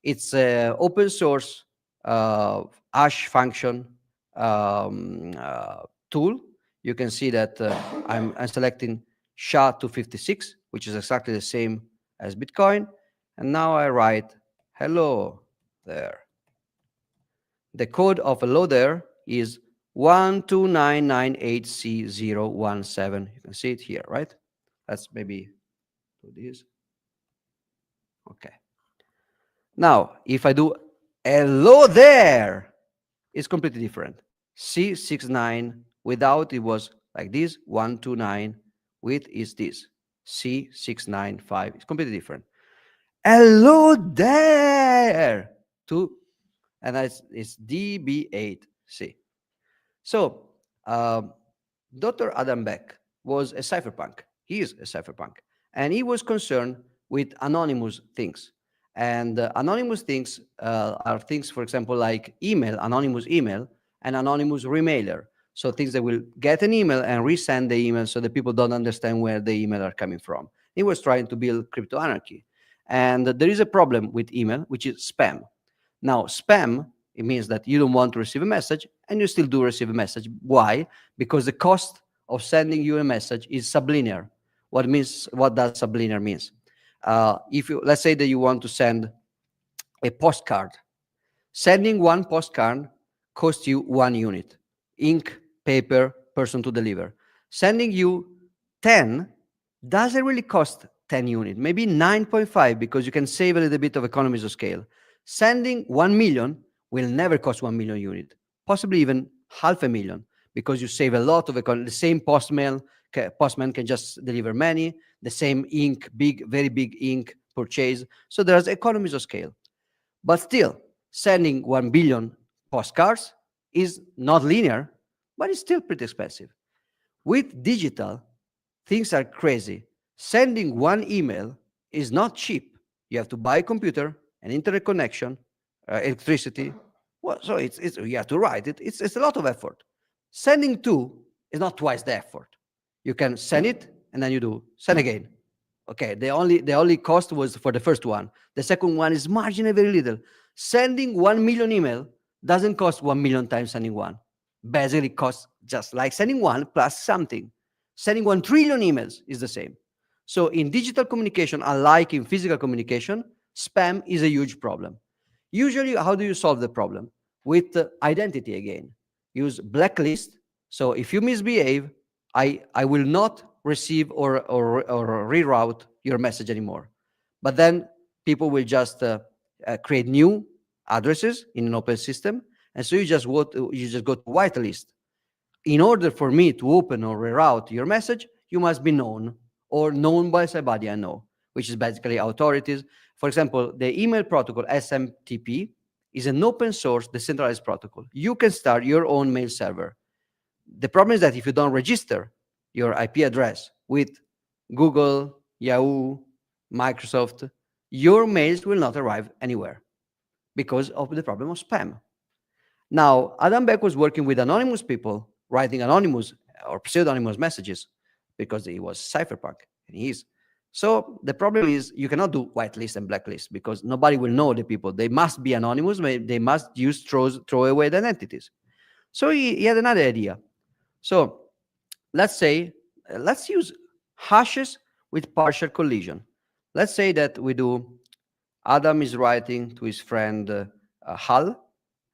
It's an open source hash function tool. You can see that I'm selecting SHA-256, which is exactly the same as Bitcoin. And now I write hello there. The code of hello there is 12998C017. You can see it here, right? Let's maybe do this. Okay. Now, if I do hello there, it's completely different. C69 without it was like this, 129 with is this, C695. It's completely different. Hello there, and it's DB8C. So, Dr. Adam Beck was a cypherpunk. He is a cypherpunk. And he was concerned with anonymous things. And anonymous things are things, for example, like email, anonymous email, and anonymous remailer. So things that will get an email and resend the email so that people don't understand where the email are coming from. He was trying to build crypto anarchy. And there is a problem with email, which is spam. Now, spam, it means that you don't want to receive a message and you still do receive a message. Why? Because the cost of sending you a message is sublinear. What does sublinear means? If you, let's say that you want to send a postcard, sending one postcard costs you 1 unit, ink, paper, person to deliver. Sending you 10 doesn't really cost 10 units, maybe 9.5 because you can save a little bit of economies of scale. Sending 1 million will never cost 1 million units, possibly even 500,000 because you save a lot of economy. The same postman can just deliver many, the same ink, very big ink purchase. So there's economies of scale. But still, sending 1 billion postcards is not linear, but it's still pretty expensive. With digital, things are crazy. Sending one email is not cheap. You have to buy a computer, an internet connection, electricity. Well, so you have to write it. It's a lot of effort. Sending two is not twice the effort. You can send it and then you do send again. Okay, the only cost was for the first one. The second one is marginally very little. Sending 1 million email doesn't cost 1 million times sending one. Basically, costs just like sending one plus something. Sending 1 trillion emails is the same. So in digital communication, unlike in physical communication, spam is a huge problem. Usually, how do you solve the problem? With identity again. Use blacklist. So if you misbehave, I will not receive or reroute your message anymore. But then people will just create new addresses in an open system. And so you just go to whitelist. In order for me to open or reroute your message, you must be known or known by somebody I know, which is basically authorities. For example, the email protocol SMTP is an open source decentralized protocol. You can start your own mail server. The problem is that if you don't register your IP address with Google, Yahoo, Microsoft, your mails will not arrive anywhere because of the problem of spam. Now, Adam Beck was working with anonymous people, writing anonymous or pseudonymous messages because he was cypherpunk, and he is. So the problem is you cannot do whitelist and blacklist because nobody will know the people. They must be anonymous. They must use throwaway identities. So he had another idea. So let's use hashes with partial collision. Let's say that we do Adam is writing to his friend Hal,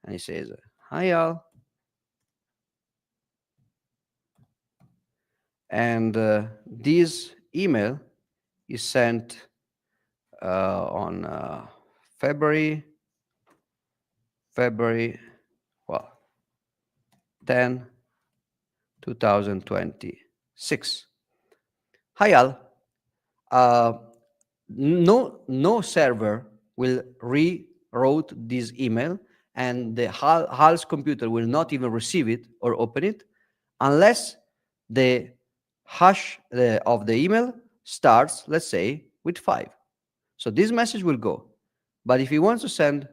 and he says, "Hi Hal," and this email is sent on February, well, 10, 2026. Hi Al, uh, no server will reroute this email, and the Hal's computer will not even receive it or open it unless the hash of the email starts, let's say, with 5. So this message will go. But if he wants to send,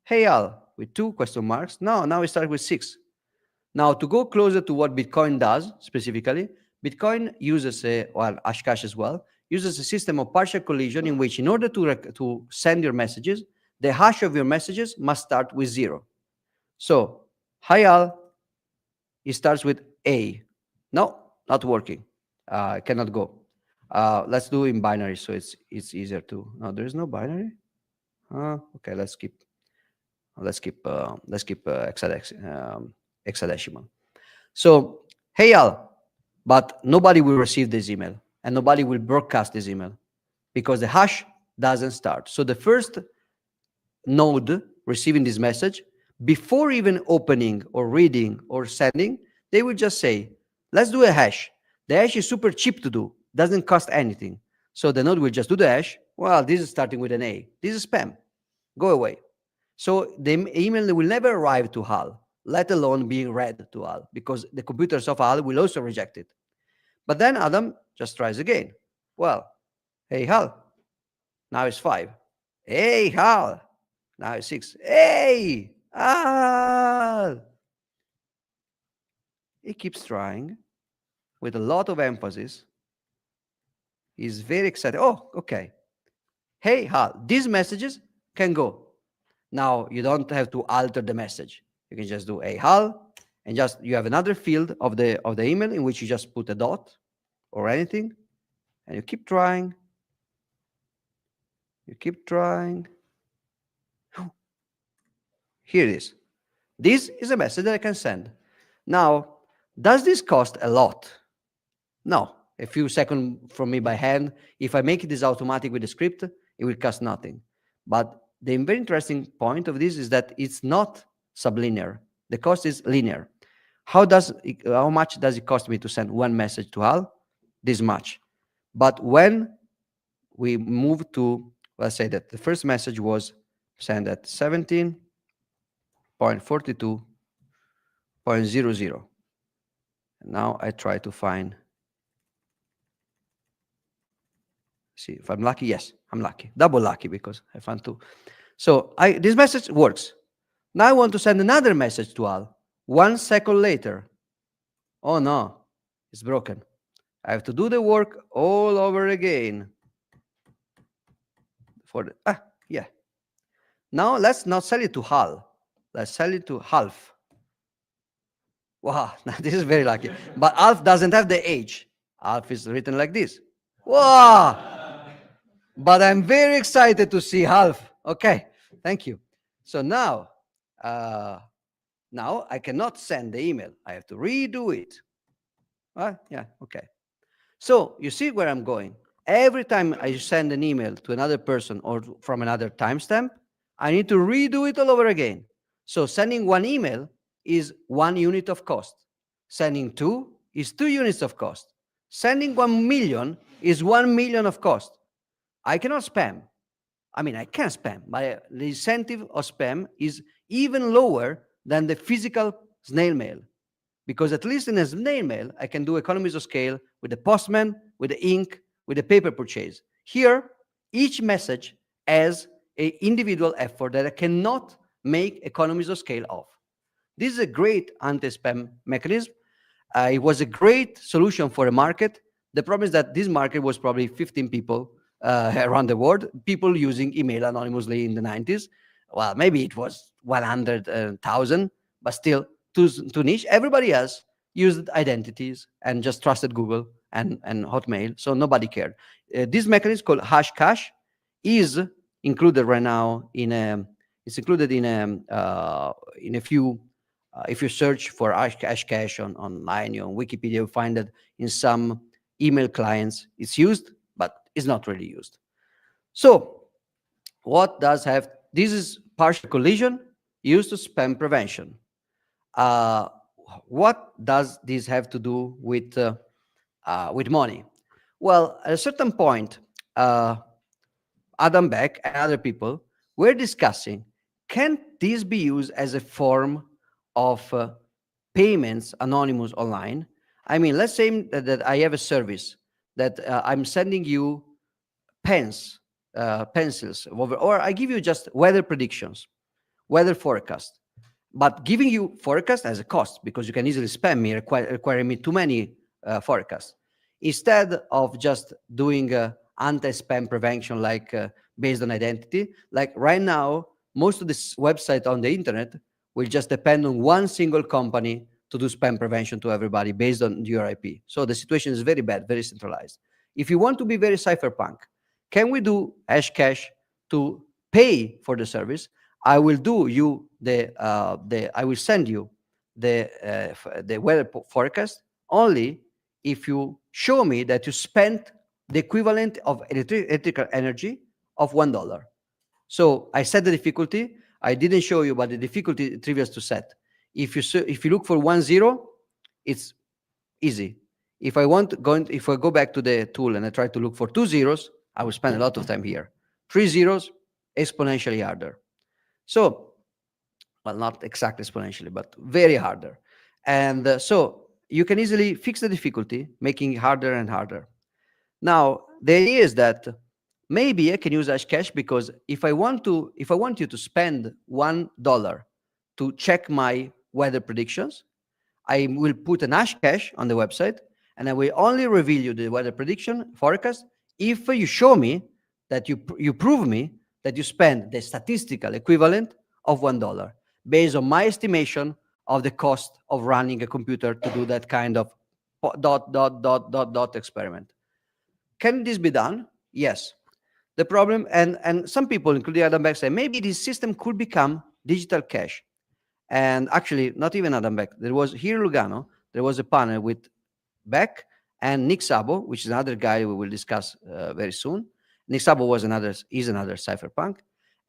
"Hey Al," with 2 question marks, now it starts with 6. Now, to go closer to what Bitcoin does specifically, Bitcoin uses well, Hashcash as well, uses a system of partial collision in which, in order to send your messages, the hash of your messages must start with 0. So, "Hi Al," it starts with A. No, not working. Cannot go. Let's do in binary so it's easier to. No, there is no binary. Okay, let's keep hexadecimal. So, "Hey Al," but nobody will receive this email and nobody will broadcast this email because the hash doesn't start. So the first node receiving this message, before even opening or reading or sending, they will just say, "Let's do a hash." The hash is super cheap to do, doesn't cost anything. So the node will just do the hash. Well, this is starting with an A. This is spam. Go away. So the email will never arrive to Hal, let alone being read to Hal, because the computers of Hal will also reject it. But then Adam just tries again. Well, "Hey Hal," now it's 5. "Hey Hal," now it's 6. "Hey Hal." He keeps trying with a lot of emphasis. He's very excited. "Oh, okay. Hey Hal, these messages can go." Now you don't have to alter the message. You can just do "Hey Hal," and just you have another field of the email in which you just put a dot or anything, and you keep trying. You keep trying. Here it is. This is a message that I can send. Now, does this cost a lot? No. A few seconds from me by hand. If I make this automatic with the script, it will cost nothing. But the very interesting point of this is that it's not sublinear. The cost is linear. How much does it cost me to send one message to Hal? This much. But when we move to, let's say that the first message was sent at 17.42.00, Now I try to find, see if I'm lucky. Yes, I'm lucky. Double lucky because I found two. So this message works. Now I want to send another message to Al. 1 second later. Oh no, it's broken. I have to do the work all over again. Yeah. Now let's not sell it to Hal. Let's sell it to Half. Wow, now this is very lucky. But Alf doesn't have the H. Alf is written like this. Wow! But I'm very excited to see Half. Okay, thank you. So uh, now I cannot send the email. I have to redo it. Yeah, okay. So you see where I'm going. Every time I send an email to another person or from another timestamp, I need to redo it all over again. So sending one email is 1 unit of cost. Sending two is 2 units of cost. Sending 1 million is 1 million of cost. I cannot spam. I mean, I can spam, but the incentive of spam is even lower than the physical snail mail. Because at least in a snail mail, I can do economies of scale with the postman, with the ink, with the paper purchase. Here, each message has an individual effort that I cannot make economies of scale of. This is a great anti-spam mechanism. It was a great solution for a market. The problem is that this market was probably 15 people around the world, people using email anonymously in the 90s. Well, maybe it was 100,000, but still too niche. Everybody else used identities and just trusted Google and Hotmail, so nobody cared. This mechanism called Hashcash is included right now it's included in a few if you search for Hashcash online on Wikipedia, you find that in some email clients it's used, but it's not really used. So what does have, this is partial collision used to spam prevention. What does this have to do with money? Well, at a certain point, Adam Beck and other people were discussing, can this be used as a form of payments anonymous online? I mean, let's say that I have a service that I'm sending you pencils, or I give you just weather predictions, weather forecast, but giving you forecast as a cost because you can easily spam me, requiring me too many forecasts. Instead of just doing anti-spam prevention like based on identity, like right now, most of this website on the internet will just depend on one single company to do spam prevention to everybody based on your IP. So the situation is very bad, very centralized. If you want to be very cypherpunk, can we do Hashcash to pay for the service? I will do you I will send you the weather forecast only if you show me that you spent the equivalent of electrical energy of $1. So I set the difficulty. I didn't show you, but the difficulty trivial to set. If you look for 10, it's easy. If I go back to the tool and I try to look for 2 zeros, I will spend a lot of time here. 3 zeros, exponentially harder. So, well, not exactly exponentially, but very harder. And so you can easily fix the difficulty, making it harder and harder. Now, the idea is that maybe I can use Hashcash because if I want you to spend $1 to check my weather predictions, I will put an Hashcash on the website, and I will only reveal you the weather prediction forecast if you show me that you prove me that you spend the statistical equivalent of $1 based on my estimation of the cost of running a computer to do that kind of dot experiment. Can this be done? Yes. The problem, and some people, including Adam Beck, say maybe this system could become digital cash. And actually, not even Adam Beck. There was here in Lugano, there was a panel with Beck and Nick Szabo, which is another guy we will discuss very soon. Nick Szabo is another cypherpunk.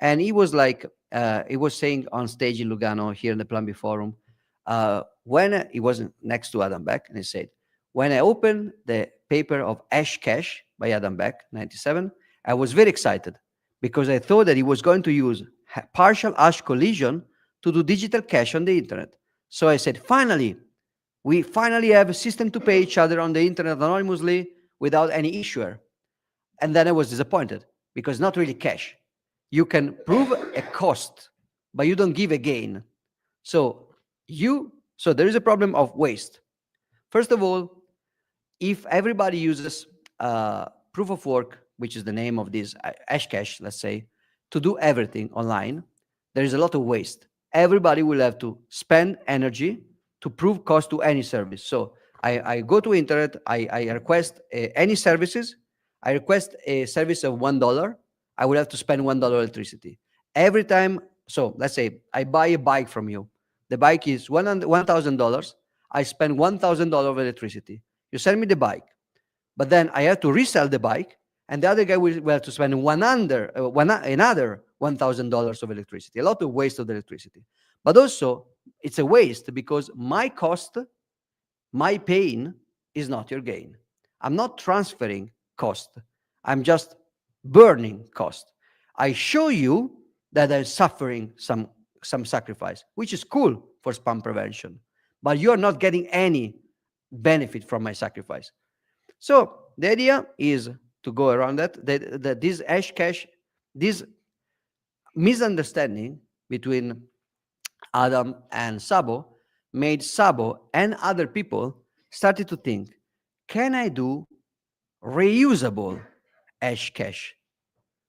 And he was he was saying on stage in Lugano here in the Plan B forum, when he was next to Adam Beck, and he said, when I opened the paper of Hashcash by Adam Beck, 97, I was very excited because I thought that he was going to use partial hash collision to do digital cash on the internet. So I said, finally, We finally have a system to pay each other on the internet anonymously without any issuer. And then I was disappointed because not really cash. You can prove a cost, but you don't give a gain. So so there is a problem of waste. First of all, if everybody uses proof of work, which is the name of this Hashcash, let's say, to do everything online, there is a lot of waste. Everybody will have to spend energy to prove cost to any service. So I go to internet, I request any services. I request a service of $1. I will have to spend $1 electricity every time. So let's say I buy a bike from you. The bike is $1,000. I spend $1,000 of electricity. You send me the bike, but then I have to resell the bike, and the other guy will have to spend another $1,000 of electricity. A lot of waste of electricity, but also it's a waste because my cost, my pain is not your gain. I'm not transferring cost. I'm just burning cost. I show you that I'm suffering some sacrifice, which is cool for spam prevention, but you are not getting any benefit from my sacrifice. So the idea is to go around that this Hashcash, this misunderstanding between Adam and Sabo made Sabo and other people started to think, can I do reusable Hashcash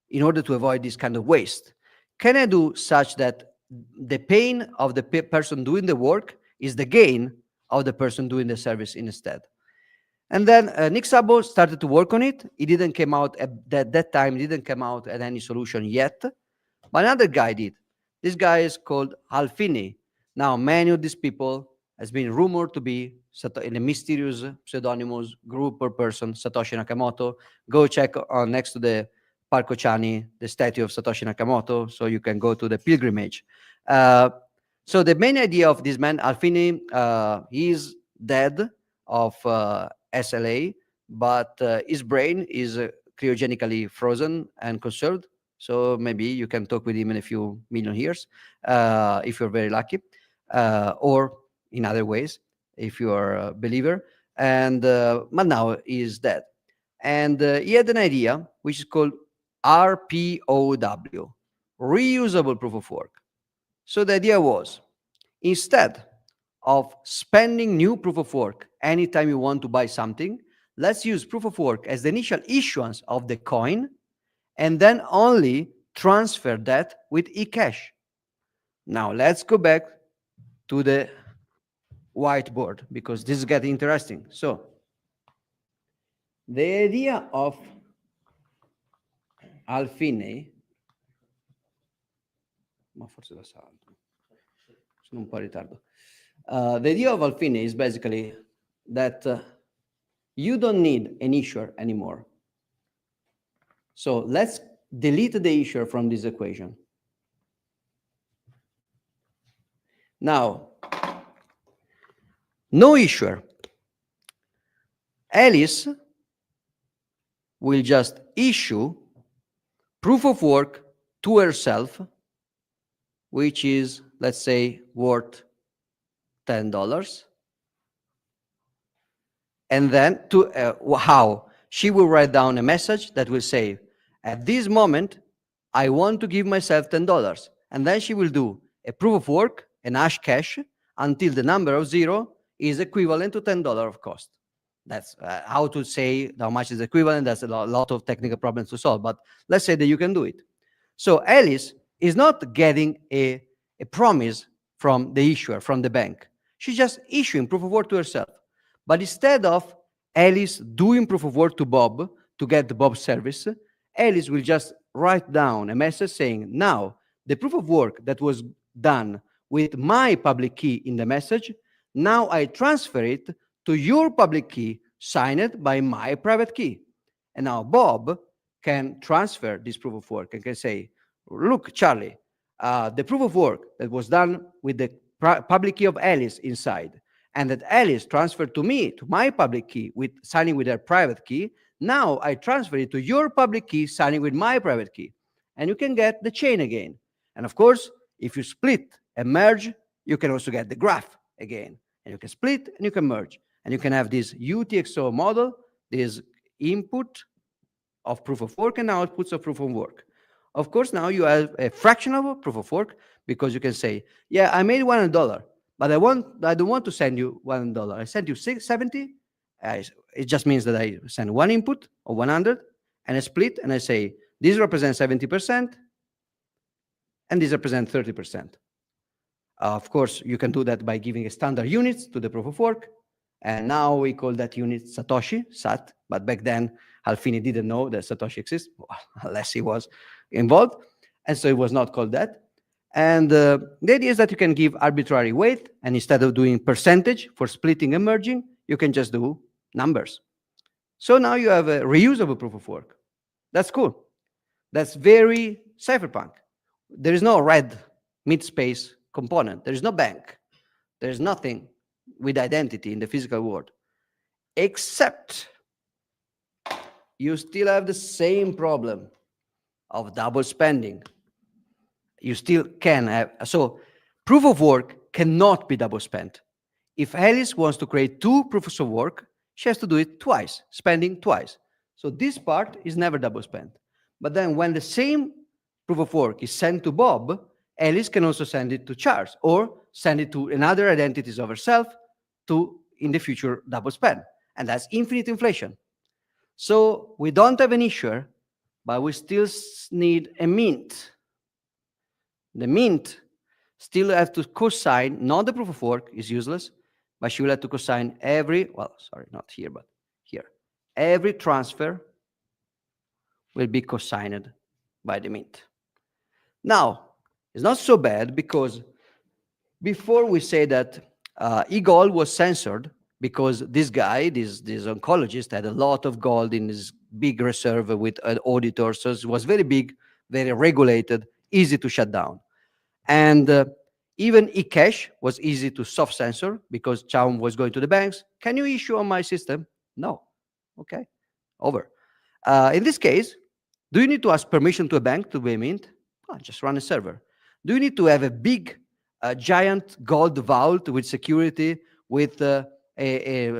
in order to avoid this kind of waste? Can I do such that the pain of the person doing the work is the gain of the person doing the service instead? And then Nick Szabo started to work on it. It didn't come out at that time. It didn't come out at any solution yet. But another guy did. This guy is called Al Finney. Now, many of these people has been rumored to be in a mysterious pseudonymous group or person, Satoshi Nakamoto. Go check on next to the Parco Chani, the statue of Satoshi Nakamoto, so you can go to the pilgrimage. So the main idea of this man, Al Finney, he is dead of SLA, but his brain is cryogenically frozen and conserved. So maybe you can talk with him in a few million years if you're very lucky, or in other ways if you are a believer. And but now he is dead, and he had an idea which is called RPOW, reusable proof of work. So the idea was, instead of spending new proof of work anytime you want to buy something, let's use proof of work as the initial issuance of the coin, and then only transfer that with eCash. Now let's go back to the whiteboard because this is getting interesting. So the idea of Al Finney, ma forse da salto, sono un po' in ritardo. The idea of Al Finney is basically that you don't need an issuer anymore. So let's delete the issuer from this equation. Now, no issuer. Alice will just issue proof of work to herself, which is, let's say, worth $10. And then how? She will write down a message that will say, at this moment, I want to give myself $10. And then she will do a proof of work, an Hashcash, until the number of 0 is equivalent to $10 of cost. That's how to say how much is equivalent. That's a lot of technical problems to solve, but let's say that you can do it. So Alice is not getting a promise from the issuer, from the bank. She's just issuing proof of work to herself. But instead of Alice doing proof of work to Bob to get the Bob service, Alice will just write down a message saying, now, the proof of work that was done with my public key in the message, now I transfer it to your public key signed by my private key. And now Bob can transfer this proof of work and can say, look, Charlie, the proof of work that was done with the public key of Alice inside, and that Alice transferred to me, to my public key, with signing with her private key, now I transfer it to your public key, signing with my private key. And you can get the chain again. And of course, if you split and merge, you can also get the graph again. and you can split, and you can merge. And you can have this UTXO model, this input of proof of work and outputs of proof of work. Of course, now you have a fraction of a proof of work because you can say, yeah, I made $100, but I don't want to send you $100. I sent you 70. It just means that I send one input of 100 and I split and I say, this represents 70% and this represents 30%. Of course, you can do that by giving a standard units to the proof of work. And now we call that unit Satoshi, SAT. But back then, Alfini didn't know that Satoshi exists, unless he was involved. And so it was not called that. And the idea is that you can give arbitrary weight. And instead of doing percentage for splitting and merging, you can just do numbers. So now you have a reusable proof of work. That's cool. That's very cypherpunk. There is no red mid-space component. There is no bank. There is nothing with identity in the physical world, except you still have the same problem of double spending. You still can have, so proof of work cannot be double spent. If Alice wants to create two proofs of work, she has to do it twice, spending twice. So this part is never double spent. But then when the same proof of work is sent to Bob, Alice can also send it to Charles or send it to another identities of herself to, in the future, double spend. And that's infinite inflation. So we don't have an issuer, but we still need a mint. The mint still have to cosign, not the proof of work is useless, but she will have to cosign every, well, sorry, not here, but here. Every transfer will be cosigned by the mint. Now, it's not so bad because before we say that e-gold was censored because this guy, this oncologist, had a lot of gold in his big reserve with an auditor, so it was very big, very regulated, easy to shut down. And even e-cash was easy to soft censor because Chaum was going to the banks. Can you issue on my system? No. Okay, over. In this case, do you need to ask permission to a bank to be a mint? Oh, just run a server. Do you need to have a big, giant gold vault with security, with a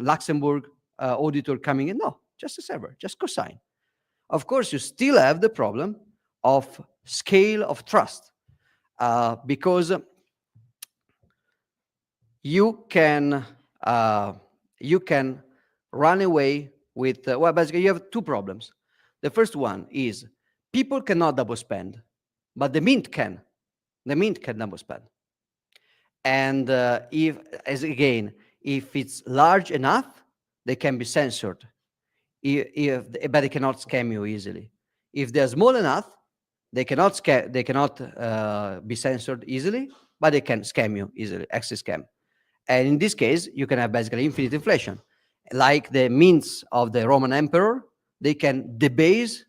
Luxembourg auditor coming in? No, just a server, just cosign. Of course, you still have the problem of scale of trust because you can run away with, well, basically you have two problems. The first one is people cannot double spend, but the mint can. The mint can double spend. And if it's large enough, they can be censored, but they cannot scam you easily. If they're small enough, they cannot be censored easily, but they can scam you easily, access scam. And in this case, you can have basically infinite inflation. Like the mints of the Roman emperor, they can debase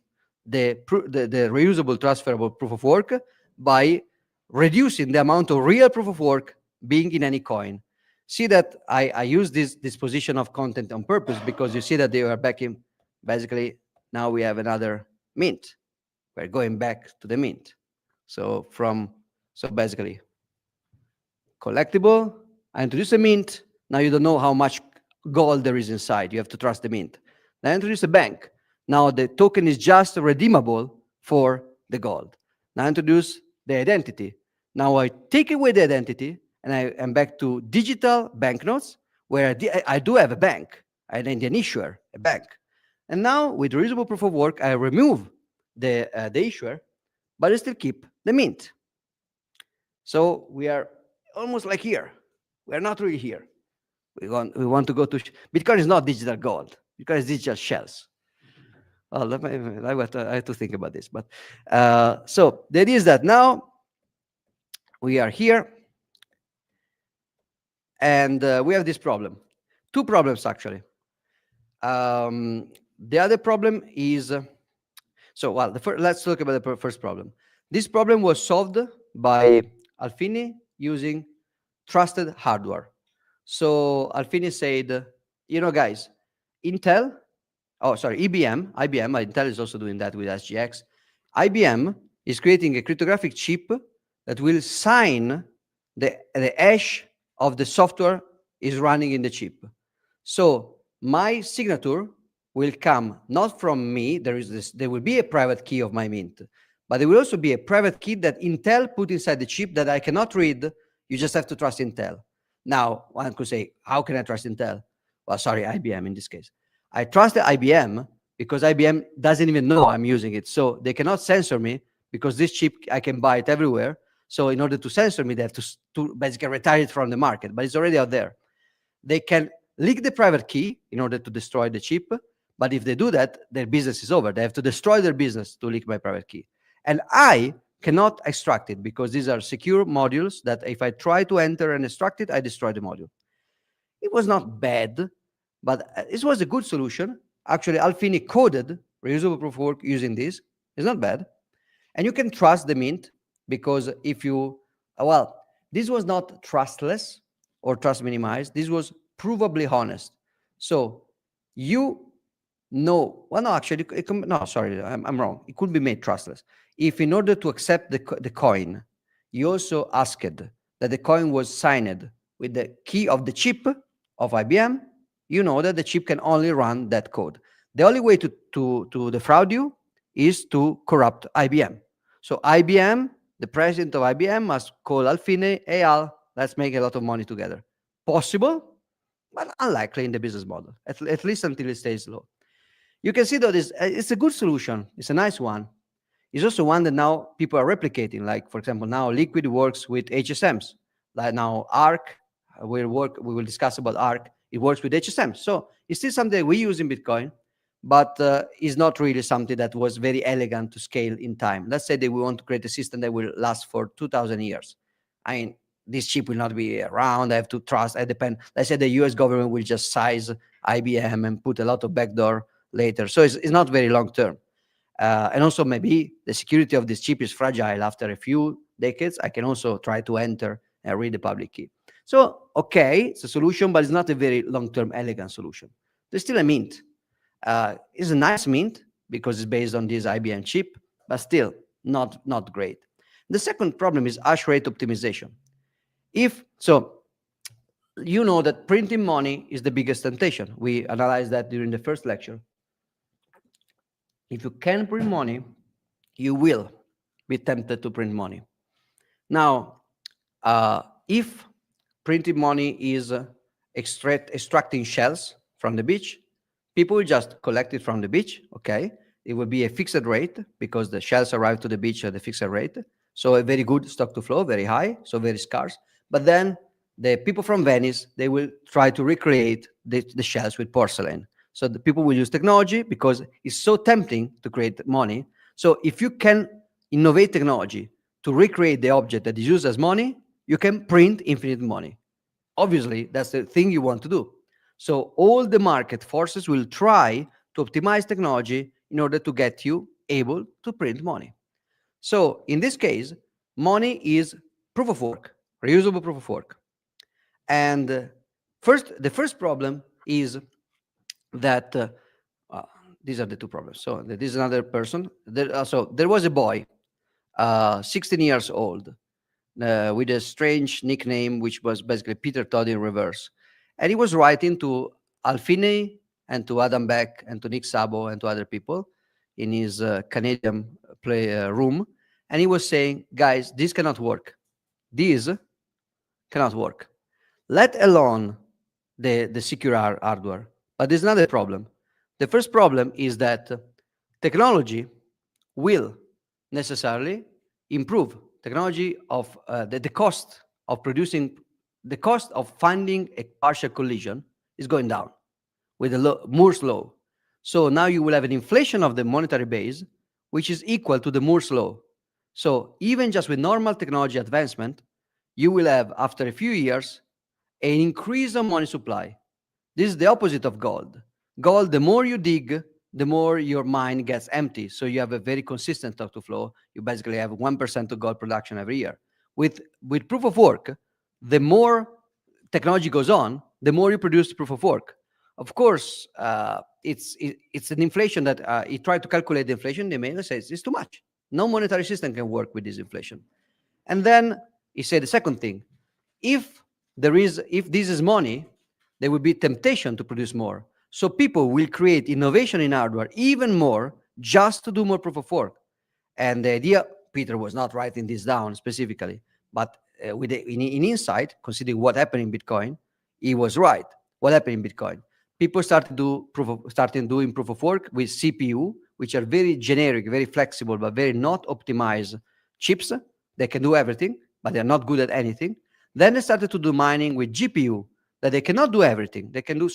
the reusable transferable proof of work by reducing the amount of real proof of work being in any coin. See that I use this disposition of content on purpose because you see that they are back in, basically, now we have another mint. We're going back to the mint. So basically, collectible, I introduce a mint. Now you don't know how much gold there is inside. You have to trust the mint. Then I introduce a bank. Now the token is just redeemable for the gold. Now I introduce the identity. Now I take away the identity and I am back to digital banknotes where I do have a bank. I need an issuer, a bank. And now with reusable proof of work, I remove the issuer, but I still keep the mint. So we are almost like here. We are not really here. We want to go to Bitcoin is not digital gold. Bitcoin is digital shells. Well, I have to think about this. But so the idea is that now we are here, and we have this problem. Two problems actually. The other problem is let's look about the first problem. This problem was solved by Alfini using trusted hardware. So Alfini said, guys, IBM, Intel is also doing that with SGX. IBM is creating a cryptographic chip that will sign the hash of the software is running in the chip. So my signature will come not from me. There will be a private key of my mint, but there will also be a private key that Intel put inside the chip that I cannot read. You just have to trust Intel. Now, one could say, how can I trust Intel? Well, sorry, IBM in this case. I trust the IBM because IBM doesn't even know I'm using it. So they cannot censor me because this chip, I can buy it everywhere. So in order to censor me, they have to basically retire it from the market, but it's already out there. They can leak the private key in order to destroy the chip. But if they do that, their business is over. They have to destroy their business to leak my private key. And I cannot extract it because these are secure modules that if I try to enter and extract it, I destroy the module. It was not bad, but this was a good solution. Actually, Alfini coded reusable proof of work using this. It's not bad. And you can trust the mint because if you, well, this was not trustless or trust minimized. This was provably honest. So you know, well, no, actually, no, sorry, I'm wrong. It could be made trustless. If in order to accept the coin, you also asked that the coin was signed with the key of the chip of IBM, you know that the chip can only run that code. The only way to defraud you is to corrupt IBM. So IBM, the president of IBM must call Alfine, hey Al, let's make a lot of money together. Possible, but unlikely in the business model, at least until it stays low. You can see that it's a good solution. It's a nice one. It's also one that now people are replicating. Like, for example, now Liquid works with HSMs. Like now ARC, we will discuss about ARC. It works with HSMs. So it's still something we use in Bitcoin, but it's not really something that was very elegant to scale in time. Let's say that we want to create a system that will last for 2,000 years. I mean, this chip will not be around. I have to trust. I depend. Let's say the US government will just size IBM and put a lot of backdoor later. So it's not very long term. And also maybe the security of this chip is fragile. After a few decades, I can also try to enter and read the public key. So, okay, it's a solution, but it's not a very long-term elegant solution. There's still a mint. It's a nice mint because it's based on this IBM chip, but still not great. The second problem is hash rate optimization. You know that printing money is the biggest temptation. We analyzed that during the first lecture. If you can print money, you will be tempted to print money. Now, if printing money is extracting shells from the beach, people will just collect it from the beach, okay? It will be a fixed rate because the shells arrive to the beach at a fixed rate. So a very good stock to flow, very high, so very scarce. But then the people from Venice, they will try to recreate the shells with porcelain. So the people will use technology because it's so tempting to create money. So if you can innovate technology to recreate the object that is used as money, you can print infinite money. Obviously, that's the thing you want to do. So all the market forces will try to optimize technology in order to get you able to print money. So in this case, money is proof of work, reusable proof of work. And the first problem is that these are the two problems. So this is another person. There was a boy, 16 years old, with a strange nickname, which was basically Peter Todd in reverse. And he was writing to Alfine and to Adam Beck and to Nick Szabo and to other people in his Canadian room. And he was saying, guys, this cannot work. This cannot work, let alone the secure hardware. But there's another problem. The first problem is that technology will necessarily improve. Technology of the cost of producing, the cost of finding a partial collision is going down with the Moore's law. So now you will have an inflation of the monetary base, which is equal to the Moore's law. So even just with normal technology advancement, you will have, after a few years, an increase of money supply. This is the opposite of gold. Gold, the more you dig, the more your mine gets empty. So you have a very consistent stock to flow. You basically have 1% of gold production every year. With proof of work, the more technology goes on, the more you produce proof of work. Of course, it's an inflation that he tried to calculate the inflation. The mail says it's too much. No monetary system can work with this inflation. And then he said the second thing, if there is, if this is money, there will be temptation to produce more. So people will create innovation in hardware even more just to do more proof of work. And the idea, Peter was not writing this down specifically, but in insight, considering what happened in Bitcoin, he was right. What happened in Bitcoin? People started doing proof of work with CPU, which are very generic, very flexible, but very not optimized chips. They can do everything, but they're not good at anything. Then they started to do mining with GPU, that they cannot do everything. They can do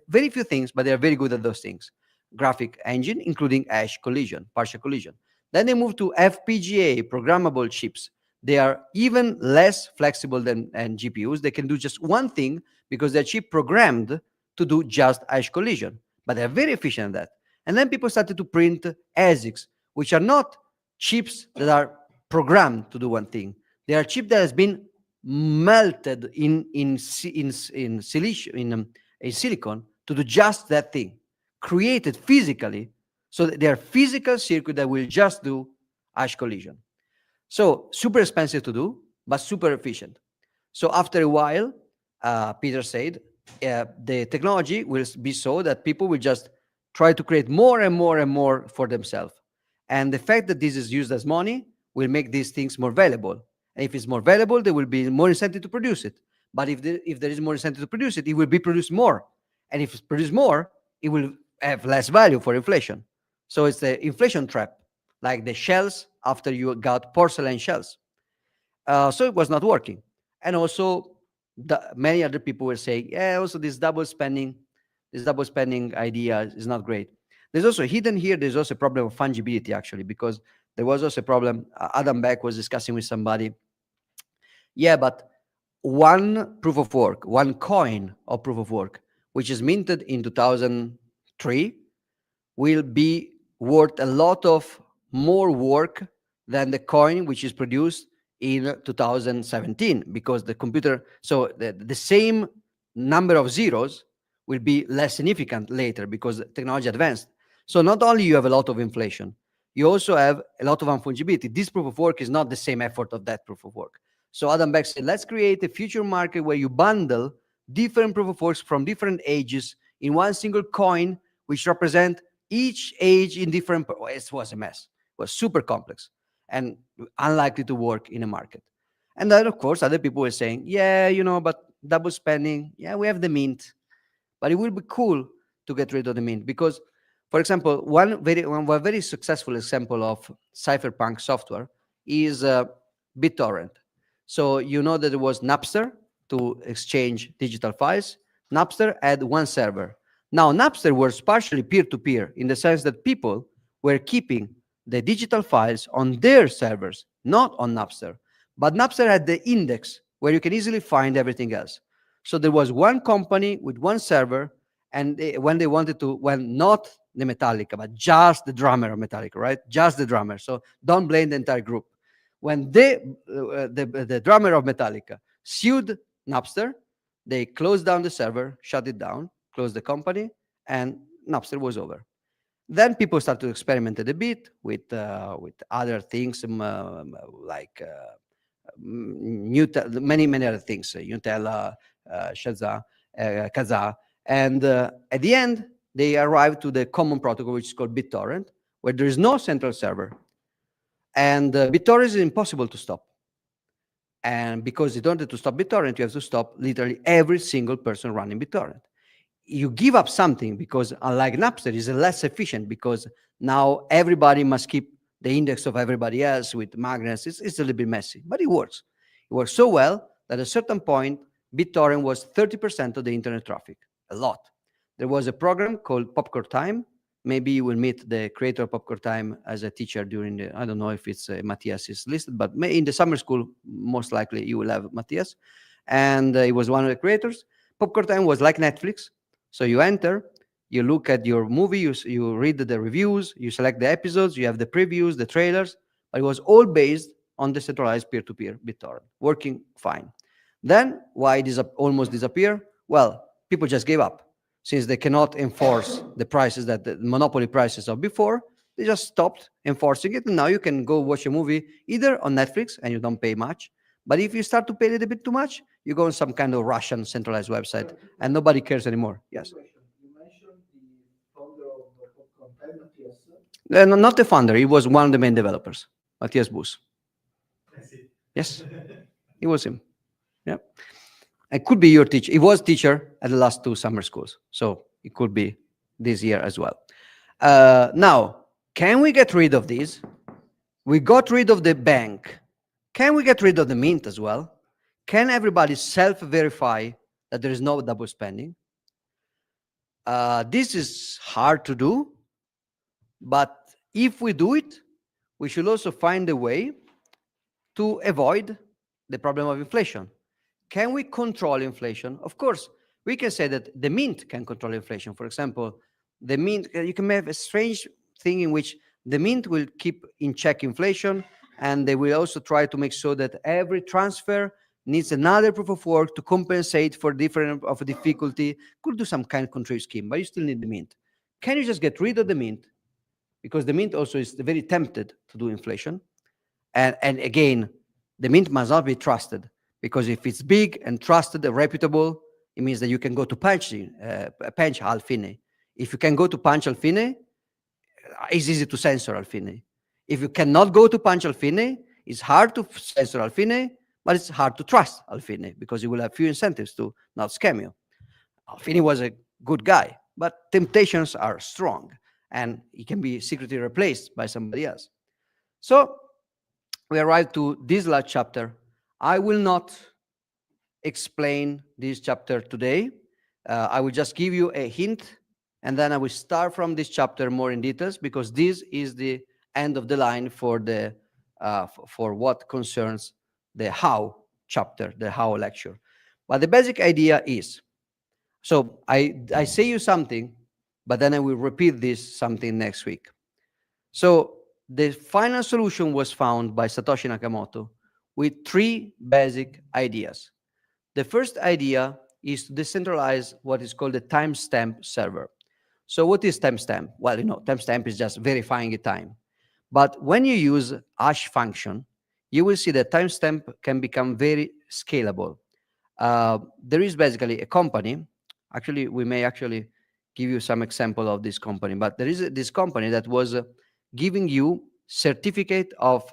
very few things, but they're very good at those things. Graphic engine, including hash collision, partial collision. Then they move to FPGA, programmable chips. They are even less flexible than GPUs. They can do just one thing because they're chip programmed to do just hash collision, but they're very efficient at that. And then people started to print ASICs, which are not chips that are programmed to do one thing. They are chips that has been melted in silicon to do just that thing, created physically, so that they are physical circuit that will just do hash collision. So super expensive to do, but super efficient. So after a while, Peter said, the technology will be so that people will just try to create more and more and more for themselves. And the fact that this is used as money will make these things more valuable. And if it's more valuable, there will be more incentive to produce it. But if there is more incentive to produce it, it will be produced more. And if it's produced more, it will have less value for inflation. So it's the inflation trap, like the shells after you got porcelain shells. So it was not working. And also, many other people were saying, yeah, also this double spending idea is not great. There's also hidden here, there's also a problem of fungibility, actually, because there was also a problem. Adam Beck was discussing with somebody. Yeah, but one proof of work, one coin of proof of work, which is minted in 2003, will be worth a lot of more work than the coin which is produced in 2017, because the computer, so the same number of zeros will be less significant later because technology advanced. So not only you have a lot of inflation, you also have a lot of unfungibility. This proof of work is not the same effort of that proof of work. So Adam Beck said, let's create a future market where you bundle different proof of works from different ages in one single coin, which represent each age in different. It was a mess. It was super complex and unlikely to work in a market. And then, of course, other people were saying, yeah, but double spending, yeah, we have the mint, but it will be cool to get rid of the mint because, for example, one very successful example of cypherpunk software is BitTorrent. So you know that there was Napster to exchange digital files. Napster had one server. Now, Napster was partially peer-to-peer in the sense that people were keeping the digital files on their servers, not on Napster. But Napster had the index where you can easily find everything else. So there was one company with one server, and when they wanted to, when not the Metallica, but just the drummer of Metallica, right? Just the drummer. So don't blame the entire group. When the drummer of Metallica sued Napster, they closed down the server, shut it down, closed the company, and Napster was over. Then people started to experiment a bit with other things like many other things, Nutella, Shazza, Kazaa, and at the end they arrived to the common protocol which is called BitTorrent, where there is no central server, and BitTorrent is impossible to stop. And because in order to stop BitTorrent, you have to stop literally every single person running BitTorrent. You give up something because, unlike Napster, is less efficient because now everybody must keep the index of everybody else with magnets. It's a little bit messy, but it works. It works so well that at a certain point, BitTorrent was 30% of the internet traffic, a lot. There was a program called Popcorn Time. Maybe you will meet the creator of Popcorn Time as a teacher during the, I don't know if it's Matthias is listed, but in the summer school, most likely you will have Matthias. And he was one of the creators. Popcorn Time was like Netflix. So you enter, you look at your movie, you read the reviews, you select the episodes, you have the previews, the trailers, but it was all based on decentralized peer-to-peer BitTorrent, working fine. Then, why almost disappear? Well, people just gave up. Since they cannot enforce the prices that the monopoly prices of before, they just stopped enforcing it. And now you can go watch a movie either on Netflix and you don't pay much. But if you start to pay a little bit too much, You go on some kind of Russian centralized website, and nobody cares anymore. Yes. You mentioned the founder of Popcorn Time, Matthias. Not the founder. He was one of the main developers, Matthias Bus. I see. Yes, it was him. Yeah. It could be your teacher. He was teacher at the last two summer schools. So it could be this year as well. Now, can we get rid of these? We got rid of the bank. Can we get rid of the mint as well? Can everybody self-verify that there is no double spending? This is hard to do, but if we do it, we should also find a way to avoid the problem of inflation. Can we control inflation? Of course, we can say that the mint can control inflation. For example, the mint, you can have a strange thing in which the mint will keep in check inflation, and they will also try to make sure that every transfer needs another proof of work to compensate for different of difficulty. Could do some kind of control scheme, but you still need the mint. Can you just get rid of the mint? Because the mint also is very tempted to do inflation. And again, the mint must not be trusted, because if it's big and trusted and reputable, it means that you can go to punch Alfine. If you can go to punch Alfine, it's easy to censor Alfine. If you cannot go to punch Alfine, it's hard to censor Alfine, but it's hard to trust Alfine because you will have few incentives to not scam you. Alfine was a good guy, but temptations are strong and he can be secretly replaced by somebody else. So we arrive to this last chapter. I will not explain this chapter today. I will just give you a hint, and then I will start from this chapter more in details, because this is the end of the line for the for what concerns the how chapter, the how lecture. But the basic idea is, so I say you something, but then I will repeat this something next week. So the final solution was found by Satoshi Nakamoto with three basic ideas. The first idea is to decentralize what is called the timestamp server. So what is timestamp? Well, timestamp is just verifying a time. But when you use hash function, you will see that timestamp can become very scalable. There is basically a company. Actually, we may actually give you some example of this company, but there is this company that was giving you certificate of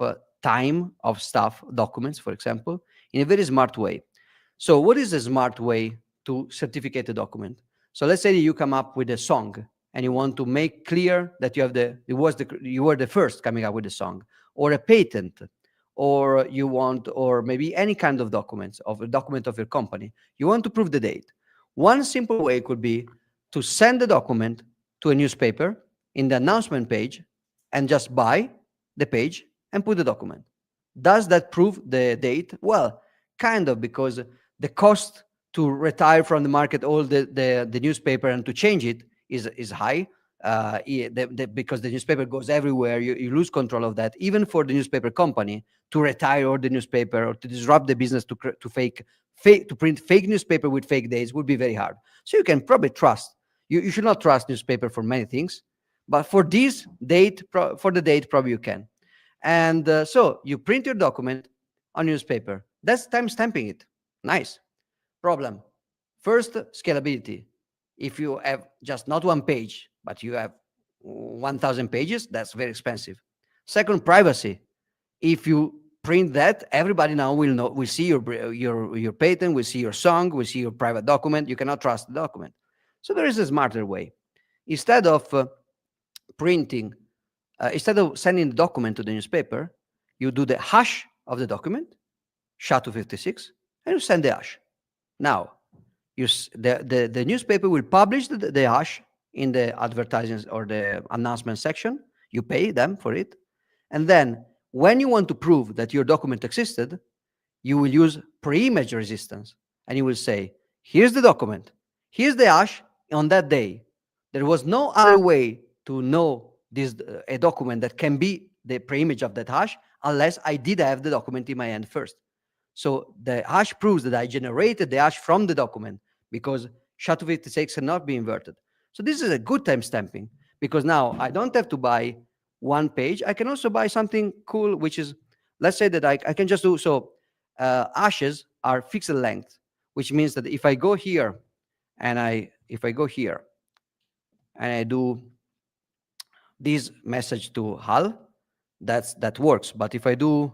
time of stuff, documents, for example, in a very smart way. So what is a smart way to certificate a document? So let's say you come up with a song and you want to make clear that you were the first coming up with the song, or a patent, or or maybe any kind of documents, of a document of your company. You want to prove the date. One simple way could be to send the document to a newspaper in the announcement page and just buy the page and put the document. Does that prove the date? Well, kind of, because the cost to retire from the market all the newspaper and to change it is high, because the newspaper goes everywhere. You lose control of that. Even for the newspaper company to retire all the newspaper or to disrupt the business to print fake newspaper with fake dates would be very hard. So you can probably trust. You should not trust newspaper for many things, but for this date, for the date, probably you can. And so you print your document on newspaper. That's time stamping it. Nice. Problem. First, scalability. If you have just not one page, but you have 1,000 pages, that's very expensive. Second, privacy. If you print that, everybody now will see your patent, will see your song, will see your private document. You cannot trust the document. So there is a smarter way. Instead of instead of sending the document to the newspaper, you do the hash of the document, SHA-256, and you send the hash. Now, the newspaper will publish the hash in the advertising or the announcement section. You pay them for it. And then when you want to prove that your document existed, you will use pre-image resistance. And you will say, here's the document. Here's the hash on that day. There was no other way to know this a document that can be the pre-image of that hash unless I did have the document in my hand first. So the hash proves that I generated the hash from the document, because SHA-256 cannot be inverted. So this is a good time stamping, because now I don't have to buy one page. I can also buy something cool, which is, let's say that I can just do, so hashes are fixed length. which means that if I go here and if I go here and I do this message to HAL, that works. But if I do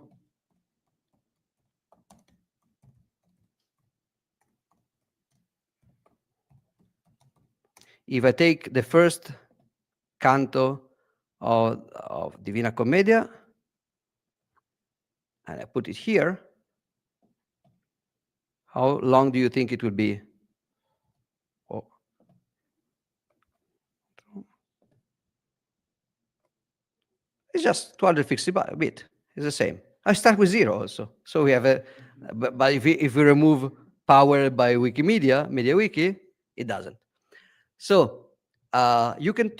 if I take the first canto of Divina Commedia and I put it here, how long do you think it will be? Oh. It's just 250 bit. It's the same. I start with 0 also. So we have a, but if we remove power by Wikimedia, MediaWiki, it doesn't. So you can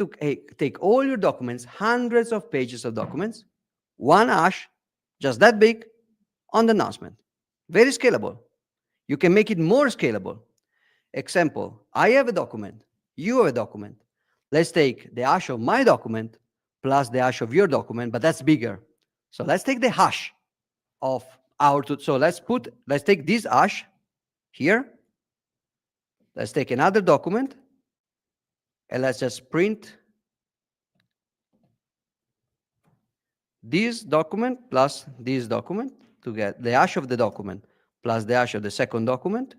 take all your documents, hundreds of pages of documents, one hash, just that big, on the announcement. Very scalable. You can make it more scalable. Example, I have a document, you have a document. Let's take the hash of my document plus the hash of your document, but that's bigger. So let's take the hash of our, so let's take this hash here. Let's take another document and let's just print this document plus this document to get the hash of the document plus the hash of the second document.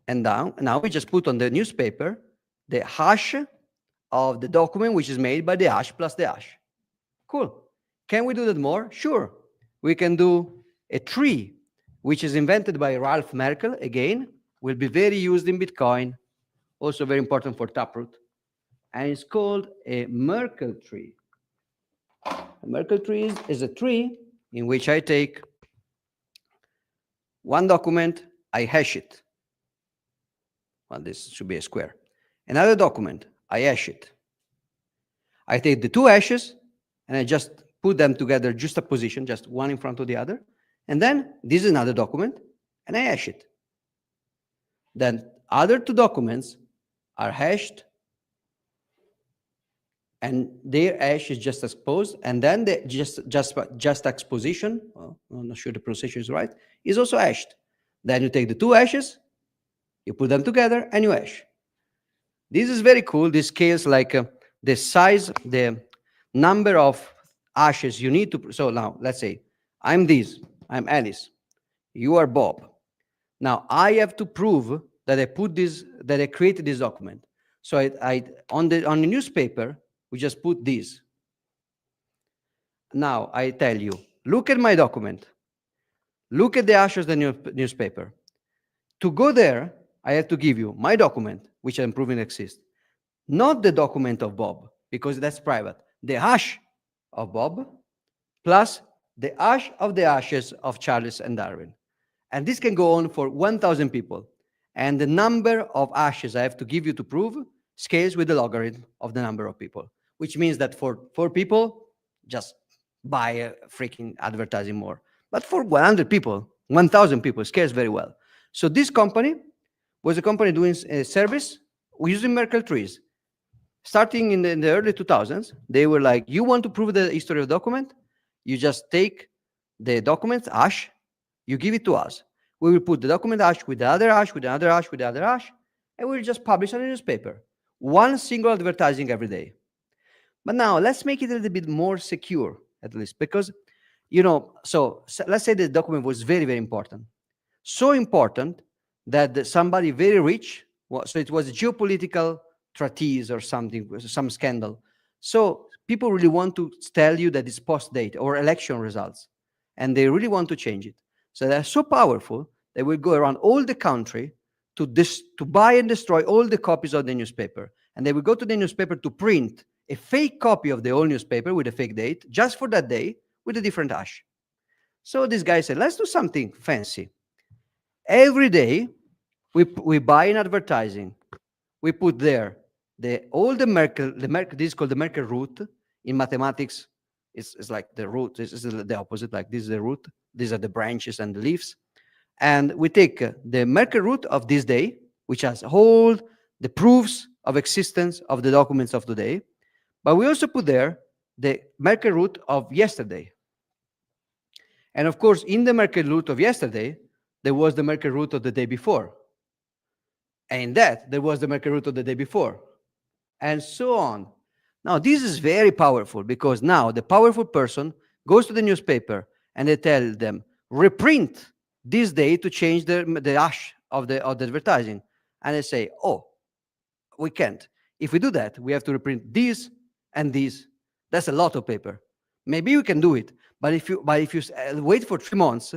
And now we just put on the newspaper the hash of the document, which is made by the hash plus the hash. Cool. Can we do that more? Sure. We can do a tree, which is invented by Ralph Merkel. Again, will be very used in Bitcoin. Also very important for Taproot. And it's called a Merkle tree. A Merkle tree is a tree in which I take one document, I hash it. Well, this should be a square. Another document, I hash it. I take the two hashes and I just put them together, juxtaposition, just one in front of the other. And then this is another document and I hash it. Then other two documents are hashed and their hash is just exposed. And then the just exposition, well, I'm not sure the pronunciation is right, is also hashed. Then you take the two hashes, you put them together and you hash. This is very cool. This scales like the size, the number of hashes you need to. So now let's say I'm Alice, you are Bob. Now I have to prove that I created this document. So on the newspaper, we just put this. Now I tell you, look at my document. Look at the hashes of the newspaper. To go there, I have to give you my document, which I'm proving exists. Not the document of Bob, because that's private. The hash of Bob plus the hash of the hashes of Charles and Darwin. And this can go on for 1,000 people. And the number of hashes I have to give you to prove scales with the logarithm of the number of people, which means that for 4 people, just buy a freaking advertising more. But for 100 people, 1,000 people, scales very well. So this company was a company doing a service using Merkle trees. Starting in the early 2000s, they were like, you want to prove the history of the document? You just take the document hash, you give it to us. We will put the document hash with the other hash, with another hash, with the other hash, and we'll just publish on a newspaper. One single advertising every day. But now let's make it a little bit more secure, at least, because, so let's say the document was very, very important. So important that somebody very rich, so it was a geopolitical treatise or something, some scandal. So people really want to tell you that it's post-date or election results, and they really want to change it. So they're so powerful, they will go around all the country to buy and destroy all the copies of the newspaper. And they will go to the newspaper to print a fake copy of the old newspaper with a fake date, just for that day, with a different hash. So this guy said, let's do something fancy. Every day, we buy an advertising. We put there this is called the Merkle root. In mathematics, it's like the root. This is the opposite, like this is the root. These are the branches and the leaves. And we take the Merkle root of this day, which has all the proofs of existence of the documents of today. But we also put there the Merkle root of yesterday. And of course, in the Merkle root of yesterday, there was the market route of the day before. And in that, there was the market route of the day before, and so on. Now, this is very powerful because now the powerful person goes to the newspaper and they tell them, reprint this day to change the hash of the advertising. And they say, oh, we can't. If we do that, we have to reprint this and this. That's a lot of paper. Maybe we can do it, but if you wait for 3 months,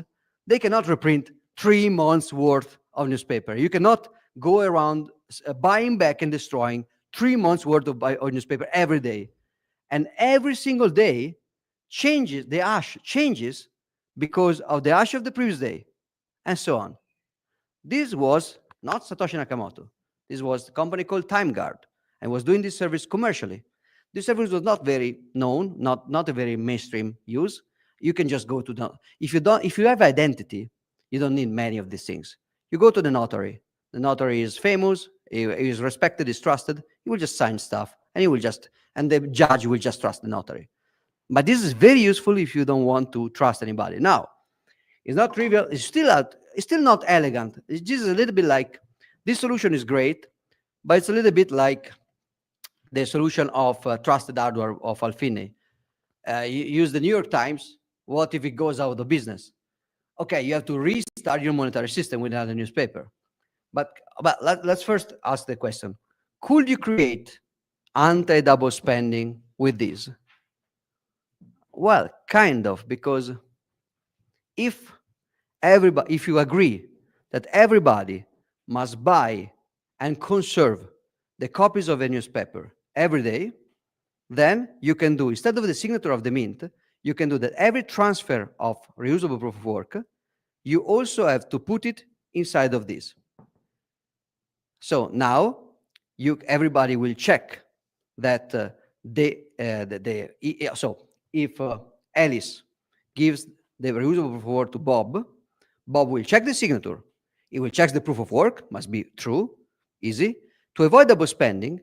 they cannot reprint 3 months worth of newspaper. You cannot go around buying back and destroying 3 months worth of newspaper every day, and every single day changes. The hash changes because of the hash of the previous day, and so on. This was not Satoshi Nakamoto. This was a company called TimeGuard and was doing this service commercially. This service was not very known, not a very mainstream use. You can just go to the, if you have identity, you don't need many of these things. You go to the notary. The notary is famous, he is respected, is trusted. He will just sign stuff, and and the judge will just trust the notary. But this is very useful if you don't want to trust anybody. Now, it's not trivial. It's still not elegant. It's just a little bit like, this solution is great, but it's a little bit like the solution of trusted hardware of Alfine. You use the New York Times. What if it goes out of business? Okay, you have to restart your monetary system with another newspaper. But let's first ask the question: could you create anti-double spending with this? Well, kind of, because if you agree that everybody must buy and conserve the copies of a newspaper every day, then you can do, instead of the signature of the mint, you can do that every transfer of reusable proof of work, you also have to put it inside of this. So now everybody will check that so if Alice gives the reusable proof of work to Bob, Bob will check the signature. He will check the proof of work, must be true, easy. To avoid double spending,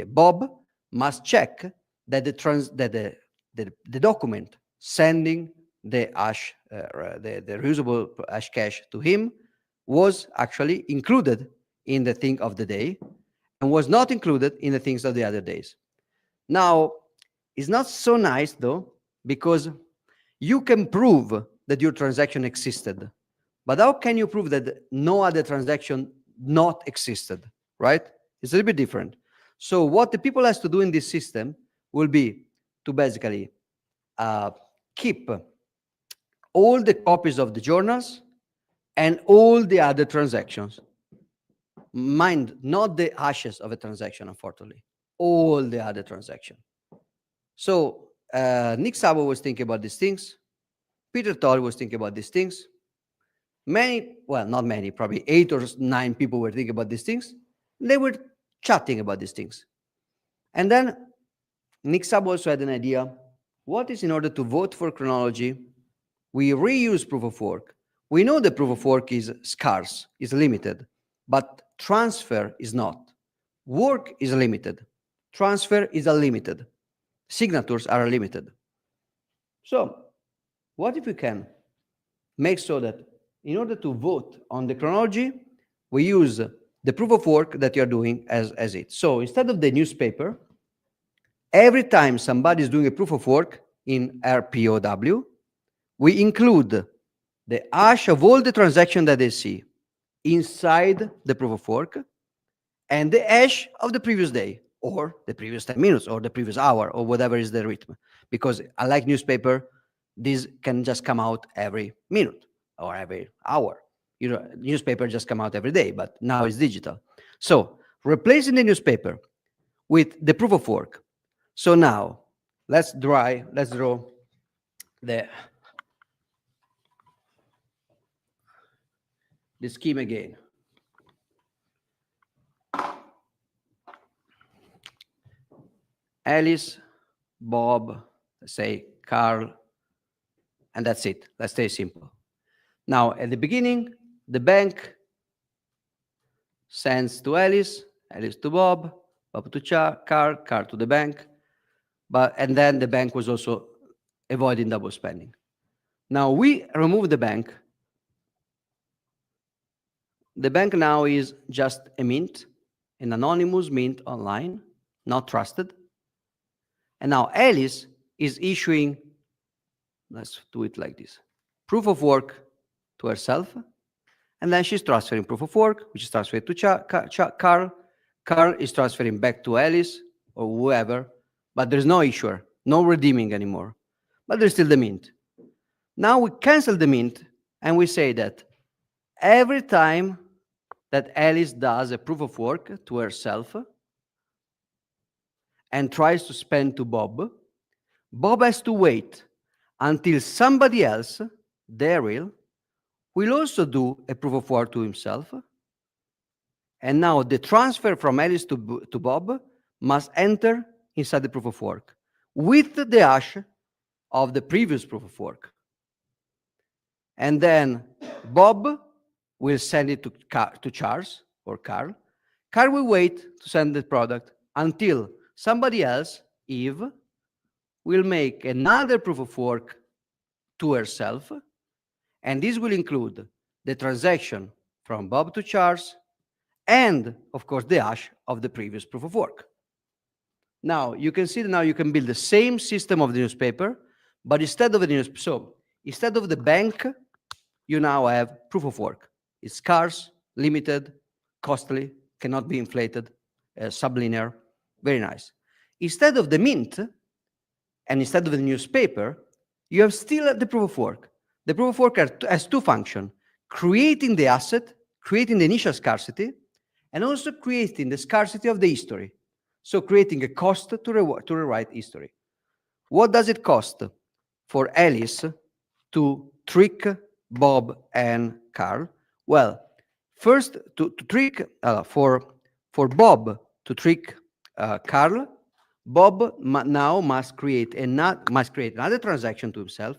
Bob must check that the document sending the hash, the reusable hash cache to him was actually included in the thing of the day and was not included in the things of the other days. Now, it's not so nice though, because you can prove that your transaction existed, but how can you prove that no other transaction not existed, right? It's a little bit different. So what the people has to do in this system will be to basically keep all the copies of the journals and all the other transactions. Mind, not the hashes of a transaction, unfortunately, all the other transactions. So Nick Szabo was thinking about these things. Peter Toll was thinking about these things. Not many, probably 8 or 9 people were thinking about these things. They were chatting about these things. And then Nick Szabo also had an idea. What is, in order to vote for chronology, we reuse proof of work. We know the proof of work is scarce, is limited, but transfer is not. Work is limited. Transfer is unlimited. Signatures are limited. So what if we can make so that in order to vote on the chronology, we use the proof of work that you're doing as it. So instead of the newspaper, every time somebody is doing a proof of work in RPOW, we include the hash of all the transactions that they see inside the proof of work and the hash of the previous day or the previous 10 minutes or the previous hour or whatever is the rhythm. Because unlike newspaper, this can just come out every minute or every hour. Newspaper just come out every day, but now it's digital. So replacing the newspaper with the proof of work. So now let's draw the scheme again. Alice, Bob, let's say Carl, and that's it. Let's stay simple. Now, at the beginning, the bank sends to Alice, Alice to Bob, Bob to Carl to the bank. And then the bank was also avoiding double spending. Now we remove the bank. The bank now is just a mint, an anonymous mint online, not trusted. And now Alice is issuing, let's do it like this, proof of work to herself. And then she's transferring proof of work, which is transferred to Carl. Carl is transferring back to Alice or whoever, but there's no issuer, no redeeming anymore. But there's still the mint. Now we cancel the mint and we say that every time that Alice does a proof of work to herself and tries to spend to Bob, Bob has to wait until somebody else, Daryl, will also do a proof of work to himself. And now the transfer from Alice to Bob must enter inside the proof of work with the hash of the previous proof of work. And then Bob will send it to Charles or Carl. Carl will wait to send the product until somebody else, Eve, will make another proof of work to herself. And this will include the transaction from Bob to Charles and, of course, the hash of the previous proof of work. Now, you can see that now you can build the same system of the newspaper, but instead of the newspaper, so instead of the bank, you now have proof of work. It's scarce, limited, costly, cannot be inflated, sublinear, very nice. Instead of the mint, and instead of the newspaper, you have still the proof of work. The proof of work has two functions: creating the asset, creating the initial scarcity, and also creating the scarcity of the history. So creating a cost to rewrite history. What does it cost for Alice to trick Bob and Carl? Well, first to trick for Bob to trick Carl, Bob now must create another transaction to himself,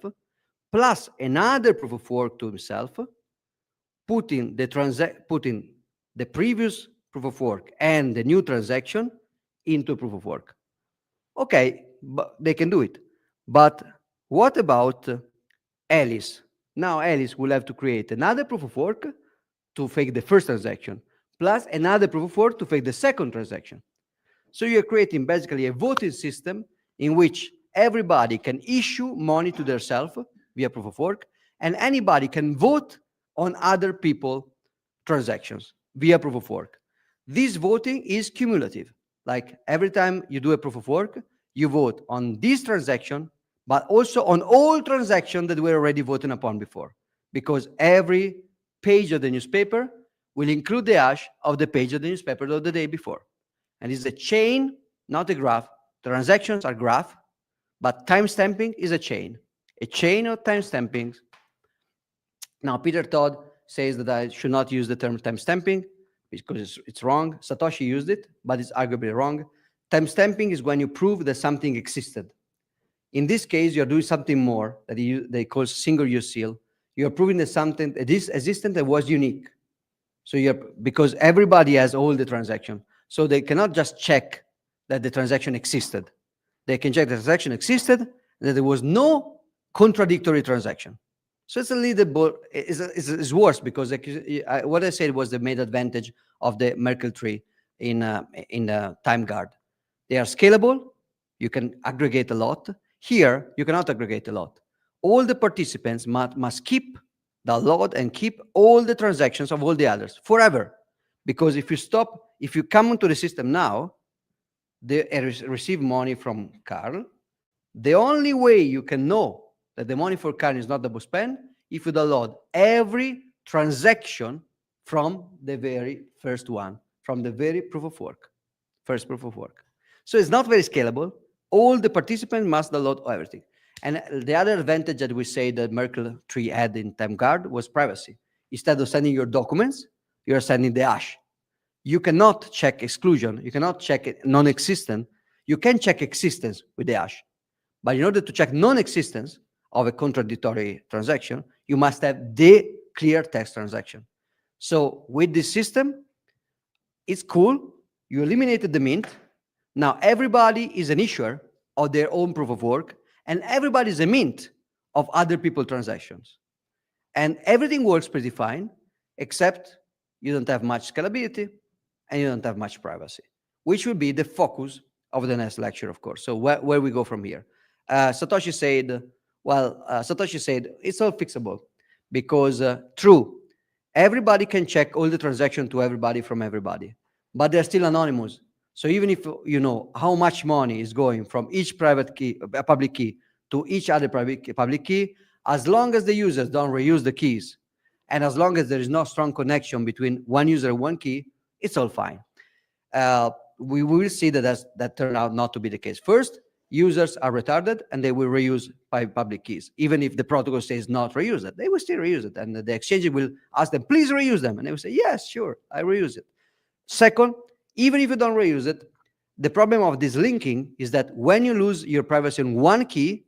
plus another proof of work to himself, putting the previous proof of work and the new transaction into proof of work. Okay, but they can do it. But what about Alice? Now Alice will have to create another proof of work to fake the first transaction, plus another proof of work to fake the second transaction. So you're creating basically a voting system in which everybody can issue money to themselves via proof of work, and anybody can vote on other people's transactions via proof of work. This voting is cumulative. Like every time you do a proof of work, you vote on this transaction, but also on all transactions that were already voted upon before, because every page of the newspaper will include the hash of the page of the newspaper of the day before. And it's a chain, not a graph. Transactions are graph, but timestamping is a chain of timestampings. Now, Peter Todd says that I should not use the term timestamping because it's wrong. Satoshi used it, but it's arguably wrong. Timestamping is when you prove that something existed. In this case, you're doing something more that they call single-use seal. You're proving that something that is existent and was unique. So because everybody has all the transaction, so they cannot just check that the transaction existed. They can check the transaction existed, that there was no contradictory transaction. So it's a little bit, it's worse because what I said was the main advantage of the Merkle tree in the time guard. They are scalable. You can aggregate a lot. Here, you cannot aggregate a lot. All the participants must keep the lot and keep all the transactions of all the others forever. Because if you come into the system now, they receive money from Carl. The only way you can know that the money for Carl is not double spend if you download every transaction from the very first one, from the very proof of work, first proof of work. So it's not very scalable. All the participants must download everything. And the other advantage that we say that Merkle tree had in TimeGuard was privacy. Instead of sending your documents, you're sending the hash. You cannot check exclusion. You cannot check non-existent. You can check existence with the hash. But in order to check non-existence of a contradictory transaction, you must have the clear text transaction. So with this system, it's cool. You eliminated the mint. Now everybody is an issuer of their own proof of work, and everybody is a mint of other people transactions. And everything works pretty fine, except you don't have much scalability and you don't have much privacy, which will be the focus of the next lecture, of course. So where we go from here? Satoshi said, Satoshi said it's all fixable because true, everybody can check all the transaction to everybody from everybody, but they're still anonymous. So even if you know how much money is going from each private key, public key, to each other public key, as long as the users don't reuse the keys, and as long as there is no strong connection between one user and one key, it's all fine. We will see that turned out not to be the case. First, users are retarded and they will reuse public keys. Even if the protocol says not reuse it, they will still reuse it. And the exchange will ask them, please reuse them. And they will say, yes, sure, I reuse it. Second, even if you don't reuse it, the problem of this linking is that when you lose your privacy on one key,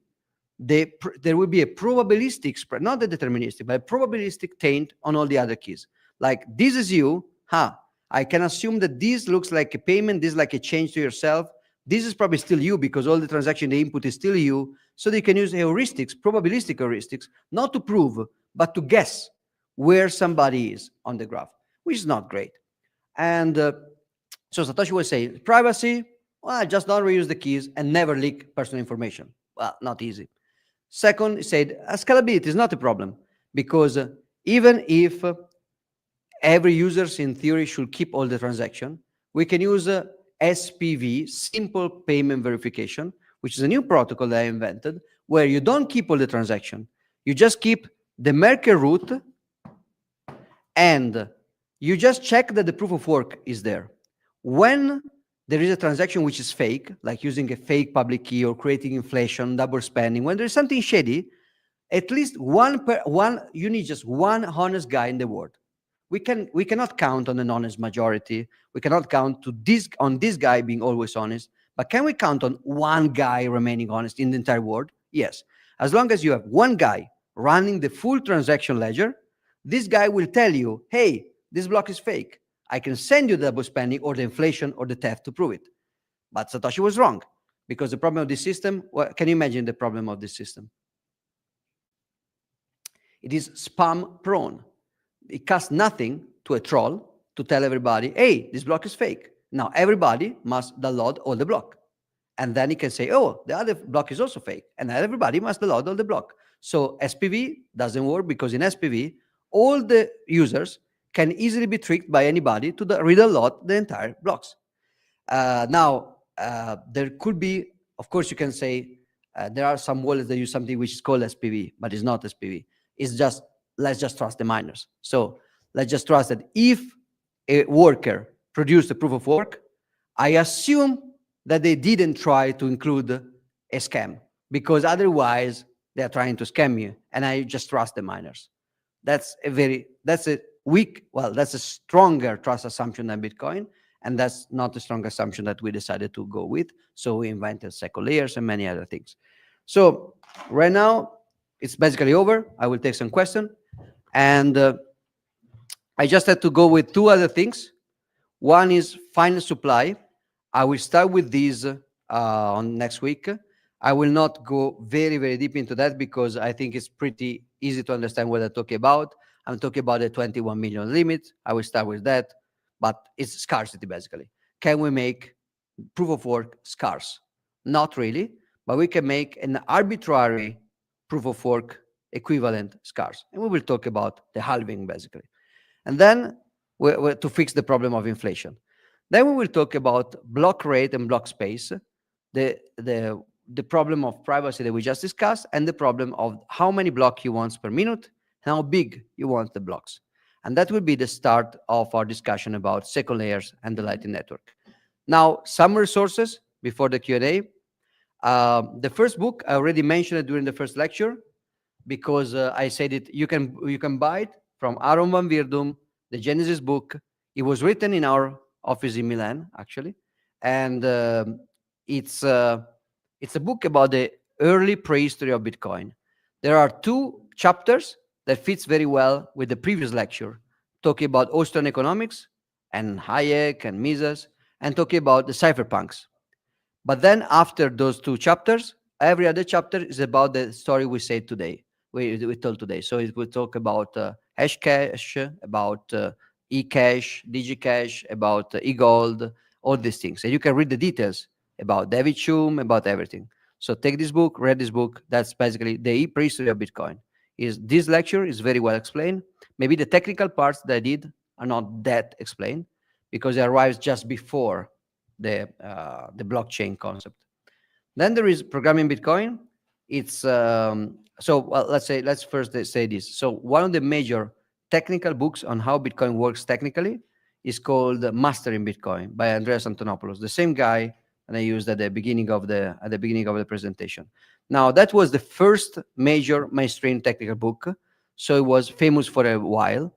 there will be a probabilistic spread, not the deterministic, but a probabilistic taint on all the other keys. Like, this is you, I can assume that this looks like a payment, this is like a change to yourself. This is probably still you because all the transaction, the input is still you. So they can use heuristics, probabilistic heuristics, not to prove, but to guess where somebody is on the graph, which is not great. And so Satoshi was saying, privacy, well, just don't reuse the keys and never leak personal information. Well, not easy. Second, he said, scalability is not a problem because even if every users in theory should keep all the transaction, we can use SPV, simple payment verification, which is a new protocol that I invented, where you don't keep all the transaction. You just keep the Merkle root and you just check that the proof of work is there. When there is a transaction which is fake, like using a fake public key or creating inflation, double spending, when there is something shady, at least you need just one honest guy in the world. We cannot count on an honest majority. We cannot count on this guy being always honest. But can we count on one guy remaining honest in the entire world? Yes. As long as you have one guy running the full transaction ledger, this guy will tell you, hey, this block is fake. I can send you the double spending or the inflation or the theft to prove it. But Satoshi was wrong because the problem of this system, well, can you imagine the problem of this system? It is spam prone. It costs nothing to a troll to tell everybody, hey, this block is fake. Now everybody must download all the block. And then he can say, oh, the other block is also fake. And then everybody must download all the block. So SPV doesn't work because in SPV, all the users can easily be tricked by anybody to redownload the entire blocks. Now, there could be, of course, you can say, there are some wallets that use something which is called SPV, but it's not SPV. It's just, let's just trust the miners. So let's just trust that if a worker produced a proof of work, I assume that they didn't try to include a scam because otherwise they're trying to scam you. And I just trust the miners. That's a stronger trust assumption than Bitcoin. And that's not a strong assumption that we decided to go with. So we invented second layers and many other things. So right now, it's basically over. I will take some questions. And I just had to go with two other things. One is final supply. I will start with these on next week. I will not go very, very deep into that because I think it's pretty easy to understand what I'm talking about. I'm talking about the 21 million limit. I will start with that, but it's scarcity basically. Can we make proof of work scarce? Not really, but we can make an arbitrary proof of work equivalent scarce. And we will talk about the halving basically. And then we're to fix the problem of inflation. Then we will talk about block rate and block space, the problem of privacy that we just discussed, and the problem of how many blocks you want per minute, and how big you want the blocks. And that will be the start of our discussion about second layers and the Lightning Network. Now, some resources before the Q&A. The first book, I already mentioned it during the first lecture, because I said it, you can buy it from Aaron Van Wirdum, the Genesis book. It was written in our office in Milan, actually. And it's a book about the early prehistory of Bitcoin. There are two chapters that fits very well with the previous lecture, talking about Austrian economics and Hayek and Mises, and talking about the cypherpunks. But then after those two chapters, every other chapter is about the story we say today. We told today. So it will talk about Hashcash, about eCash, DigiCash, about eGold, all these things. And you can read the details about David Schum, about everything. So take this book, read this book. That's basically the prehistory of Bitcoin. Is this lecture is very well explained. Maybe the technical parts that I did are not that explained because it arrives just before the blockchain concept. Then there is programming Bitcoin. It's so well, let's first say this. So one of the major technical books on how Bitcoin works technically is called Mastering Bitcoin by Andreas Antonopoulos, the same guy that I used at the beginning of the presentation. Now that was the first major mainstream technical book, so it was famous for a while.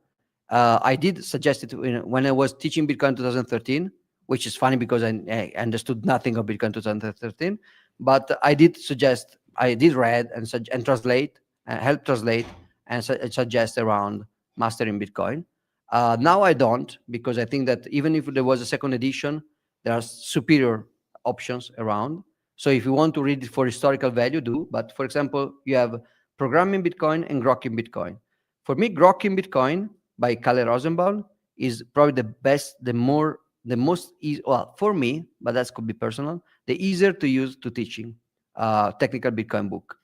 I did suggest it when I was teaching Bitcoin 2013, which is funny because I understood nothing of Bitcoin 2013. But I did suggest, I did read and translate, help translate and suggest around mastering Bitcoin. Now I don't because I think that even if there was a second edition, there are superior options around. So if you want to read it for historical value, do. But for example, you have Programming Bitcoin and Grokking Bitcoin. For me, Grokking Bitcoin by Kalle Rosenbaum is probably the best, the most easy, well, for me, but that could be personal, the easier to use to teaching technical Bitcoin book.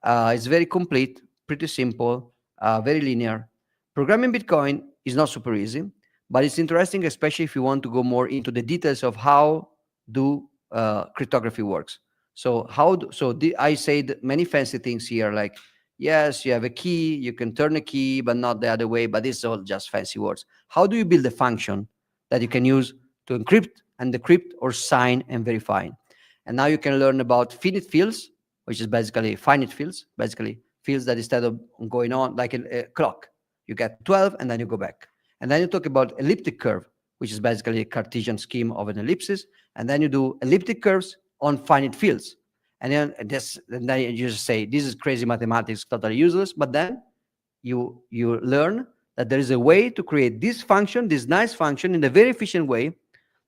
It's very complete, pretty simple, very linear. Programming Bitcoin is not super easy, but it's interesting, especially if you want to go more into the details of how do cryptography works. So I said many fancy things here, like yes, you have a key, you can turn a key, but not the other way. But it's all just fancy words. How do you build a function that you can use to encrypt and decrypt or sign and verify? And now you can learn about finite fields, which is basically finite fields, basically fields that instead of going on like a clock, you get 12 and then you go back. And then you talk about elliptic curve, which is basically a Cartesian scheme of an ellipsis. And then you do elliptic curves on finite fields. And then you just say, this is crazy mathematics, totally useless. But then you learn that there is a way to create this function, this nice function in a very efficient way,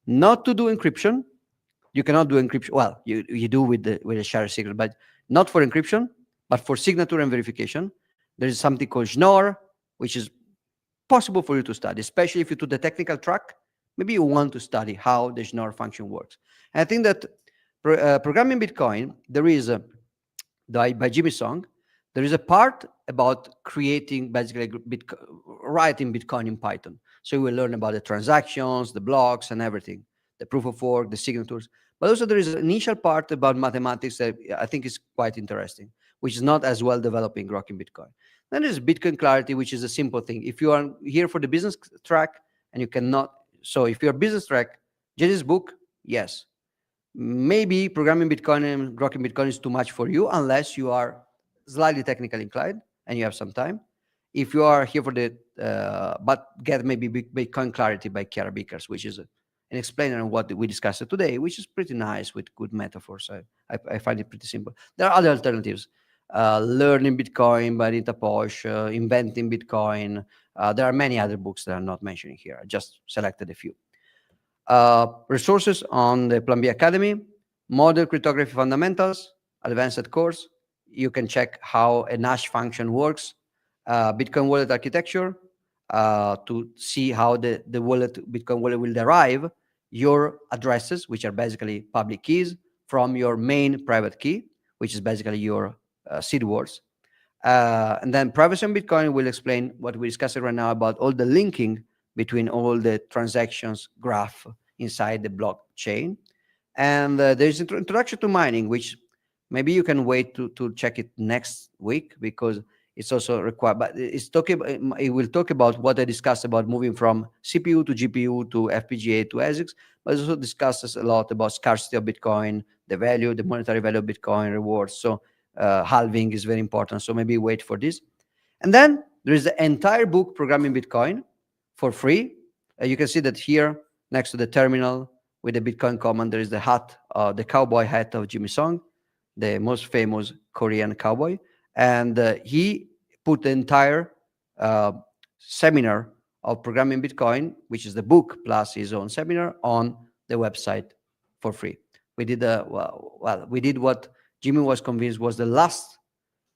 not to do encryption. You cannot do encryption. Well, you do with the shared secret, but not for encryption, but for signature and verification. There is something called Schnorr, which is possible for you to study, especially if you do the technical track. Maybe you want to study how the Schnorr function works. And I think that programming Bitcoin, there is by Jimmy Song, there is a part about creating basically writing Bitcoin in Python. So you will learn about the transactions, the blocks, and everything, the proof of work, the signatures. But also there is an initial part about mathematics that I think is quite interesting, which is not as well developed in Grok in Bitcoin. Then there's Bitcoin Clarity, which is a simple thing. If you are here for the business track and you cannot, so if you're business track, Jenny's book, yes. Maybe programming Bitcoin and grokking Bitcoin is too much for you unless you are slightly technically inclined and you have some time. If you are here for the, but get maybe Bitcoin Clarity by Chiara Bickers, which is an explainer on what we discussed today, which is pretty nice with good metaphors. I find it pretty simple. There are other alternatives. Learning Bitcoin by Anita Posch, Inventing Bitcoin. There are many other books that I'm not mentioning here. I just selected a few. Resources on the Plan B Academy, Model Cryptography Fundamentals, Advanced course. You can check how a hash function works, Bitcoin wallet architecture, to see how the Bitcoin wallet will derive your addresses, which are basically public keys, from your main private key, which is basically your seed words. And then Privacy on Bitcoin will explain what we discussed right now about all the linking between all the transactions graph inside the blockchain. And there's introduction to mining, which maybe you can wait to check it next week because it's also required. But it will talk about what I discussed about moving from CPU to GPU to FPGA to ASICs, but it also discusses a lot about scarcity of Bitcoin, the value, the monetary value of Bitcoin, rewards. So halving is very important. So maybe wait for this. And then there is the entire book, Programming Bitcoin, for free. You can see that here next to the terminal with the Bitcoin command, there is the hat, the cowboy hat of Jimmy Song, the most famous Korean cowboy. And he put the entire seminar of Programming Bitcoin, which is the book plus his own seminar, on the website for free. We did we did what Jimmy was convinced was the last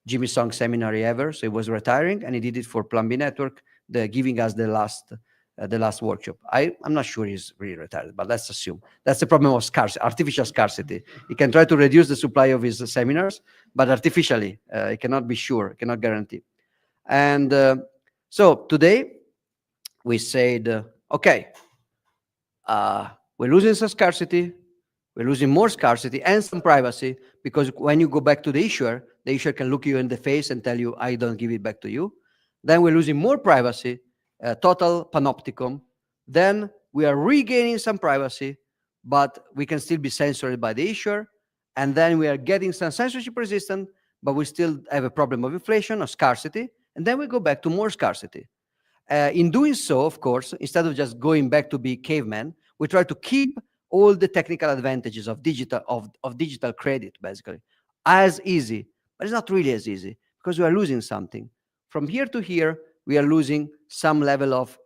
Jimmy Song seminary ever, so he was retiring, and he did it for Plan B Network, giving us the last workshop. I'm not sure he's really retired, but let's assume. That's the problem of scarcity, artificial scarcity. He can try to reduce the supply of his seminars, but artificially, he cannot be sure, cannot guarantee. And so today, we said, okay, we're losing some scarcity, we're losing more scarcity and some privacy, because when you go back to the issuer can look you in the face and tell you, I don't give it back to you. Then we're losing more privacy, total panopticon. Then we are regaining some privacy, but we can still be censored by the issuer. And then we are getting some censorship resistant, but we still have a problem of inflation or scarcity. And then we go back to more scarcity. In doing so, of course, instead of just going back to be cavemen, we try to keep all the technical advantages of digital credit, basically, as easy. But it's not really as easy, because we are losing something. From here to here, we are losing some level of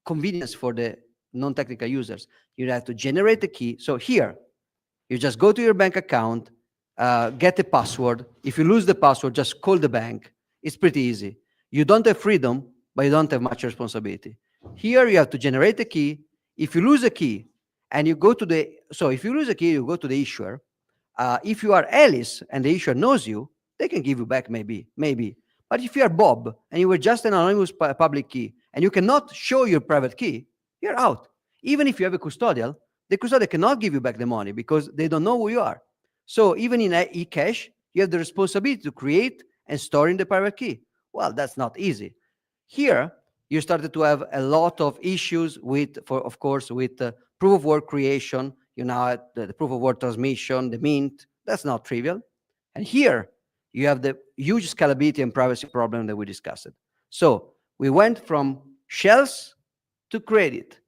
convenience for the non-technical users. You have to generate the key. So here, you just go to your bank account, get a password. If you lose the password, just call the bank. It's pretty easy. You don't have freedom, but you don't have much responsibility. Here, you have to generate a key. If you lose a key, and you go to if you lose a key, you go to the issuer. If you are Alice and the issuer knows you, they can give you back maybe. But if you are Bob and you were just an anonymous public key and you cannot show your private key, you're out. Even if you have a custodial, the custodian cannot give you back the money because they don't know who you are. So even in eCash, you have the responsibility to create and store in the private key. Well, that's not easy. Here, you started to have a lot of issues with proof of work creation, the proof of work transmission, the mint. That's not trivial. And here, you have the huge scalability and privacy problem that we discussed. So we went from shells to credit.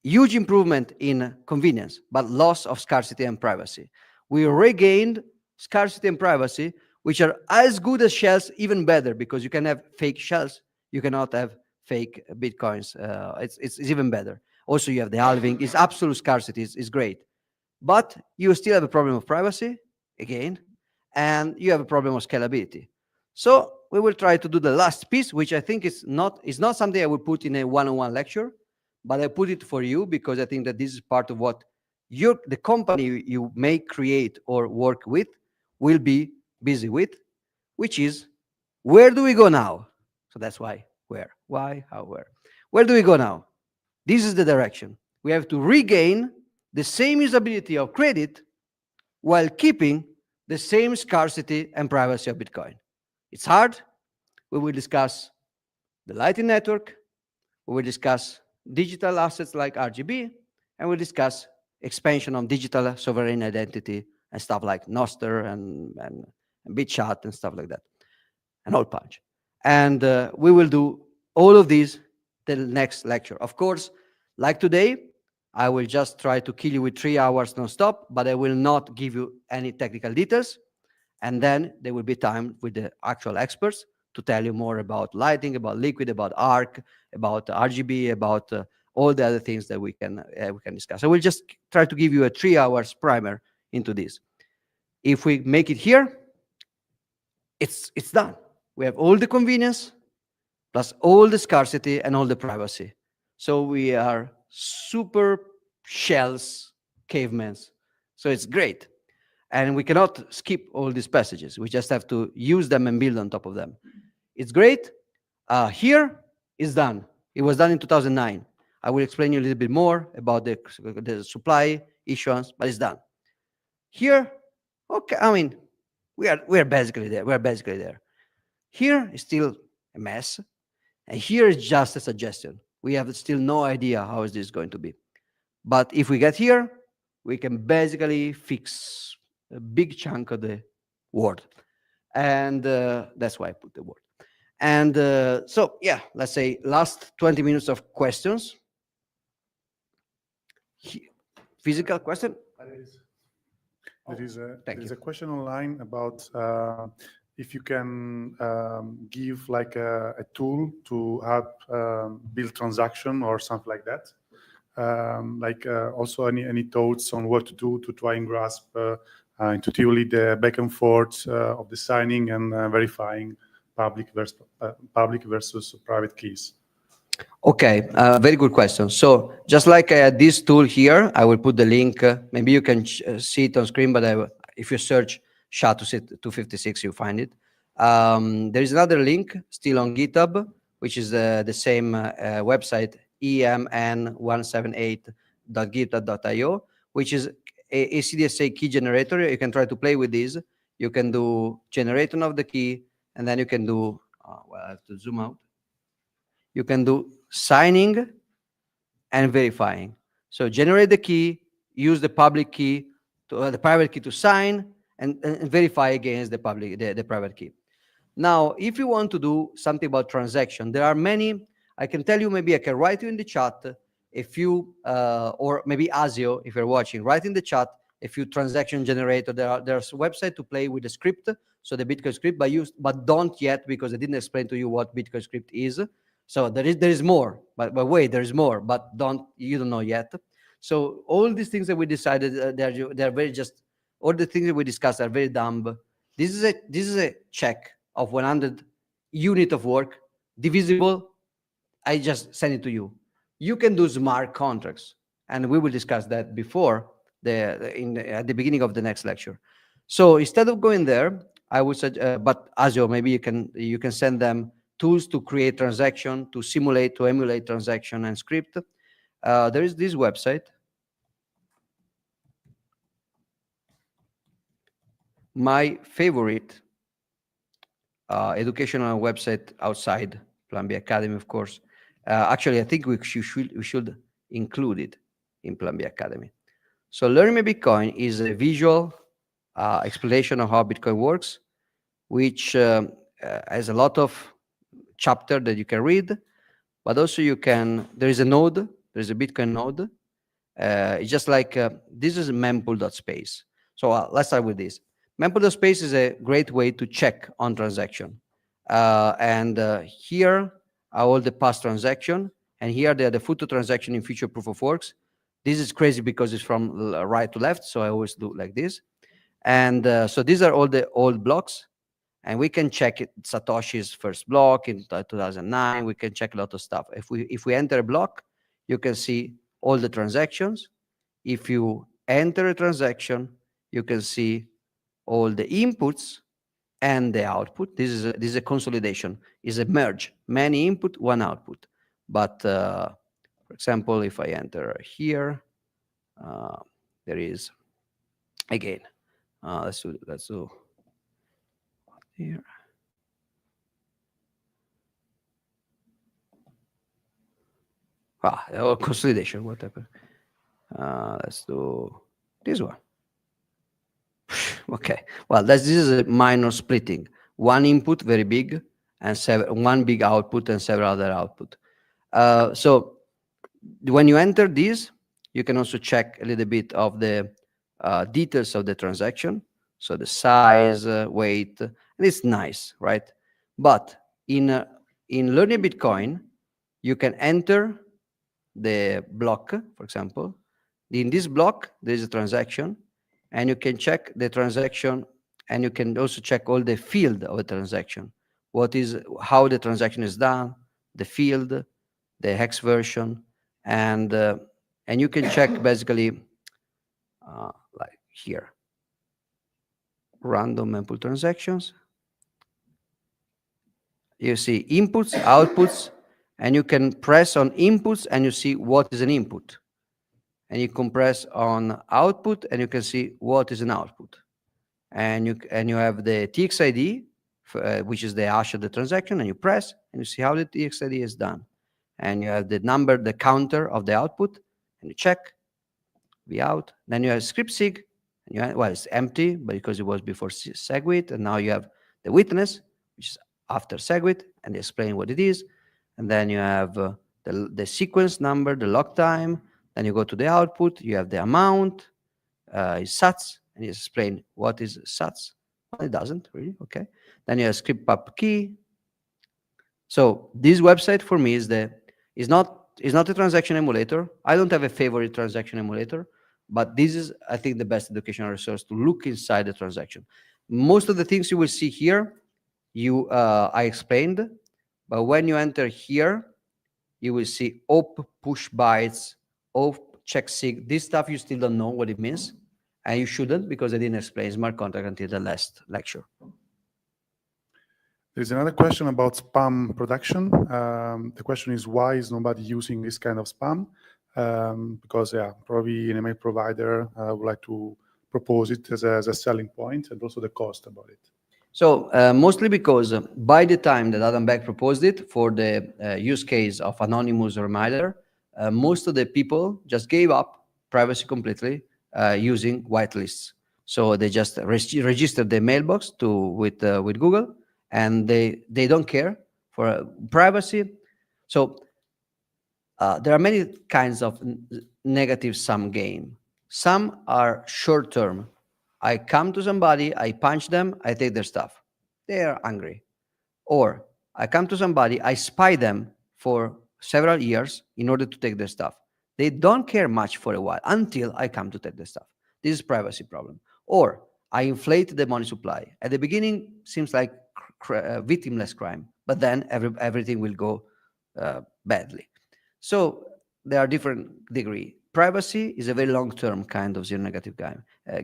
Huge improvement in convenience, but loss of scarcity and privacy. We regained scarcity and privacy, which are as good as shells, even better, because you can have fake shells. You cannot have fake Bitcoins. It's even better. Also, you have the halving. It's absolute scarcity. It's great. But you still have a problem of privacy, again, and you have a problem of scalability. So we will try to do the last piece, which I think is not something I will put in a one-on-one lecture, but I put it for you because I think that this is part of what the company you may create or work with will be busy with, which is, where do we go now? So that's why, where, why, how, where. Where do we go now? This is the direction. We have to regain the same usability of credit while keeping the same scarcity and privacy of Bitcoin. It's hard. We will discuss the Lightning Network. We will discuss digital assets like RGB, and we'll discuss expansion of digital sovereign identity and stuff like Nostr and BitChat and stuff like that, and Hole Punch. And we will do all of these the next lecture. Of course, like today, I will just try to kill you with 3 hours non-stop, but I will not give you any technical details. And then there will be time with the actual experts to tell you more about Lightning, about Liquid, about ARC, about RGB, about all the other things that we can discuss. I will just try to give you a 3 hours primer into this. If we make it here, it's done. We have all the convenience, plus all the scarcity and all the privacy. So we are super shells cavemen. So it's great. And we cannot skip all these passages. We just have to use them and build on top of them. It's great. Here is done. It was done in 2009. I will explain you a little bit more about the supply issuance, but it's done. Here, okay, I mean, we are basically there. We are basically there. Here is still a mess. And here is just a suggestion. We have still no idea how is this going to be. But if we get here, we can basically fix a big chunk of the word. And that's why I put the word. And so, yeah, let's say last 20 minutes of questions. Physical question? There is a question online about if you can give like a tool to help build transaction or something like that. Also any thoughts on what to do to try and grasp intuitively the back and forth of the signing and verifying public versus private keys. Okay, very good question. So just like I had this tool here, I will put the link. Maybe you can see it on screen, but if you search SHA-256, you find it. There is another link still on GitHub, which is the same website, emn178.github.io, which is a CDSA key generator. You can try to play with these. You can do generation of the key, and then you can do, well, I have to zoom out. You can do signing and verifying. So generate the key, use the public key, the private key to sign, and verify against the private key. Now, if you want to do something about transaction, there are many. I can tell you, maybe I can write you in the chat a few, or maybe Asio, if you're watching, write in the chat a few transaction generator. There's a website to play with the script, so the Bitcoin script, but don't yet, because I didn't explain to you what Bitcoin script is. So there is more, but wait, there is more, but you don't know yet. So all these things that we decided, they're very just, all the things that we discussed are very dumb. This is a check of 100 unit of work, divisible. I just send it to you. You can do smart contracts, and we will discuss that before at the beginning of the next lecture. So instead of going there, I would suggest, but Azio, maybe you can send them tools to create transaction, to simulate, to emulate transaction and script. There is this website. My favorite educational website outside Plan B Academy, of course. Actually, I think we should include it in Plan B Academy. So Learning My Bitcoin is a visual explanation of how Bitcoin works, which has a lot of chapter that you can read, but also there is a node, there is a Bitcoin node. It's just like, this is mempool.space. So let's start with this. Mempool.space is a great way to check on transaction. And here are all the past transaction, and here they are the future transaction in future proof of works. This is crazy because it's from right to left, so I always do like this. And so these are all the old blocks, and we can check it, Satoshi's first block in 2009. We can check a lot of stuff. If we enter a block, you can see all the transactions. If you enter a transaction, you can see all the inputs and the output. This is a consolidation, is a merge, many input, one output. But for example, if I enter here, there is, again, let's do here. Consolidation, whatever. Let's do this one. Okay, well, this is a minor splitting. One input, very big, and one big output and several other output. So when you enter this, you can also check a little bit of the details of the transaction. So the size, weight, and it's nice, right? But in Learning Bitcoin, you can enter the block, for example. In this block, there is a transaction, and you can check the transaction, and you can also check all the field of a transaction. How the transaction is done, the field, the hex version, and you can check basically like here, random mempool transactions. You see inputs, outputs, and you can press on inputs, and you see what is an input. And you can press on output, and you can see what is an output. And you have the TXID, which is the hash of the transaction, and you press, and you see how the TXID is done. And you have the number, the counter of the output, and you check, V out. Then you have script sig, and well, it's empty, but because it was before SegWit, and now you have the witness, which is after SegWit, and they explain what it is. And then you have the sequence number, the log time. Then you go to the output, you have the amount, is sats, and you explain what is sats. Well, it doesn't really, okay. Then you have script pub key. So this website for me is not a transaction emulator. I don't have a favorite transaction emulator, But this is, I think, the best educational resource to look inside the transaction. Most of the things you will see here, I explained, but when you enter here, you will see op push bytes, op check sig. This stuff you still don't know what it means, and you shouldn't, because I didn't explain smart contract until the last lecture. There's another question about spam production. The question is, why is nobody using this kind of spam? Because probably an email provider would like to propose it as a selling point, and also the cost about it. So mostly because by the time that Adam Beck proposed it for the use case of anonymous reminder, most of the people just gave up privacy completely using whitelists. So they just registered their mailbox with Google, and they don't care for privacy. So there are many kinds of negative sum game. Some are short term. I come to somebody, I punch them, I take their stuff. They are angry. Or I come to somebody, I spy them for several years in order to take their stuff. They don't care much for a while until I come to take their stuff. This is privacy problem. Or I inflate the money supply. At the beginning, seems like victimless crime, but then everything will go badly. So there are different degrees. Privacy is a very long-term kind of zero negative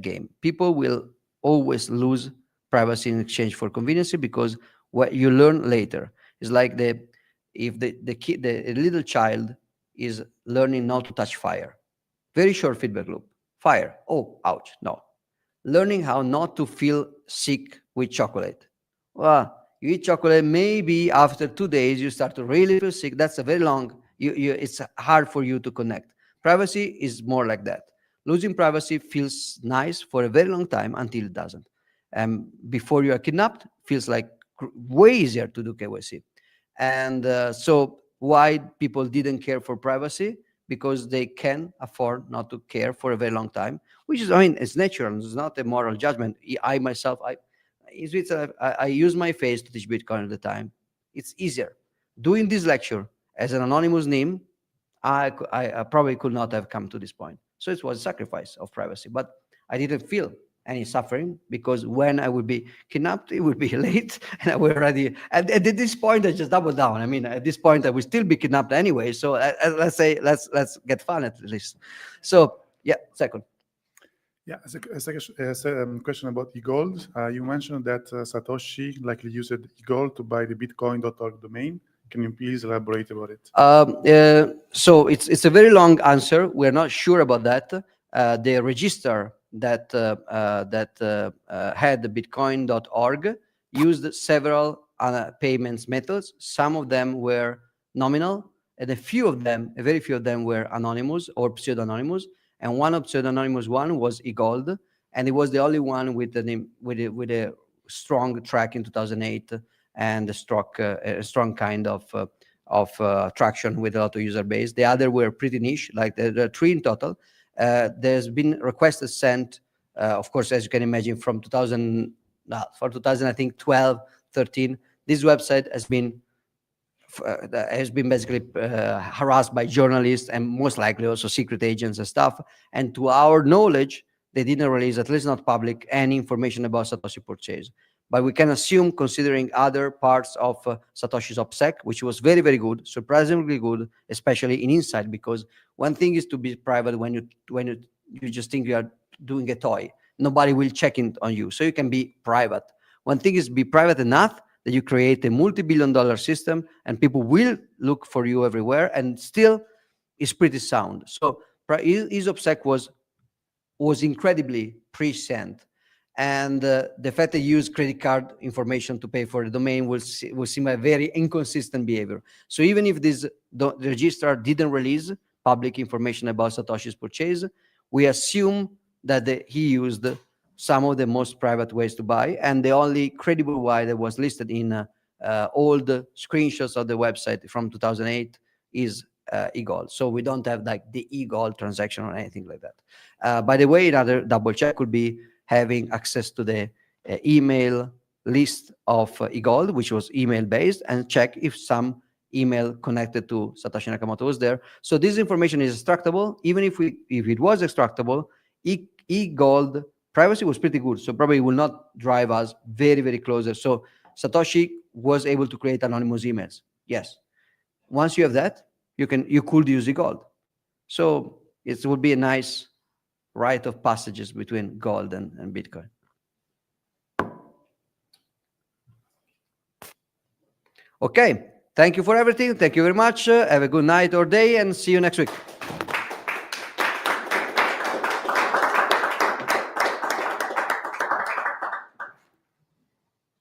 game. People will always lose privacy in exchange for convenience, because what you learn later is like if the little child is learning not to touch fire. Very short feedback loop. Fire. Oh, ouch. No. Learning how not to feel sick with chocolate. Well, you eat chocolate, maybe after 2 days you start to really feel sick. That's a very long. It's hard for you to connect. Privacy is more like that. Losing privacy feels nice for a very long time until it doesn't. And before you are kidnapped, feels like way easier to do KYC. And so why people didn't care for privacy? Because they can afford not to care for a very long time, which is, I mean, it's natural. It's not a moral judgment. I myself, in Switzerland, I use my face to teach Bitcoin at the time. It's easier. Doing this lecture as an anonymous name, I probably could not have come to this point. So it was a sacrifice of privacy, but I didn't feel any suffering, because when I would be kidnapped, it would be late, and I was already. At this point, I just doubled down. I mean, at this point, I would still be kidnapped anyway. So let's get fun at least. So yeah, second. Yeah, as a question about eGold. You mentioned that Satoshi likely used eGold to buy the Bitcoin.org domain. Can you please elaborate about it? So it's a very long answer. We're not sure about that. The register that had the Bitcoin.org used several payments methods. Some of them were nominal, and a very few of them were anonymous or pseudo-anonymous. And one of pseudo-anonymous one was eGold, and it was the only one with the name with a strong track in 2008 and a strong kind of traction with a lot of user base. The other were pretty niche, like there are 3 in total. There's been requests sent, of course, as you can imagine, from 2000, I think 12, 13. This website has been basically harassed by journalists and most likely also secret agents and stuff. And to our knowledge, they didn't release, at least not public, any information about Satoshi purchase. But we can assume, considering other parts of Satoshi's OPSEC, which was very, very good, surprisingly good, especially in Inside, because one thing is to be private when you just think you are doing a toy. Nobody will check in on you, so you can be private. One thing is to be private enough that you create a multi-billion-dollar system, and people will look for you everywhere, and still is pretty sound. So his OPSEC was incredibly prescient. And the fact that you use credit card information to pay for the domain will seem a very inconsistent behavior. So even if the registrar didn't release public information about Satoshi's purchase, we assume that he used some of the most private ways to buy, and the only credible way that was listed in all the screenshots of the website from 2008 is eGold. So we don't have like the eGold transaction or anything like that. By the way, another double check could be having access to the email list of eGold, which was email based, and check if some email connected to Satoshi Nakamoto was there. So this information is extractable. Even if it was extractable, e-gold privacy was pretty good, so probably will not drive us very, very closer. So Satoshi was able to create anonymous emails. Yes. Once you have that, you could use e-gold. So it would be a nice rite of passages between gold and Bitcoin. Okay. Thank you for everything. Thank you very much. Have a good night or day, and see you next week.